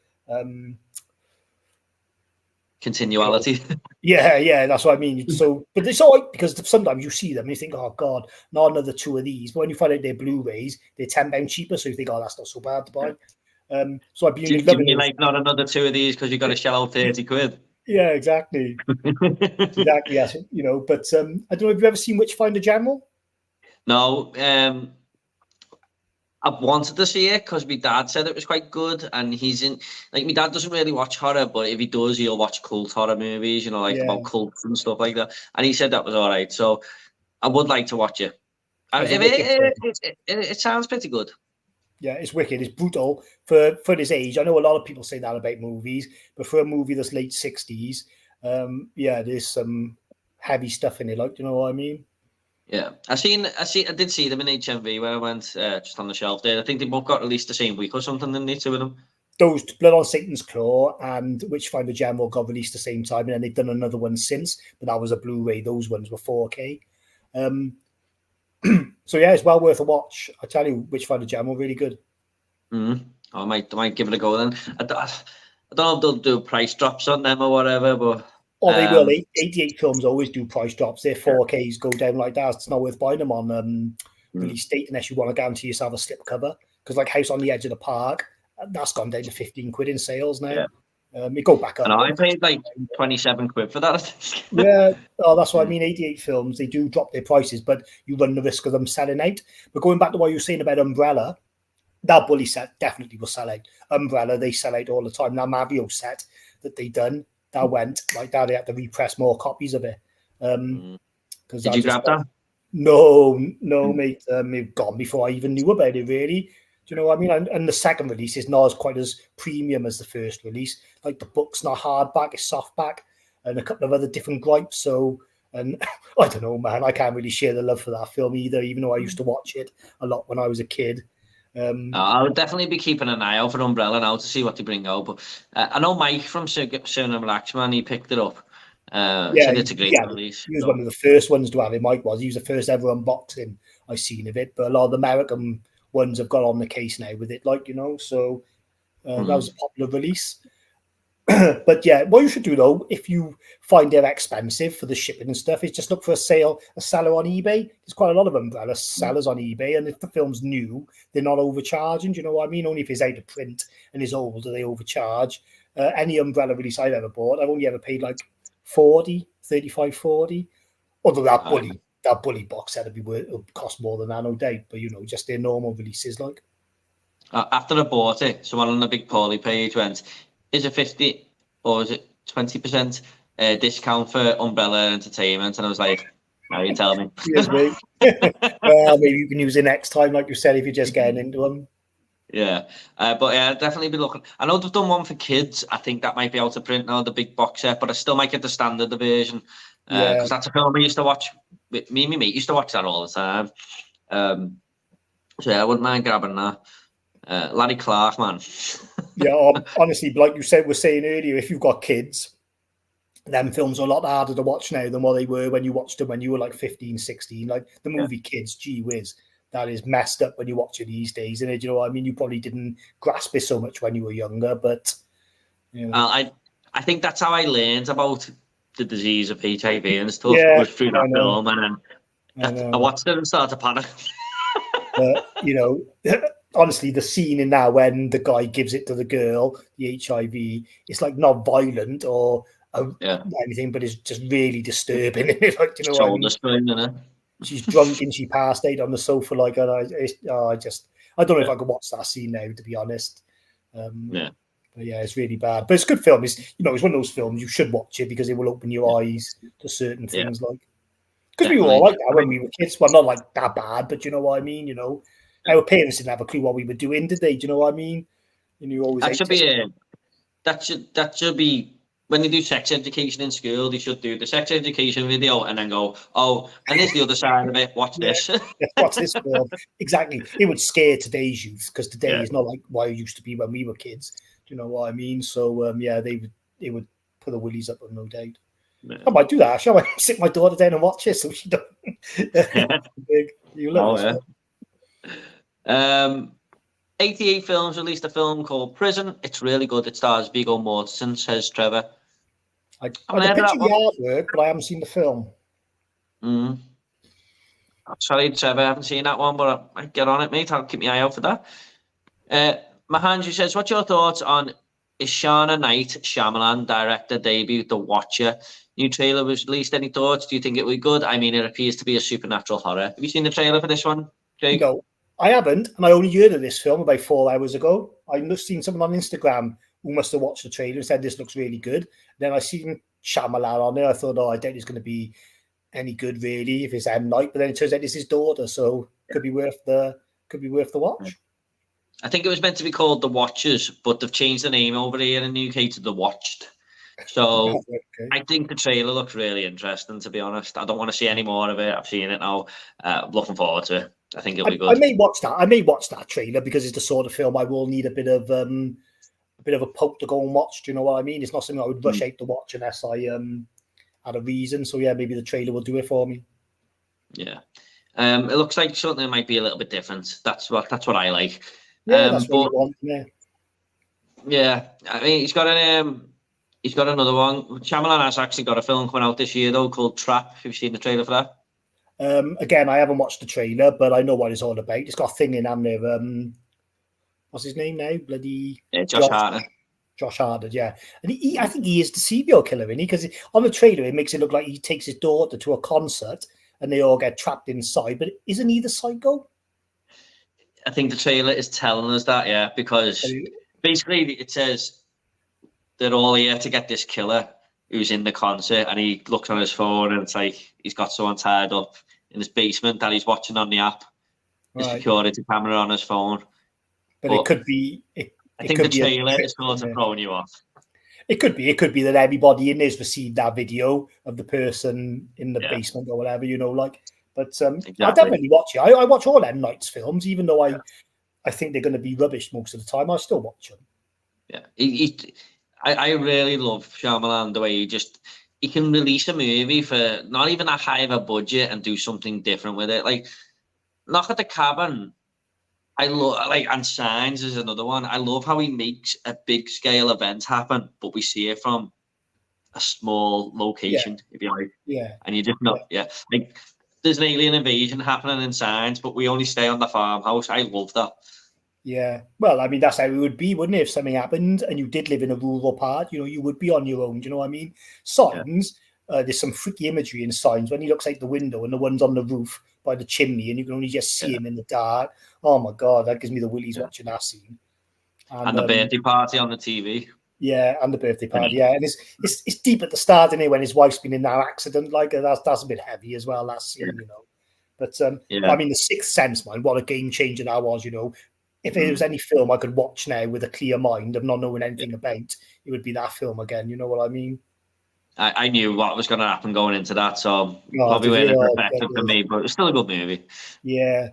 continuality. Yeah, that's what I mean. So, but it's all right because sometimes you see them and you think, oh God, not another 2 of these. But when you find out they're Blu-rays, they're £10 cheaper. So you think, oh, that's not so bad to buy. So I've been loving it. Like not another 2 of these because you got to shell out 30 quid. Yeah, exactly. Exactly. Yes, But I don't know. Have you ever seen Witchfinder General? No. I wanted to see it because my dad said it was quite good, and he's in my dad doesn't really watch horror, but if he does, he'll watch cult horror movies, about cults and stuff like that. And he said that was all right, so I would like to watch it. It sounds pretty good. Yeah, it's wicked. It's brutal for this age. I know a lot of people say that about movies, but for a movie that's late 60s, yeah, there's some heavy stuff in it. Like, you know what I mean? Yeah, I did see them in HMV where I went just on the shelf there. I think they both got released the same week or something, didn't they, 2 of them? Those Blood on Satan's Claw and Witchfinder General got released the same time, and then they've done another one since, but that was a Blu-ray. Those ones were 4K. So yeah, it's well worth a watch. I tell you, Witchfinder General, really good. I might give it a go then. I don't know if they'll do price drops on them or whatever, but... Oh, they will. 88 films always do price drops. Their 4Ks go down like that. It's not worth buying them on release date unless you want to guarantee yourself a slipcover. Because like House on the Edge of the Park, that's gone down to 15 quid in sales now. Yeah. It go back up. And I paid like 27 quid for that. Yeah. Oh, that's what I mean. 88 films, they do drop their prices, but you run the risk of them selling out. But going back to what you were saying about Umbrella, that Bully set definitely will sell out. Umbrella, they sell out all the time. That Mario set that they done, that went like that. They had to repress more copies of it. Did you grab that? No, mate. It gone before I even knew about it, really. Do you know what I mean? And the second release is not as quite as premium as the first release. Like the book's not hardback, it's softback, and a couple of other different gripes. So, and I don't know, man. I can't really share the love for that film either, even though I used to watch it a lot when I was a kid. I would definitely be keeping an eye out for Umbrella now to see what they bring out. But I know Mike from Cinema Laxman, he picked it up. Said it's a great release. He was one of the first ones to have it. Mike was. He was the first ever unboxing I seen of it. But a lot of the American ones have got on the case now with it, like, so that was a popular release. But yeah, what you should do though, if you find they're expensive for the shipping and stuff, is just look for a seller on eBay. There's quite a lot of Umbrella sellers on eBay, and if the film's new, they're not overcharging. Do you know what I mean? Only if it's out of print and is old, do they overcharge. Any Umbrella release I've ever bought, I've only ever paid like 35, 40. Although that bully box set would cost more than that, no doubt. But just their normal releases, like. After I bought it, someone on the Big Paulie page went, is it 50 or is it 20% discount for Umbrella Entertainment? And I was like, now you tell me. Yes, mate. Well, maybe you can use it next time, like you said, if you're just getting into them. Yeah, but yeah, definitely be looking. I know they've done one for kids. I think that might be out of print now, the big box set, but I still might get the standard version because that's a film I used to watch. Me and my mate used to watch that all the time. So yeah, I wouldn't mind grabbing that. Larry Clark, man. Yeah, honestly, like you said, we're saying earlier, if you've got kids, them films are a lot harder to watch now than what they were when you watched them when you were like 15, 16. Like the movie Kids, gee whiz, that is messed up when you watch it these days. And you know what I mean? You probably didn't grasp it so much when you were younger, but you know. I think that's how I learned about the disease of HIV and stuff, was through that film, and then I watched it and started to panic. But you know, honestly, the scene in that when the guy gives it to the girl, the HIV, it's like not violent or anything, but it's just really disturbing. Like, you know, soul destroying, isn't it? She's drunk and she passed out on the sofa. Like, and I don't know if I could watch that scene now, to be honest. But yeah, it's really bad. But it's a good film. It's, you know, it's one of those films you should watch it because it will open your eyes to certain things. Like, because we were all like that when we were kids. Well, not like that bad, but you know what I mean. You know, our parents didn't have a clue what we were doing, did they? Do you know what I mean? And you always that should be when they do sex education in school. They should do the sex education video and then go, oh, and here's the other side of it. Watch this. Watch this film. Exactly. It would scare today's youth because today is not like what it used to be when we were kids. Do you know what I mean? So they would put the willies up on, no doubt. Yeah. I might do that. Shall I sit my daughter down and watch it so she don't? You love it. 88 Films released a film called Prison. It's really good. It stars Viggo Mortensen, says Trevor. I picture the artwork, but I haven't seen the film. Sorry, Trevor, I haven't seen that one, but I get on it, mate. I'll keep my eye out for that. Mahanji says, what's your thoughts on Ishana Knight Shyamalan director debut, The Watcher? New trailer was released. Any thoughts? Do you think it will be good? I mean, it appears to be a supernatural horror. Have you seen the trailer for this one, Jake? No, I haven't, and I only heard of this film about 4 hours ago. I've seen someone on Instagram who must have watched the trailer and said this looks really good. Then I seen Shyamalan on there. I thought, I doubt it's going to be any good really if it's M. Night, but then it turns out it's his daughter, so could be worth the watch. I think it was meant to be called The Watchers, but they've changed the name over here in the UK to The Watched. So I think the trailer looks really interesting, to be honest. I don't want to see any more of it. I've seen it now. Looking forward to it. I think it'll be good. I may watch that trailer because it's the sort of film I will need a bit of a poke to go and watch. Do you know what I mean? It's not something I would rush out to watch unless I had a reason. So yeah, maybe the trailer will do it for me. Yeah. It looks like something that might be a little bit different. That's what I like. Yeah, that's what you want. Yeah. I mean, he's got another one. Shyamalan has actually got a film coming out this year though called Trap. Have you seen the trailer for that? Again, I haven't watched the trailer, but I know what it's all about. It's got a thing in there. What's his name now? Bloody Josh Hartnett. Josh Hartnett, yeah. And I think he is the serial killer, isn't he? Because on the trailer, it makes it look like he takes his daughter to a concert and they all get trapped inside. But isn't he the psycho? I think the trailer is telling us that, yeah, because basically it says they're all here to get this killer who's in the concert, and he looks on his phone and it's like he's got someone tied up in his basement that he's watching on the app. The security camera on his phone. But it could be. I think the trailer is sort of throwing you off. It could be that everybody in there's received that video of the person in the basement or whatever, you know, like. But exactly. I definitely watch it. I watch all M. Night's films, even though I think they're going to be rubbish most of the time. I still watch them. Yeah, I really love Shyamalan, the way he can release a movie for not even that high of a budget and do something different with it. Like Knock at the Cabin, I love, and Signs is another one. I love how he makes a big scale event happen, but we see it from a small location, if you like. Yeah. And you just know, like there's an alien invasion happening in Signs, but we only stay on the farmhouse. I love that. Yeah. Well, I mean, that's how it would be, wouldn't it? If something happened and you did live in a rural part, you know, you would be on your own. Do you know what I mean? Signs, there's some freaky imagery in Signs when he looks out the window and the one's on the roof by the chimney and you can only just see him in the dark. Oh my God, that gives me the willies watching that scene. And the birthday party on the TV. Yeah, and the birthday party. Yeah, and it's deep at the start, isn't it? When his wife's been in that accident, like that's a bit heavy as well. That scene, you know. But I mean, The Sixth Sense, man, what a game changer that was. You know, if there was any film I could watch now with a clear mind of not knowing anything about, it would be that film again. You know what I mean? I knew what was going to happen going into that, so probably weren't effective for me, but it's still a good movie. Yeah.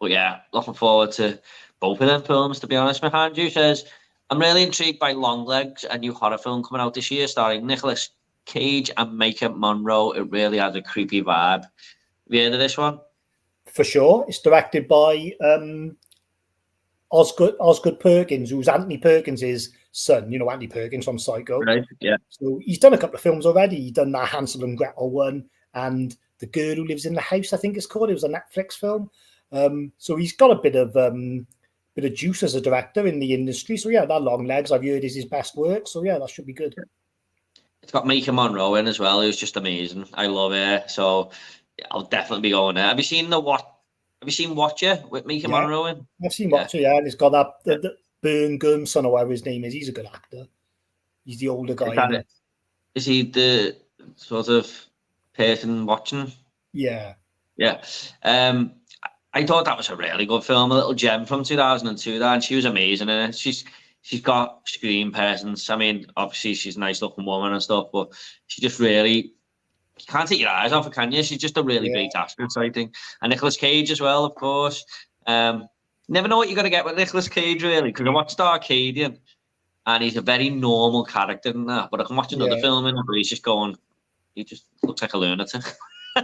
But yeah, looking forward to both of them films, to be honest. Mahanju says, I'm really intrigued by Longlegs, a new horror film coming out this year starring Nicolas Cage and Micah Monroe. It really has a creepy vibe. Have you heard of this one? For sure. It's directed by Osgood Perkins, who's Anthony Perkins' son, Anthony Perkins from Psycho. Right, yeah. So he's done a couple of films already. He's done that Hansel and Gretel one and The Girl Who Lives in the House, I think it's called. It was a Netflix film. So he's got a bit of juice as a director in the industry. So yeah, that Longlegs I've heard is his best work. So yeah, that should be good. It's got Micah Monroe in as well, who's just amazing. I love her. So I'll definitely be going there. Have you seen Watcher with Micah Monroe in? I've seen Watcher, yeah. And it's got that the Burn Gumson or whatever his name is. He's a good actor. He's the older guy. Is he the sort of person watching? Yeah. Yeah. I thought that was a really good film, a little gem from 2002 there, and she was amazing in it. She's got screen presence. I mean, obviously she's a nice looking woman and stuff, but she just really, you can't take your eyes off her, can you? She's just a really great actress, I think. And Nicolas Cage as well, of course. Never know what you're going to get with Nicolas Cage, really, because I watched Arcadian, and he's a very normal character in that, but I can watch another film in it where he just looks like a lunatic.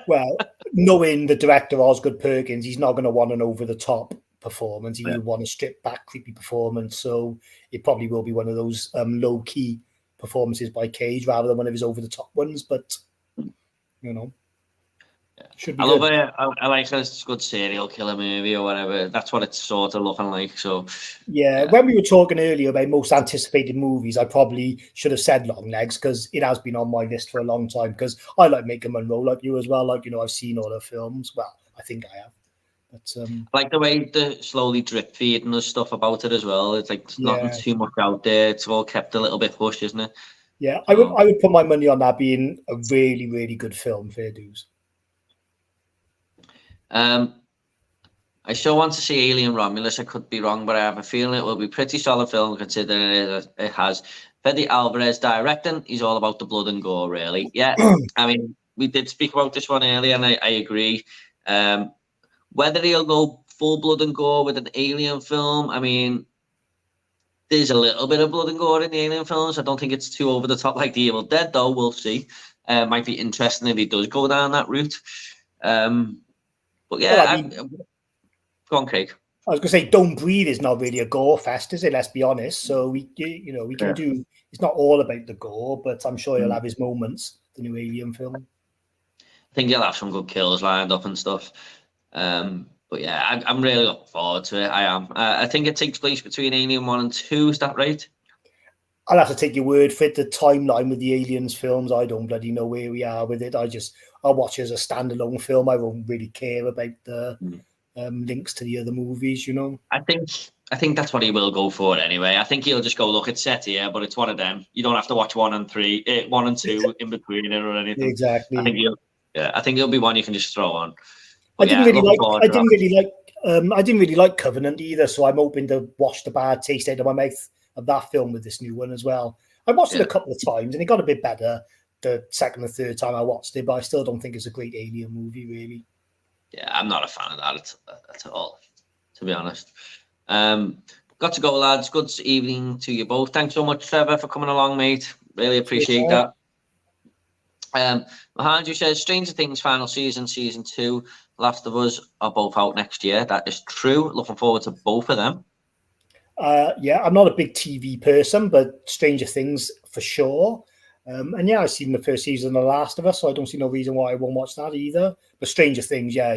Well, knowing the director Osgood Perkins, he's not going to want an over-the-top performance. He will want a stripped-back, creepy performance. So it probably will be one of those low-key performances by Cage rather than one of his over-the-top ones. But should be. I love it. I like a good serial killer movie or whatever. That's what it's sort of looking like. So yeah, when we were talking earlier about most anticipated movies, I probably should have said Longlegs because it has been on my list for a long time. Because I like Micah Monroe, like you as well. Like I've seen all her films. Well, I think I have. But I like the way the slowly drip feed and there's stuff about it as well. It's like there's nothing too much out there. It's all kept a little bit hush, isn't it? Yeah, I would put my money on that being a really, really good film. Fair dues. I still want to see Alien Romulus. I could be wrong, but I have a feeling it will be a pretty solid film considering it has Fede Alvarez directing. He's all about the blood and gore, really. Yeah, I mean, we did speak about this one earlier, and I agree. Whether he'll go full blood and gore with an Alien film, I mean, there's a little bit of blood and gore in the Alien films. I don't think it's too over the top like The Evil Dead, though. We'll see. Might be interesting if he does go down that route. But yeah, go on, Craig. I was going to say, Don't Breathe is not really a gore fest, is it? Let's be honest. So we can do. It's not all about the gore, but I'm sure he'll have his moments. The new Alien film. I think he'll have some good kills lined up and stuff. But yeah, I'm really looking forward to it. I am. I think it takes place between Alien 1 and 2. Is that right? I'll have to take your word for it. The timeline with the Aliens films, I don't bloody know where we are with it. I'll watch it as a standalone film. I won't really care about the links to the other movies, I think that's what he will go for anyway. I think he'll just go, look, it's set here, but it's one of them. You don't have to watch 1 and 2 in between it or anything. Exactly. I think it'll be one you can just throw on. But I didn't really like Covenant either, so I'm hoping to wash the bad taste out of my mouth of that film with this new one as well. I watched it a couple of times and it got a bit better the second or third time I watched it, but I still don't think it's a great Alien movie, really. Yeah, I'm not a fan of that at all, to be honest. Got to go, lads. Good evening to you both. Thanks so much, Trevor, for coming along, mate. Really appreciate that. Mahanju says, Stranger Things final season 2, Last of Us are both out next year. That is true. Looking forward to both of them. Yeah, I'm not a big TV person, but Stranger Things for sure. And yeah, I've seen the first season of The Last of Us, so I don't see no reason why I won't watch that either. But Stranger Things, yeah,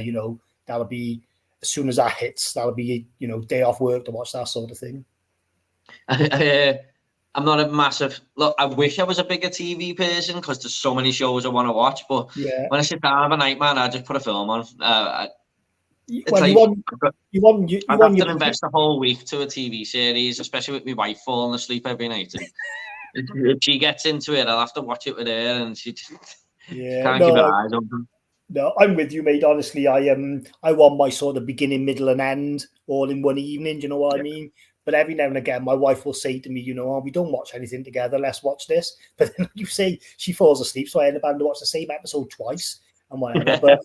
that'll be, as soon as that hits, that'll be, day off work to watch that sort of thing. I'm not a massive, look, I wish I was a bigger TV person because there's so many shows I want to watch, but when I sit down of a night, man, I just put a film on. It's well, like I have to invest a whole week to a TV series, especially with my wife falling asleep every night. If she gets into it, I'll have to watch it with her, and she can't keep her eyes open. No, I'm with you, mate. Honestly, I want my sort of beginning, middle, and end all in one evening. Do you know what I mean? But every now and again, my wife will say to me, we don't watch anything together. Let's watch this. But then you say she falls asleep, so I end up having to watch the same episode twice and whatever.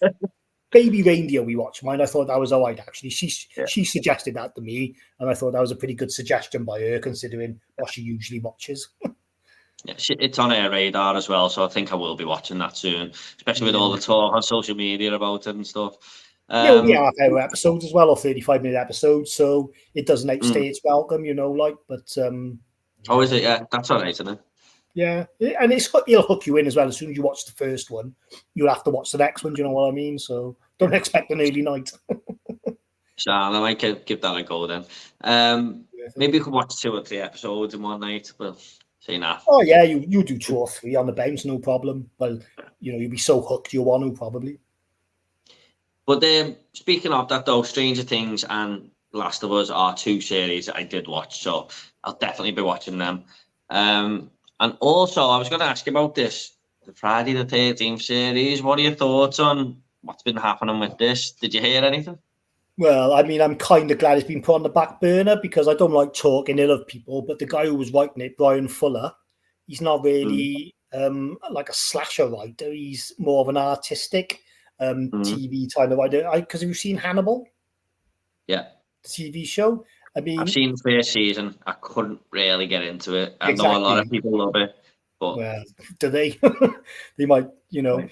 But Baby Reindeer we watched mine. I thought that was all right, actually. Yeah. She suggested that to me, and I thought that was a pretty good suggestion by her, considering what she usually watches. Yeah, it's on her radar as well, so I think I will be watching that soon, especially with all the talk on social media about it and stuff. Yeah, it'll be half-hour episodes as well, or 35-minute episodes, so it doesn't outstay its welcome, but... Oh, is it? Yeah, that's all right, isn't it? Yeah, and it'll hook you in as well. As soon as you watch the first one, you'll have to watch the next one, do you know what I mean? So don't expect an early night. So I might give that a go then. Maybe you could watch 2 or 3 episodes in one night, but see now. Oh yeah, you do 2 or 3 on the bounce, no problem. Well, you'll be so hooked you want to probably. But speaking of that though, Stranger Things and Last of Us are 2 series that I did watch, so I'll definitely be watching them. And also, I was going to ask you about the Friday the 13th series. What are your thoughts on what's been happening with this? Did you hear anything? Well, I mean, I'm kind of glad it's been put on the back burner because I don't like talking ill of people, but the guy who was writing it, Brian Fuller, he's not really like a slasher writer. He's more of an artistic TV kind of writer. Because have you seen Hannibal? Yeah. The TV show? I mean, I've seen the first season. I couldn't really get into it. I know a lot of people love it, but well, do they? They might,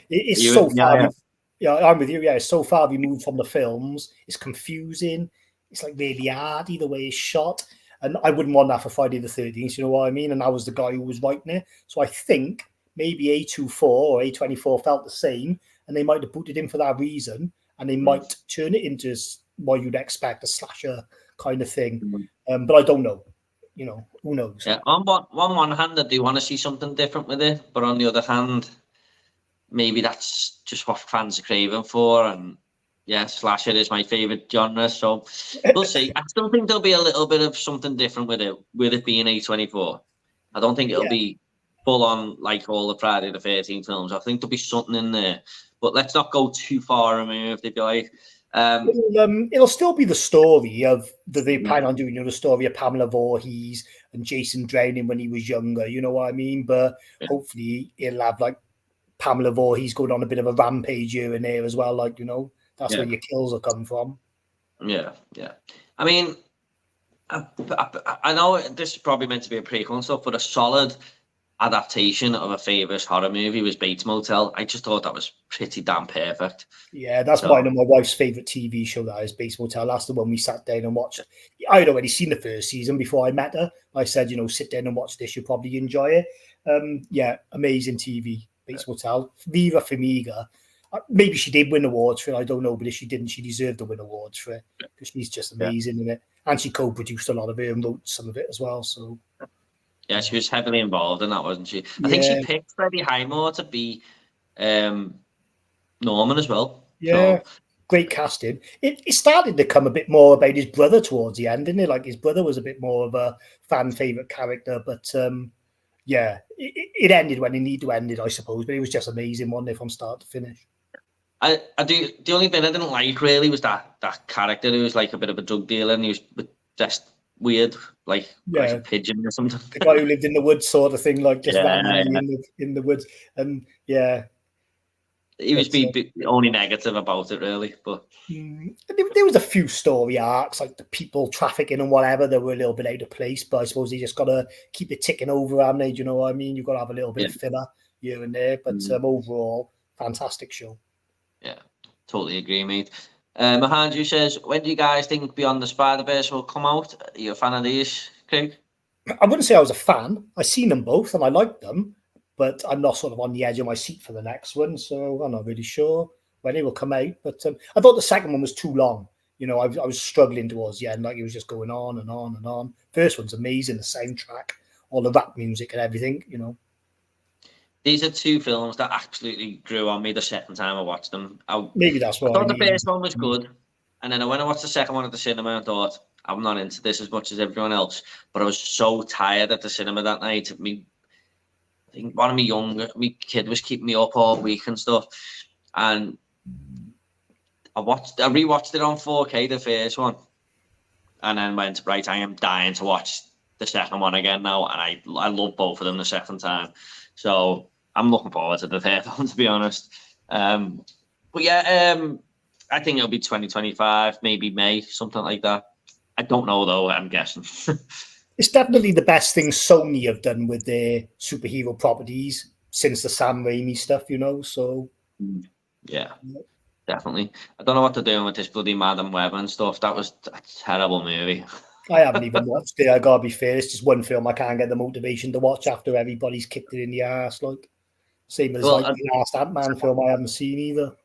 it's You- so yeah, far. yeah. Yeah, I'm with you. Yeah, it's so far removed from the films. It's confusing. It's like really arty the way it's shot, and I wouldn't want that for Friday the 13th. You know what I mean? And that was the guy who was writing it. So I think maybe A24 or A24 felt the same, and they might have put it in for that reason, and they might turn it into what you'd expect, a slasher kind of thing. But I don't know. Who knows? Yeah. On one hand, I do want to see something different with it, but on the other hand, maybe that's just what fans are craving for. And yeah, slasher is my favorite genre, so we'll see. I still think there'll be a little bit of something different with it being A24. I don't think it'll be full on like all the Friday the 13th films. I think there'll be something in there, but let's not go too far removed, if you like. It'll still be the story of they plan on doing, the story of Pamela Voorhees and Jason drowning when he was younger. You know what I mean? But hopefully it'll have like Pamela Voorhees going on a bit of a rampage here and there as well. Like, that's where your kills will come from. Yeah, yeah. I mean, I know this is probably meant to be a prequel and stuff, but a solid adaptation of a famous horror movie was Bates Motel. I just thought that was pretty damn perfect. Yeah, that's mine and my wife's favourite TV show, that is Bates Motel. That's the one we sat down and watched. I'd already seen the first season before I met her. I said, sit down and watch this. You'll probably enjoy it. Yeah, amazing TV, Bates Motel. Viva Farmiga. Maybe she did win awards for it. I don't know, but if she didn't, she deserved to win awards for it because she's just amazing in it. And she co-produced a lot of it and wrote some of it as well. So yeah, she was heavily involved in that, wasn't she? I think she picked Freddie Highmore to be Norman as well. Yeah, so great casting. It started to come a bit more about his brother towards the end, didn't it? Like his brother was a bit more of a fan favorite character, but yeah, it ended when it needed to end it, I suppose. But it was just amazing, wasn't it, from start to finish? I do. The only bit I didn't like really was that character who was like a bit of a drug dealer and he was just weird, like a pigeon or something. The guy who lived in the woods, sort of thing, like just randomly in the woods, and yeah. He was being only negative about it, really. But there was a few story arcs, like the people trafficking and whatever, that were a little bit out of place. But I suppose they just got to keep it ticking over, haven't they? Do you know what I mean? You've got to have a little bit of filler here and there. But overall, fantastic show. Yeah, totally agree, mate. Mahanju says, when do you guys think Beyond the Spider-Verse will come out? Are you a fan of these, Craig? I wouldn't say I was a fan. I've seen them both and I liked them. But I'm not sort of on the edge of my seat for the next one, so I'm not really sure when it will come out. But I thought the second one was too long. I was struggling towards the end, like it was just going on and on and on. First one's amazing, the soundtrack, all the rap music and everything, These are 2 films that absolutely grew on me the second time I watched them. Maybe that's what I thought the first one was good, and then when I watched the second one at the cinema, I thought, I'm not into this as much as everyone else. But I was so tired at the cinema that night. I think one of my kid was keeping me up all week and stuff, and I rewatched it on 4K, the first one, and then went, right, I am dying to watch the second one again now, and I love both of them the second time, so I'm looking forward to the third one, to be honest. But yeah, I think it'll be 2025, maybe May, something like that. I don't know though. I'm guessing. It's definitely the best thing Sony have done with their superhero properties since the Sam Raimi stuff, you know. So yeah, definitely. I don't know what they're doing with this bloody Madam Web and stuff. That was a terrible movie. I haven't even watched it. I gotta be fair. It's just one film I can't get the motivation to watch after everybody's kicked it in the ass. Like same as like the last Ant-Man film I haven't seen either.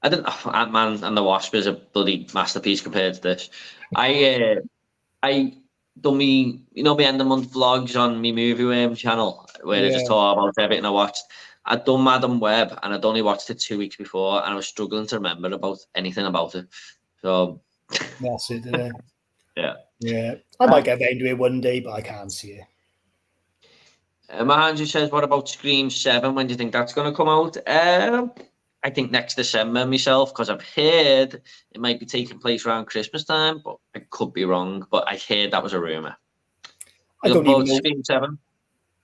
I didn't. Ant-Man and the Wasp is a bloody masterpiece compared to this. I done me, me end of month vlogs on my Movie Worm channel where I just talk about everything I watched. I'd done Madam Web and I'd only watched it 2 weeks before, and I was struggling to remember about anything about it. So that's it. Yeah. I might get into it one day, but I can't see it. Mahanji says, "What about Scream 7? When do you think that's going to come out?" I think next December myself, because I've heard it might be taking place around Christmas time, but I could be wrong. But I heard that was a rumor. I don't even know. Scream 7.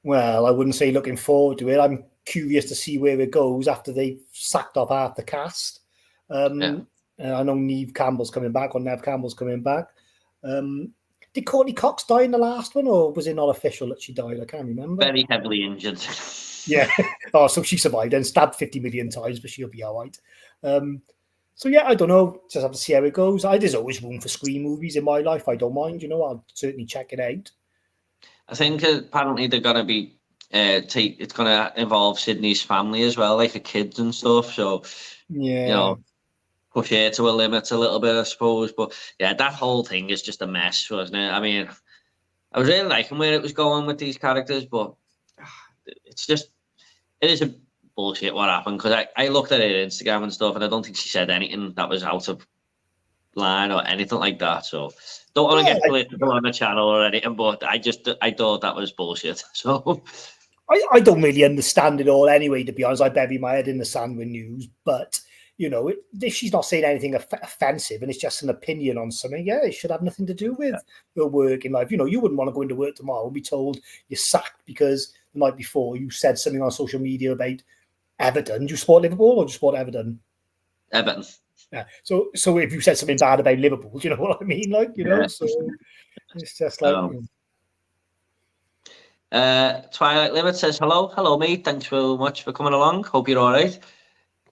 Well, I wouldn't say looking forward to it. I'm curious to see where it goes after they sacked off half the cast. I know Neve Campbell's coming back, or Nev Campbell's coming back. Did Courtney Cox die in the last one, or was it not official that she died? I can't remember. Very heavily injured. Yeah. Oh, so she survived and stabbed 50 million times, but she'll be all right. So yeah, I don't know. Just have to see how it goes. There's always room for Scream movies in my life. I don't mind. I'll certainly check it out. I think apparently they're gonna be it's gonna involve Sydney's family as well, like the kids and stuff. So push it to a limit a little bit, I suppose. But yeah, that whole thing is just a mess, wasn't it? I mean, I was really liking where it was going with these characters, but it is a bullshit what happened, because I looked at her Instagram and stuff, and I don't think she said anything that was out of line or anything like that. So don't want to get political on the channel or anything, but I thought that was bullshit. So I don't really understand it all anyway, to be honest. I bury my head in the sand with news, but if she's not saying anything offensive and it's just an opinion on something, it should have nothing to do with your work in life. You wouldn't want to go into work tomorrow and be told you're sacked because the night before you said something on social media about Everton. Do you support Liverpool or do you support Everton? Everton. Yeah. So if you said something bad about Liverpool, do you know what I mean? So it's just like... Twilight Limit says, hello mate, thanks very much for coming along, hope you're all right.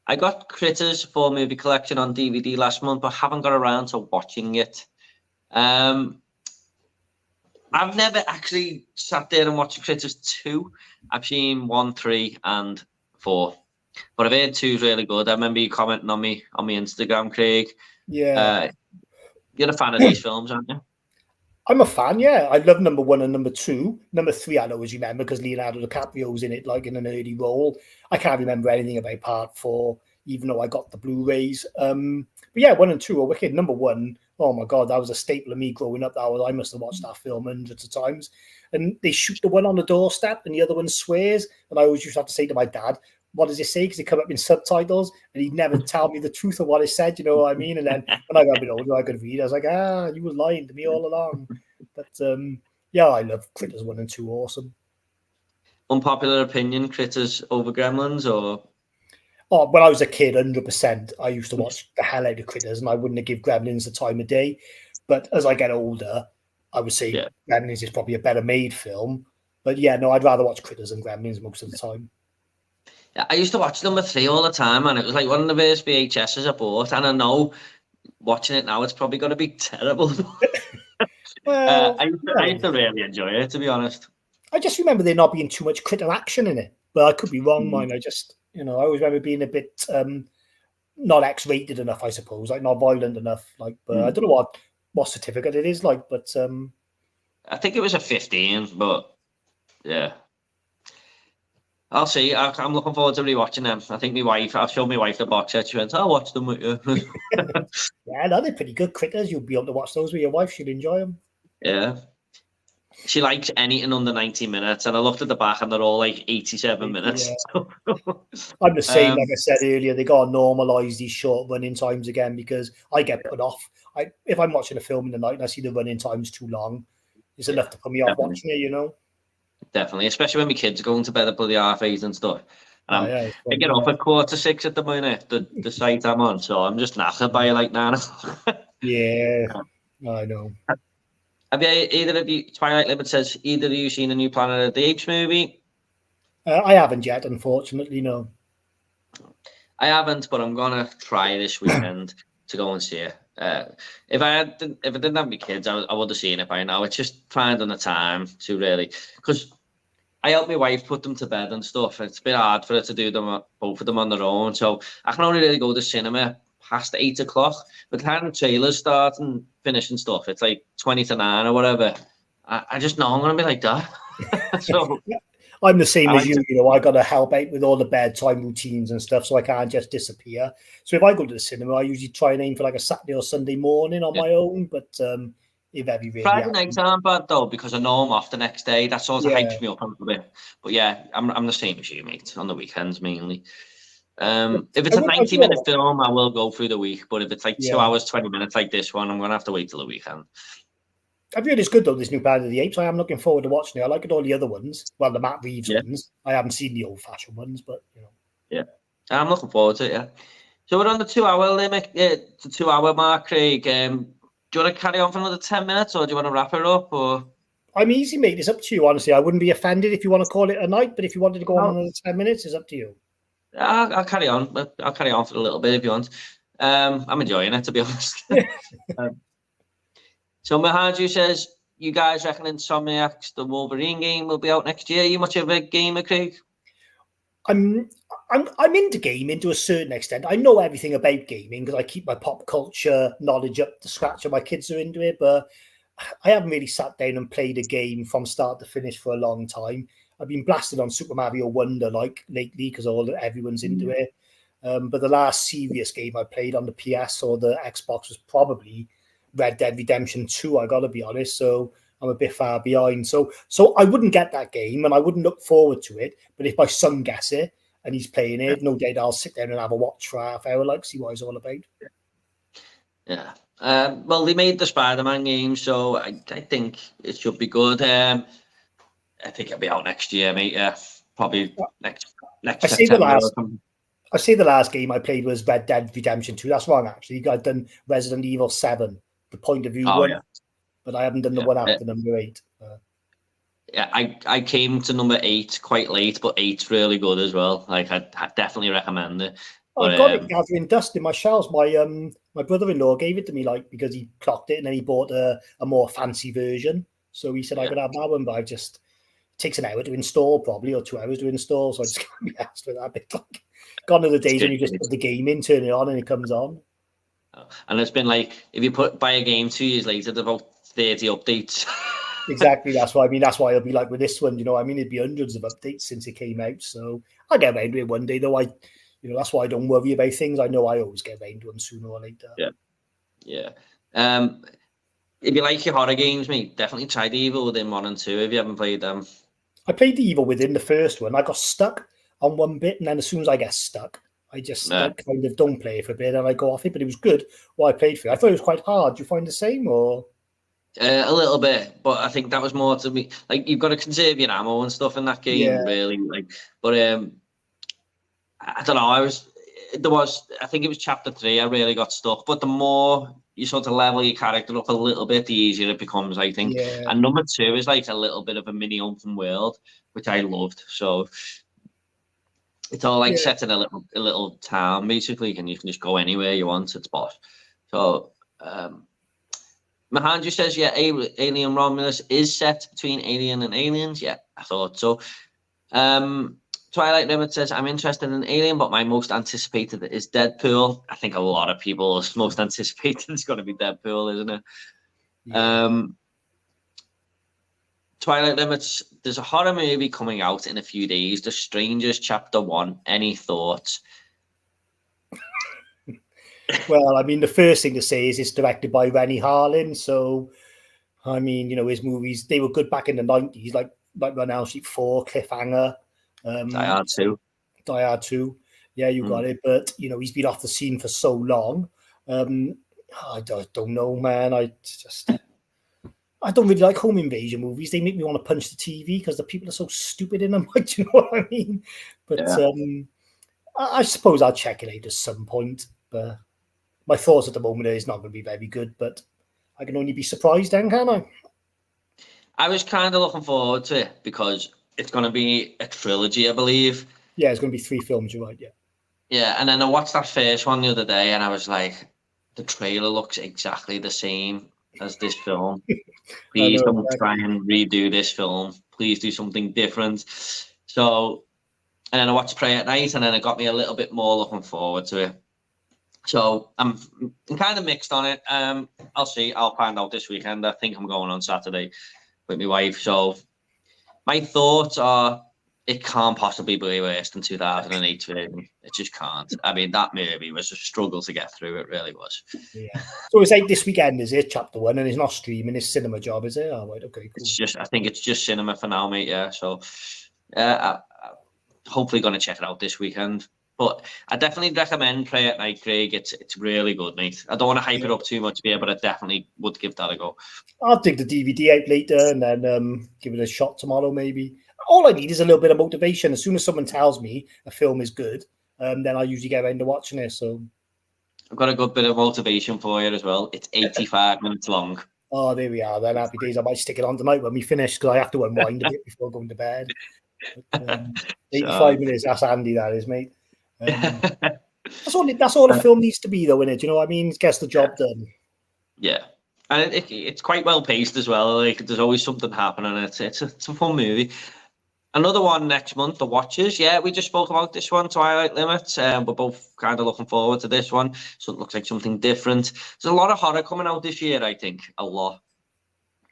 I got Critters 4 movie collection on DVD last month, but haven't got around to watching it. I've never actually sat there and watched Critters 2. I've seen 1, 3 and 4, but I've heard 2 is really good. I remember you commenting on me Instagram, Craig. Yeah. You're a fan of these films, aren't you? I'm a fan, yeah. I love number 1 and number 2. Number 3, I always remember because Leonardo DiCaprio's in it, like in an early role. I can't remember anything about part 4, even though I got the Blu-rays. But yeah, 1 and 2 are wicked. Number 1, oh my God, that was a staple of me growing up. I must have watched that film hundreds of times. And they shoot the one on the doorstep and the other one swears. And I always used to have to say to my dad, what does it say? Because it come up in subtitles and he'd never tell me the truth of what it said, you know what I mean? And then when I got a bit older, I could read. I was like, you were lying to me all along. But yeah, I love Critters 1 and 2. Awesome. Unpopular opinion, Critters over Gremlins, or? Oh, when I was a kid, 100%, I used to watch the hell out of Critters, and I wouldn't have give Gremlins the time of day. But as I get older, I would say Gremlins is probably a better made film. But yeah, no, I'd rather watch Critters than Gremlins most of the time. Yeah, I used to watch number 3 all the time, and it was like one of the first VHSs I bought. And I know, watching it now, it's probably going to be terrible. Well, I used to really enjoy it, to be honest. I just remember there not being too much critter action in it, but I could be wrong. Mine, I always remember being a bit not X-rated enough, I suppose, like not violent enough. Like, but I don't know what certificate it is like, but I think it was a 15, but yeah. I'll see. I'm looking forward to rewatching them. I think I'll show my wife the box set. She went, I'll watch them with you. Yeah, no, they're pretty good Critters. You'll be able to watch those with your wife. She'll enjoy them. Yeah. She likes anything under 90 minutes. And I looked at the back and they're all like 87 minutes. Yeah. I'm the same, like I said earlier. They got to normalise these short running times again because I get put off. If I'm watching a film in the night and I see the running times too long, it's enough to put me off watching it, Definitely, especially when my kids are going to bed at bloody 8:30 and stuff. And yeah, I get up at 6:15 at the minute, the site I'm on, so I'm just knackered by like 9 o'clock. Yeah, I know. Have either of you, Twilight Limit says, either of you seen a new Planet of the Apes movie? I haven't yet, unfortunately, no. I haven't, but I'm gonna try this weekend to go and see it. If I didn't have my kids, I would have seen it by now. It's just finding the time to really, because I help my wife put them to bed and stuff. It's a bit hard for her to do them both of them on their own, so I can only really go to cinema past 8 o'clock. But the time the trailers start and finish and stuff, it's like 20 to 9 or whatever. I just know I'm gonna be like that. So I'm the same as like you. You know, I got to help out with all the bedtime routines and stuff, so I can't just disappear. So if I go to the cinema, I usually try and aim for like a Saturday or Sunday morning on my own. But if every really Friday nights aren't bad though, because I know I'm off the next day. That sort of hypes me up a little bit. But yeah, I'm the same as you, mate. On the weekends mainly. If it's a 90-minute film, I will go through the week. But if it's like 2 hours, 20 minutes like this one, I'm gonna have to wait till the weekend. I've heard it's good though, this new Planet of the Apes. I am looking forward to watching it. I like all the other ones. Well, the Matt Reeves ones. I haven't seen the old-fashioned ones, but you know. Yeah, I'm looking forward to it. Yeah. So we're on the 2-hour limit, the 2-hour mark, Craig. Do you want to carry on for another 10 minutes, or do you want to wrap it up? Or I'm easy, mate. It's up to you. Honestly, I wouldn't be offended if you want to call it a night, but if you wanted to go on another 10 minutes, it's up to you. I'll carry on. I'll carry on for a little bit if you want. I'm enjoying it, to be honest. So Mahanju says, you guys reckon Insomniac's the Wolverine game will be out next year? Are you much of a gamer, Craig? I'm into gaming to a certain extent. I know everything about gaming because I keep my pop culture knowledge up to scratch, and my kids are into it. But I haven't really sat down and played a game from start to finish for a long time. I've been blasted on Super Mario Wonder like lately because everyone's into it. But the last serious game I played on the PS or the Xbox was probably Red Dead Redemption 2. I got to be honest. So I'm a bit far behind. So I wouldn't get that game and I wouldn't look forward to it. But if my son gets it and he's playing it, no doubt I'll sit down and have a watch for half hour, like see what it's all about. Yeah. Well, they made the Spider-Man game, so I think it should be good. I think it'll be out next year, mate. Yeah, probably next September. I say the last game I played was Red Dead Redemption 2. That's wrong, actually. I've done Resident Evil 7, the point of view one. Yeah. But I haven't done the one after number 8. Yeah, I came to number 8 quite late, but 8's really good as well. Like, I definitely recommend it. But, I got it gathering dust in my shelves. My brother-in-law gave it to me, like, because he clocked it and then he bought a more fancy version. So he said I could have that one, but it takes an hour to install probably, or 2 hours to install. So I just can't be asked for that bit. Like, gone are the days when you just put the game in, turn it on, and it comes on. And it's been like, if you buy a game 2 years later, there's about 30 updates. Exactly. That's why that's why it'll be like with this one, you know. I mean, it'd be hundreds of updates since it came out. So I'll get around to it one day, though. That's why I don't worry about things. I know I always get around to them sooner or later. Yeah. If you like your horror games, mate, definitely try The Evil Within 1 and 2 if you haven't played them. I played The Evil Within, the first one. I got stuck on one bit, and then as soon as I get stuck, I just kind of don't play it for a bit, and I go off it. But it was good what I played for it. I thought it was quite hard. Do you find the same, or? A little bit, but I think that was more to me. Like, you've got to conserve your ammo and stuff in that game, really. Like, but I don't know. I think it was chapter 3. I really got stuck. But the more you sort of level your character up a little bit, the easier it becomes, I think. Yeah. And number 2 is like a little bit of a mini open world, which I loved. So it's all like set in a little town, basically, and you can just go anywhere you want. It's boss. So Mahanju says, yeah, Alien Romulus is set between Alien and Aliens. Yeah, I thought so. Twilight Limit says, I'm interested in Alien, but my most anticipated is Deadpool. I think a lot of people's most anticipated is going to be Deadpool, isn't it? Yeah. Twilight Limits, there's a horror movie coming out in a few days, The Strangers Chapter 1. Any thoughts? Well, I mean, the first thing to say is it's directed by Rennie Harlin. So, I mean, you know, his movies, they were good back in the 90s, like Run Elm Street 4, Cliffhanger. Die Hard 2. Die Hard 2. Yeah, you got it. But, you know, he's been off the scene for so long. I don't know, man. I don't really like home invasion movies. They make me want to punch the TV because the people are so stupid in them. Do you know what I mean? But Yeah. I suppose I'll check it out at some point. But my thoughts at the moment is not going to be very good. But I can only be surprised then, can I? I was kind of looking forward to it because it's going to be a trilogy, I believe. Yeah, it's going to be 3 films. You're right. Yeah. Yeah, and then I watched that first one the other day, and I was like, the trailer looks exactly the same as this film. I Please know, don't try exactly. and redo this film. Please do something different. So, and then I watched Prey at Night, and then it got me a little bit more looking forward to it. So I'm kind of mixed on it. I'll see. I'll find out this weekend. I think I'm going on Saturday with my wife. So my thoughts are, it can't possibly be worse than 2008 version. It just can't. I mean, that movie was a struggle to get through. It really was. Yeah. So it's like this weekend, is it? Chapter 1, and it's not streaming. It's cinema job, is it? Oh, right. Okay. Cool. It's just, I think it's just cinema for now, mate. Yeah. So, hopefully going to check it out this weekend. But I definitely recommend Prey at Night, Craig. It's really good, mate. I don't want to hype it up too much here, but I definitely would give that a go. I'll dig the DVD out later and then give it a shot tomorrow, maybe. All I need is a little bit of motivation. As soon as someone tells me a film is good, then I usually get around to watching it. So I've got a good bit of motivation for you as well. It's 85 minutes long. Oh, there we are. Then happy days. I might stick it on tonight when we finish because I have to unwind a bit before going to bed. But, 85 minutes. That's handy, that is, mate. That's all a film needs to be, though, innit? Do you know what I mean? It gets the job done. Yeah, and it's quite well paced as well. Like there's always something happening. It's a fun movie. Another one next month, The Watchers. Yeah, we just spoke about this one, Twilight Limits. We're both kind of looking forward to this one. So it looks like something different. There's a lot of horror coming out this year, I think. A lot.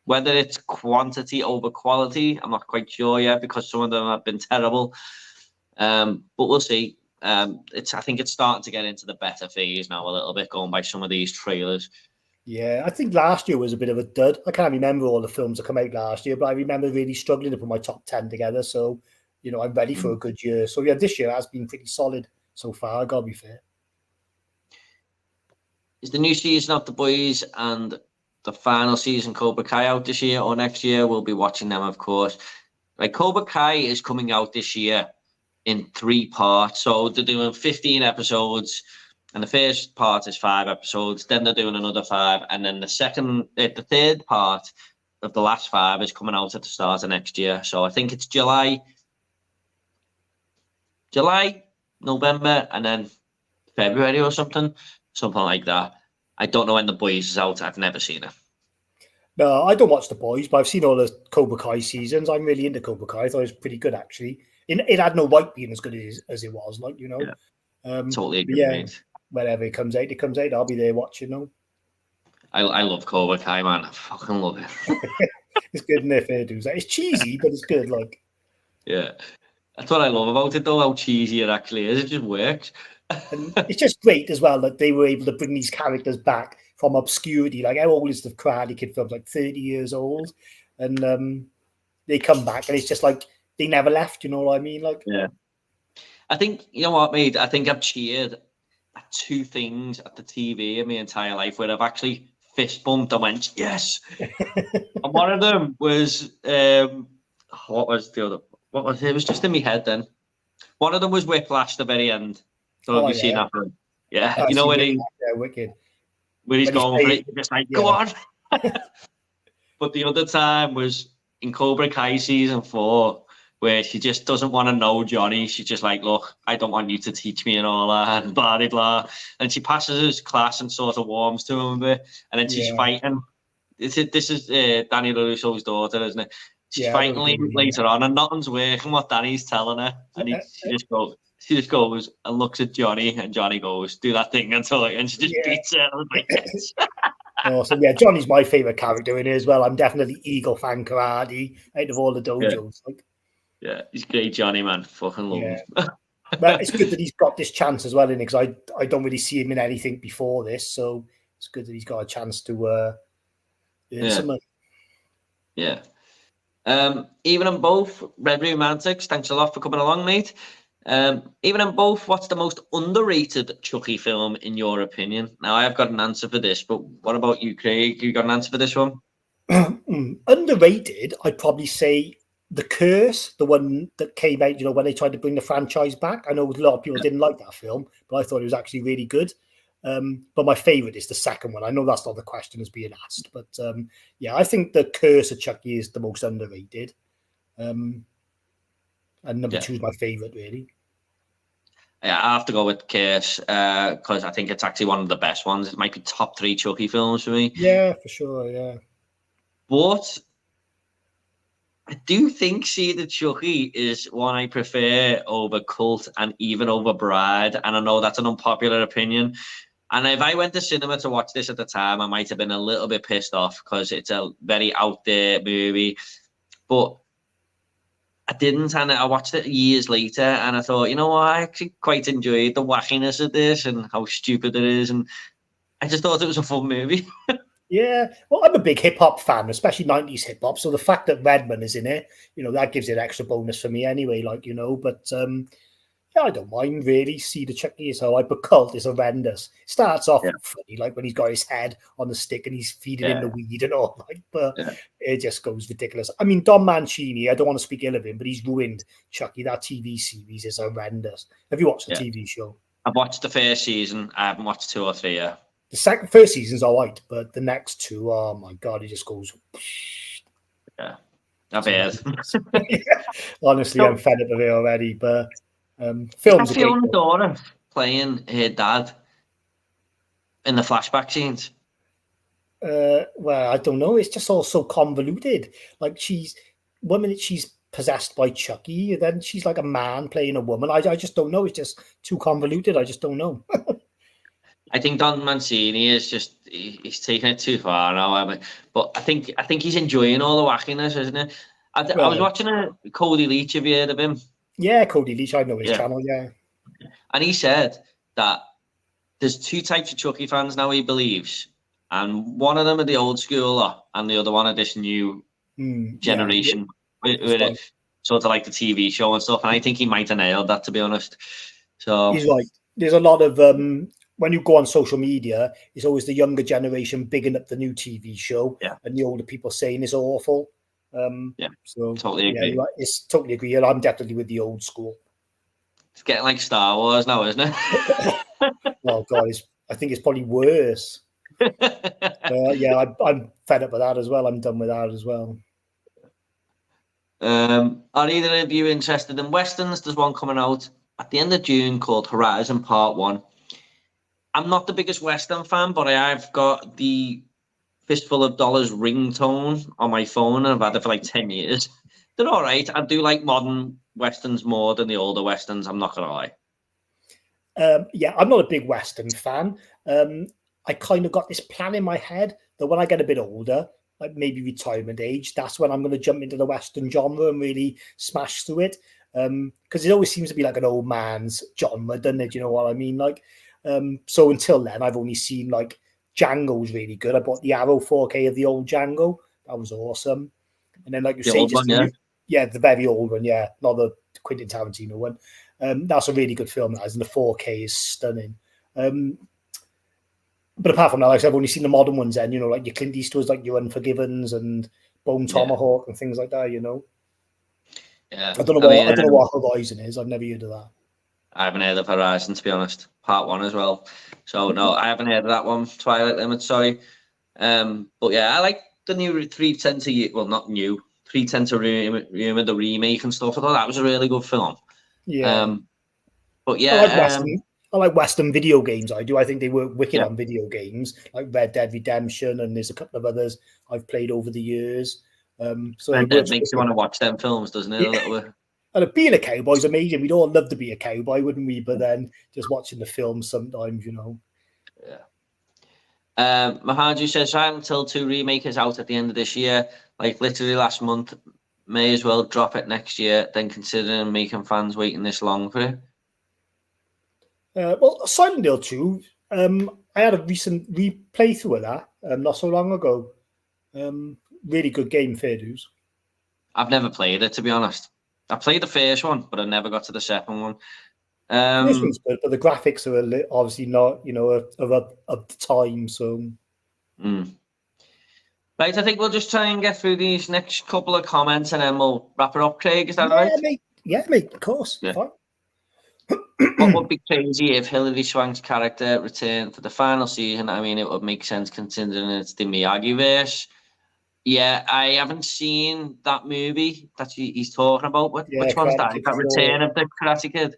Whether it's quantity over quality, I'm not quite sure yet because some of them have been terrible. But we'll see. I think it's starting to get into the better phase now a little bit, going by some of these trailers. Yeah, I think last year was a bit of a dud. I can't remember all the films that come out last year, but I remember really struggling to put my top 10 together. So, I'm ready for a good year. So, yeah, this year has been pretty solid so far, I gotta be fair. Is the new season of The Boys and the final season Cobra Kai out this year or next year? We'll be watching them, of course. Like Cobra Kai is coming out this year in 3 parts. So they're doing 15 episodes. And the first part is 5 episodes. Then they're doing another 5, and then the third part of the last 5 is coming out at the start of next year. So I think it's July, November, and then February or something like that. I don't know when The Boys is out. I've never seen it. No, I don't watch The Boys, but I've seen all the Cobra Kai seasons. I'm really into Cobra Kai. I thought it was pretty good, actually. It had no right being as good as it was, Yeah. Totally agree, mate. Whenever it comes out, I'll be there watching them. I love Cobra Kai, man. I fucking love it. It's good in their fair dues. It's cheesy, but it's good. Yeah, that's what I love about it, though. How cheesy it actually is. It just works. And it's just great as well that they were able to bring these characters back from obscurity. Like how old is the Karate Kid film? Like 30 years old, and they come back, and it's just like they never left. You know what I mean? Yeah. I think you know what, mate. I think I've cheered at 2 things at the TV in my entire life where I've actually fist bumped and went yes. And one of them was what was the other? What was it? It was just in my head then. One of them was Whiplash, the very end. So have you seen that one? Yeah, you know when wicked. When he's going for it, just like go on. But the other time was in Cobra Kai season 4. Where she just doesn't want to know Johnny. She's just like, look, I don't want you to teach me and all that, and blah, blah, blah. And she passes his class and sort of warms to him a bit. And then she's fighting. This is Danny LaRusso's daughter, isn't it? She's fighting later on, and nothing's working what Danny's telling her. And she just goes and looks at Johnny, and Johnny goes, do that thing until it, and she just beats her. I was like, yes. Awesome. Yeah, Johnny's my favourite character in it as well. I'm definitely Eagle fan karate out of all the dojos. Yeah, he's great, Johnny, man. Fucking love him. But it's good that he's got this chance as well, innit? Because I don't really see him in anything before this, so it's good that he's got a chance to earn some money. Yeah. Even in both, Red Romantics, thanks a lot for coming along, mate. Even in both, what's the most underrated Chucky film in your opinion? Now, I've got an answer for this, but what about you, Craig? You got an answer for this one? Underrated, I'd probably say The Curse, the one that came out, when they tried to bring the franchise back. I know a lot of people didn't like that film, but I thought it was actually really good. But my favourite is the second one. I know that's not the question as being asked, but yeah, I think The Curse of Chucky is the most underrated. And number 2 is my favourite, really. Yeah, I have to go with Curse because I think it's actually one of the best ones. It might be top 3 Chucky films for me. Yeah, for sure, yeah. But I do think Seed of Chucky is one I prefer over Cult and even over Bride. And I know that's an unpopular opinion. And if I went to cinema to watch this at the time, I might have been a little bit pissed off because it's a very out there movie. But I didn't, and I watched it years later, and I thought, you know what, I actually quite enjoyed the wackiness of this and how stupid it is, and I just thought it was a fun movie. Yeah, well, I'm a big hip hop fan, especially 90s hip hop. So the fact that Redman is in it, that gives it an extra bonus for me anyway, but yeah, I don't mind really. See the Chucky is how but Cult is horrendous. Starts off funny, like when he's got his head on the stick and he's feeding in the weed and all, but it just goes ridiculous. I mean, Don Mancini, I don't want to speak ill of him, but he's ruined Chucky. That TV series is horrendous. Have you watched the TV show? I've watched the first season. I haven't watched 2 or 3 yet. The first season's all right, but the next 2, oh my God, it just goes. Yeah, I've heard. Honestly, I'm fed up of it already, but films. Fiona Dora playing her dad in the flashback scenes. Well, I don't know. It's just all so convoluted. Like one minute she's possessed by Chucky, and then she's like a man playing a woman. I just don't know. It's just too convoluted. I just don't know. I think Don Mancini is he's taking it too far now. But I think he's enjoying all the wackiness, isn't it? I was watching a Cody Leach. Have you heard of him? Yeah, Cody Leach. I know his channel. Yeah, and he said that there's 2 types of Chucky fans now. He believes, and one of them are the old school lot, and the other one are this new generation, sort of like the TV show and stuff. And I think he might have nailed that, to be honest. So he's right. There's a lot of when you go on social media, it's always the younger generation bigging up the new TV show, and the older people saying it's awful. So totally agree. Yeah, it's totally agree. And I'm definitely with the old school. It's getting like Star Wars now, isn't it? Oh God, I think it's probably worse. Yeah, I'm fed up with that as well. I'm done with that as well. Are either of you interested in westerns? There's one coming out at the end of June called Horizon Part 1. I'm not the biggest Western fan, but I've got the Fistful of Dollars ringtone on my phone, and I've had it for like 10 years. They're all right. I do like modern Westerns more than the older Westerns, I'm not going to lie. Yeah, I'm not a big Western fan. I kind of got this plan in my head that when I get a bit older, like maybe retirement age, that's when I'm going to jump into the Western genre and really smash through it. Because it always seems to be like an old man's genre, doesn't it? You know what I mean? Like, so until then, I've only seen like Django's really good. I bought the Arrow 4K of the old Django. That was awesome. And then, like you say, the very old one, not the Quentin Tarantino one. That's a really good film, that is, and the 4K is stunning. But apart from that, like I've only seen the modern ones then, like your Clint Eastwood's, like your Unforgivens and Bone Tomahawk and things like that, Yeah. I don't know what Horizon is. I've never heard of that. I haven't heard of Horizon, to be honest. Part 1 as well. So no, I haven't heard of that one. Twilight Limit, sorry. But yeah, I like the new 310 to well, not new 310 to Rumor, the remake and stuff. I thought that was a really good film. Yeah. But yeah, I like Western video games. I do. I think they work wicked on video games, like Red Dead Redemption, and there's a couple of others I've played over the years. So it makes you want to watch them films, doesn't it? A little bit. And being a cowboy is amazing. We'd all love to be a cowboy, wouldn't we? But then just watching the film sometimes, Yeah. Mahanju says Silent Hill 2 remake is out at the end of this year. Like literally last month. May as well drop it next year, then considering making fans waiting this long for it. Well, Silent Hill 2, I had a recent replay through of that not so long ago. Really good game, fair dues. I've never played it, to be honest. I played the first one, but I never got to the second one. This one's good, but the graphics are obviously not, of the time. So, Right, I think we'll just try and get through these next couple of comments and then we'll wrap it up, Craig. Is that right? Mate, of course. Yeah. Fine. What would be crazy if Hilary Swank's character returned for the final season? I mean, it would make sense considering it's the Miyagi-verse. Yeah, I haven't seen that movie that he's talking about. Which one's that? Is that Return of the Karate Kid?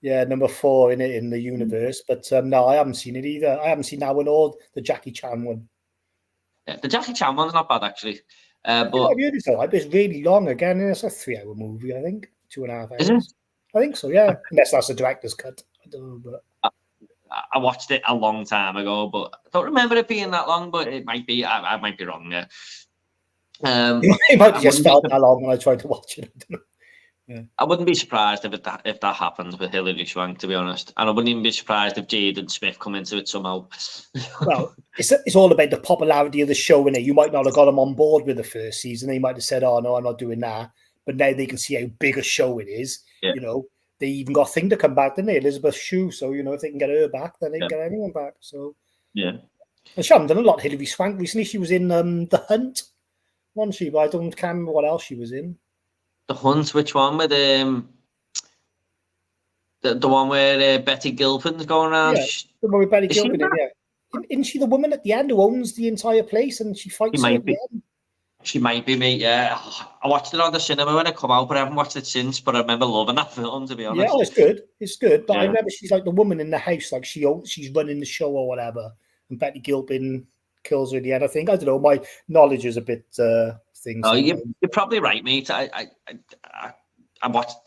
Yeah, number 4 in the universe. But no, I haven't seen it either. I haven't seen that one or the Jackie Chan one. Yeah, the Jackie Chan one's not bad, actually. But I've heard it's really long again. It's a 3-hour movie, I think. 2.5 hours. Is it? I think so, yeah. Unless that's the director's cut. I don't know, but I watched it a long time ago, but I don't remember it being that long, but it might be. I might be wrong there. It might have just felt that long when I tried to watch it. Yeah. I wouldn't be surprised if that happens with Hilary Swank, to be honest, and I wouldn't even be surprised if Jaden Smith come into it somehow. Well, it's all about the popularity of the show, innit? You might not have got them on board with the first season. They might have said, "Oh no, I'm not doing that," but now they can see how big a show it is. Yeah. You know, they even got a thing to come back, didn't they? Elizabeth Shue. So you know, if they can get her back, then they can get anyone back. So yeah, and she hasn't done a lot. Hilary Swank recently. She was in The Hunt, wasn't she? But I can't remember what else she was in. The Hunt, which one with the one where Betty Gilpin's going around? Yeah, the one with Betty Gilpin. Yeah, isn't she the woman at the end who owns the entire place and she fights her at the end? She might be, mate. Yeah, I watched it on the cinema when it came out, but I haven't watched it since. But I remember loving that film, to be honest. Yeah, it's good. It's good. But I remember she's like the woman in the house, like she's running the show or whatever, and Betty Gilpin kills her in the end. I don't know. My knowledge is a bit things. Oh, you're probably right, mate. I watched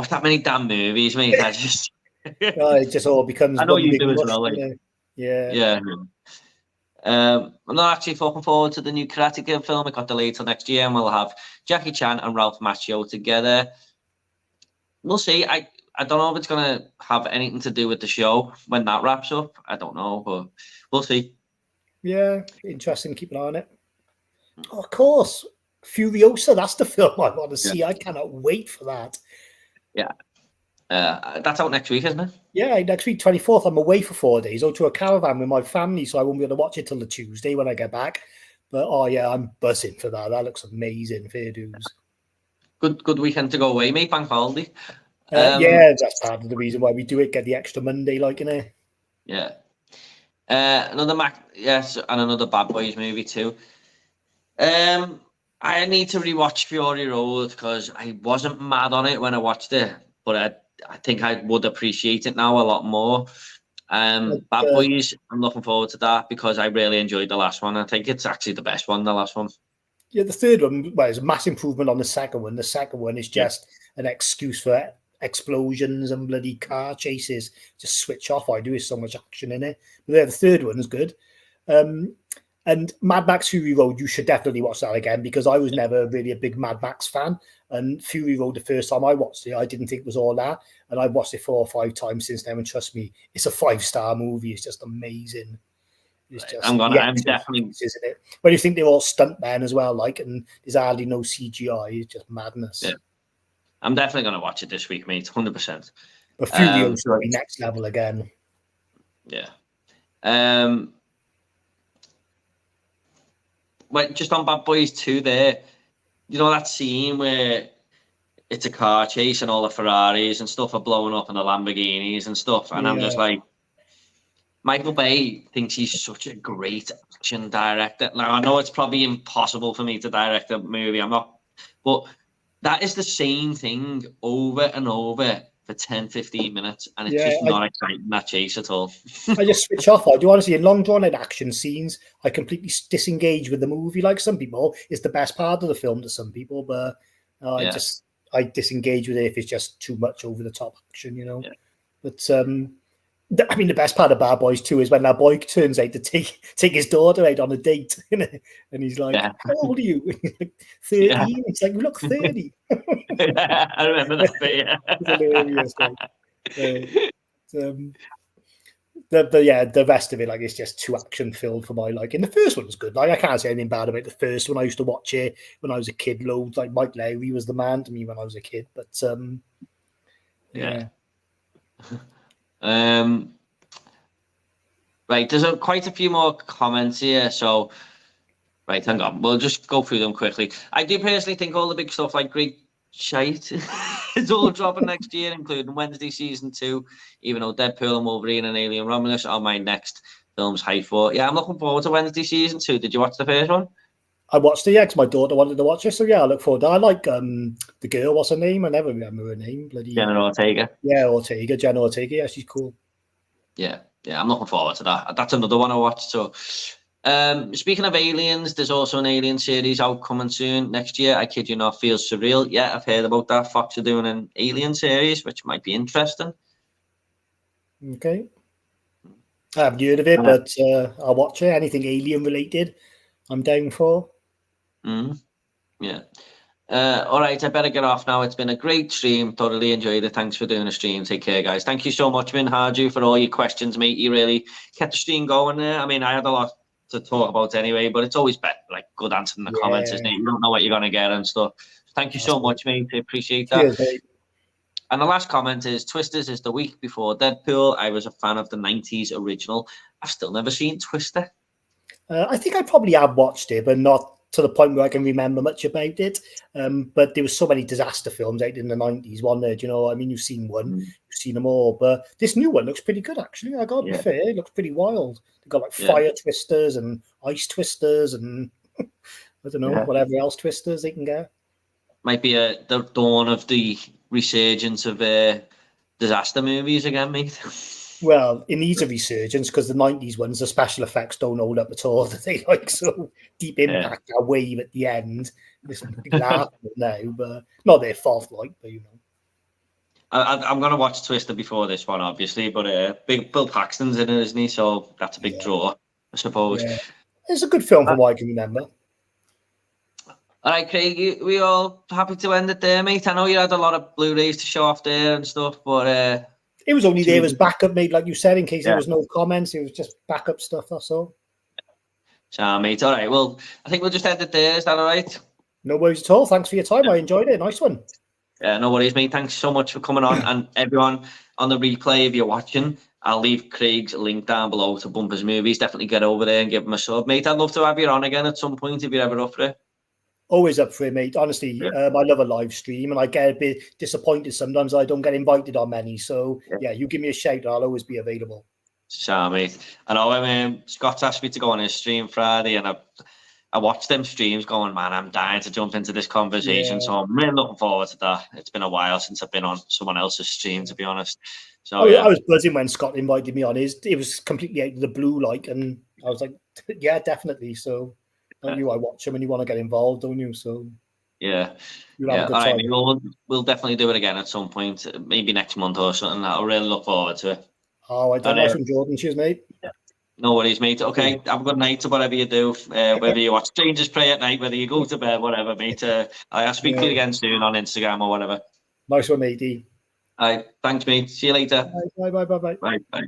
that many damn movies, mate. I just it just all becomes. I know you do as well. Like, yeah. I'm not actually looking forward to the new Karate Kid film. It got delayed till next year, and we'll have Jackie Chan and Ralph Macchio together. We'll see. I don't know if it's gonna have anything to do with the show when that wraps up. I don't know, but we'll see. Yeah, interesting. Keep an eye on it. Oh, of course, Furiosa. That's the film I want to see. I cannot wait for that. Yeah. That's out next week, isn't it? Yeah, next week, 24th. I'm away for 4 days. Or to a caravan with my family, so I won't be able to watch it till the Tuesday when I get back. But I'm buzzing for that. That looks amazing. Fair dues. Good weekend to go away, mate. Bank holiday. Yeah, that's part of the reason why we do it. Get the extra Monday, like, in it. Yeah. Another and another Bad Boys movie too. I need to rewatch Fury Road because I wasn't mad on it when I watched it, but I think I would appreciate it now a lot more. Bad Boys, I'm looking forward to that because I really enjoyed the last one. I think it's actually the best one, the last one. Yeah, the third one, it's a mass improvement on the second one. The second one is just an excuse for explosions and bloody car chases. Just switch off. I do is so much action in it. But yeah, the third one is good. And Mad Max Fury Road, you should definitely watch that again because I was never really a big Mad Max fan. And Fury Road, the first time I watched it, I didn't think it was all that. And I've watched it 4 or 5 times since then. And trust me, it's a 5-star movie. It's just amazing. It's just I'm definitely, isn't it? When you think they're all stuntmen as well, like, and there's hardly no CGI. It's just madness. Yeah. I'm definitely going to watch it this week, mate. 100%. But Fury Road will be next level again. Yeah. Well, just on Bad Boys 2 there, you know that scene where it's a car chase and all the Ferraris and stuff are blowing up and the Lamborghinis and stuff. And I'm just like, Michael Bay thinks he's such a great action director. Now, I know it's probably impossible for me to direct a movie. I'm not. But that is the same thing over and over for 10, 15 minutes. And it's just not exciting, that chase at all. I just switch off. I do honestly, in long drawn out action scenes, I completely disengage with the movie. Like some people, it's the best part of the film to some people, but I disengage with it if it's just too much over the top action, you know. Yeah. But I mean, the best part of Bad Boys 2 is when that boy turns out to take his daughter out on a date, and he's like, "How old are you?" Like, 30. Yeah. It's like, "You look 30." I remember that bit. Yeah, it's hilarious. The rest of it, like, it's just too action filled for my liking. The first one was good. Like, I can't say anything bad about the first one. I used to watch it when I was a kid. Loads. Like, Mike Lowry was the man to me when I was a kid. But right, there's quite a few more comments here. So Right, hang on. We'll just go through them quickly. I do personally think all the big stuff like Great Shite is all dropping next year, including Wednesday season 2, even though Deadpool and Wolverine and Alien Romulus are my next films hype for. Yeah, I'm looking forward to Wednesday season 2. Did you watch the first one? I watched the X. My daughter wanted to watch it, so yeah, I look forward to it. I like the girl. What's her name? I never remember her name. Bloody Jenna Ortega. Yeah, Ortega. Jenna Ortega. Yeah, she's cool. Yeah, I'm looking forward to that. That's another one I watched. So, speaking of aliens, there's also an Alien series out coming soon next year. I kid you not, feels surreal. Yeah, I've heard about that. Fox are doing an Alien series, which might be interesting. Okay. I haven't heard of it, but I'll watch it. Anything alien related, I'm down for. Yeah. All right, I better get off now. It's been a great stream. Thoroughly enjoyed it. Thanks for doing a stream. Take care, guys. Thank you so much, Vin Harju, for all your questions, mate. You really kept the stream going there. I mean, I had a lot to talk about anyway, but it's always better, like, good answering the comments, isn't it? You don't know what you're going to get and stuff. Thank you so much, mate. I appreciate that. Cheers, mate. And the last comment is, Twisters is the week before Deadpool. I was a fan of the 90s original. I've still never seen Twister. I think I probably have watched it, but not to the point where I can remember much about it. But there was so many disaster films out in the 90s, wasn't there? Do you know, I mean, you've seen one, you've seen them all, but this new one looks pretty good, actually. I got to be fair, it looks pretty wild. They've got like fire twisters and ice twisters and I don't know, whatever else twisters they can get. Might be the dawn of the resurgence of disaster movies again, mate. Well, it needs a resurgence because the 90s ones, the special effects don't hold up at all. They like so Deep Impact, a wave at the end. This laugh now, but not their fault, like, but you know. I'm going to watch Twister before this one, obviously, but big Bill Paxton's in it, isn't he? So that's a big draw, I suppose. Yeah. It's a good film from what I can remember. All right, Craig, we all happy to end it there, mate? I know you had a lot of Blu-rays to show off there and stuff, but... it was only there as backup, mate, like you said, in case there was no comments. It was just backup stuff, that's all. So, mate, all right. Well, I think we'll just end it there. Is that all right? No worries at all. Thanks for your time. I enjoyed it. Nice one. Yeah, no worries, mate. Thanks so much for coming on. And everyone on the replay, if you're watching, I'll leave Craig's link down below to Bumpers Movies. Definitely get over there and give him a sub. Mate, I'd love to have you on again at some point if you're ever up for it. Always up for it, mate. Honestly, I love a live stream and I get a bit disappointed sometimes I don't get invited on many. So, yeah, you give me a shout. I'll always be available. Sure, mate. I know Scott's asked me to go on his stream Friday and I watched them streams going, man, I'm dying to jump into this conversation. So I'm really looking forward to that. It's been a while since I've been on someone else's stream, to be honest. So I was buzzing when Scott invited me on his. It was completely out of the blue, like, and I was like, yeah, definitely. So I watch him and you want to get involved, don't you? So yeah. All right, we'll definitely do it again at some point, maybe next month or something. I'll really look forward to it. Oh, I don't know from Jordan. Cheers, mate. Yeah. No worries, mate. Okay, have a good night to whatever you do, whether you watch Strangers Pray at night, whether you go to bed, whatever, mate. I'll speak to you again soon on Instagram or whatever. Nice one, matey. All right, thanks, mate. See you later. Bye. Bye.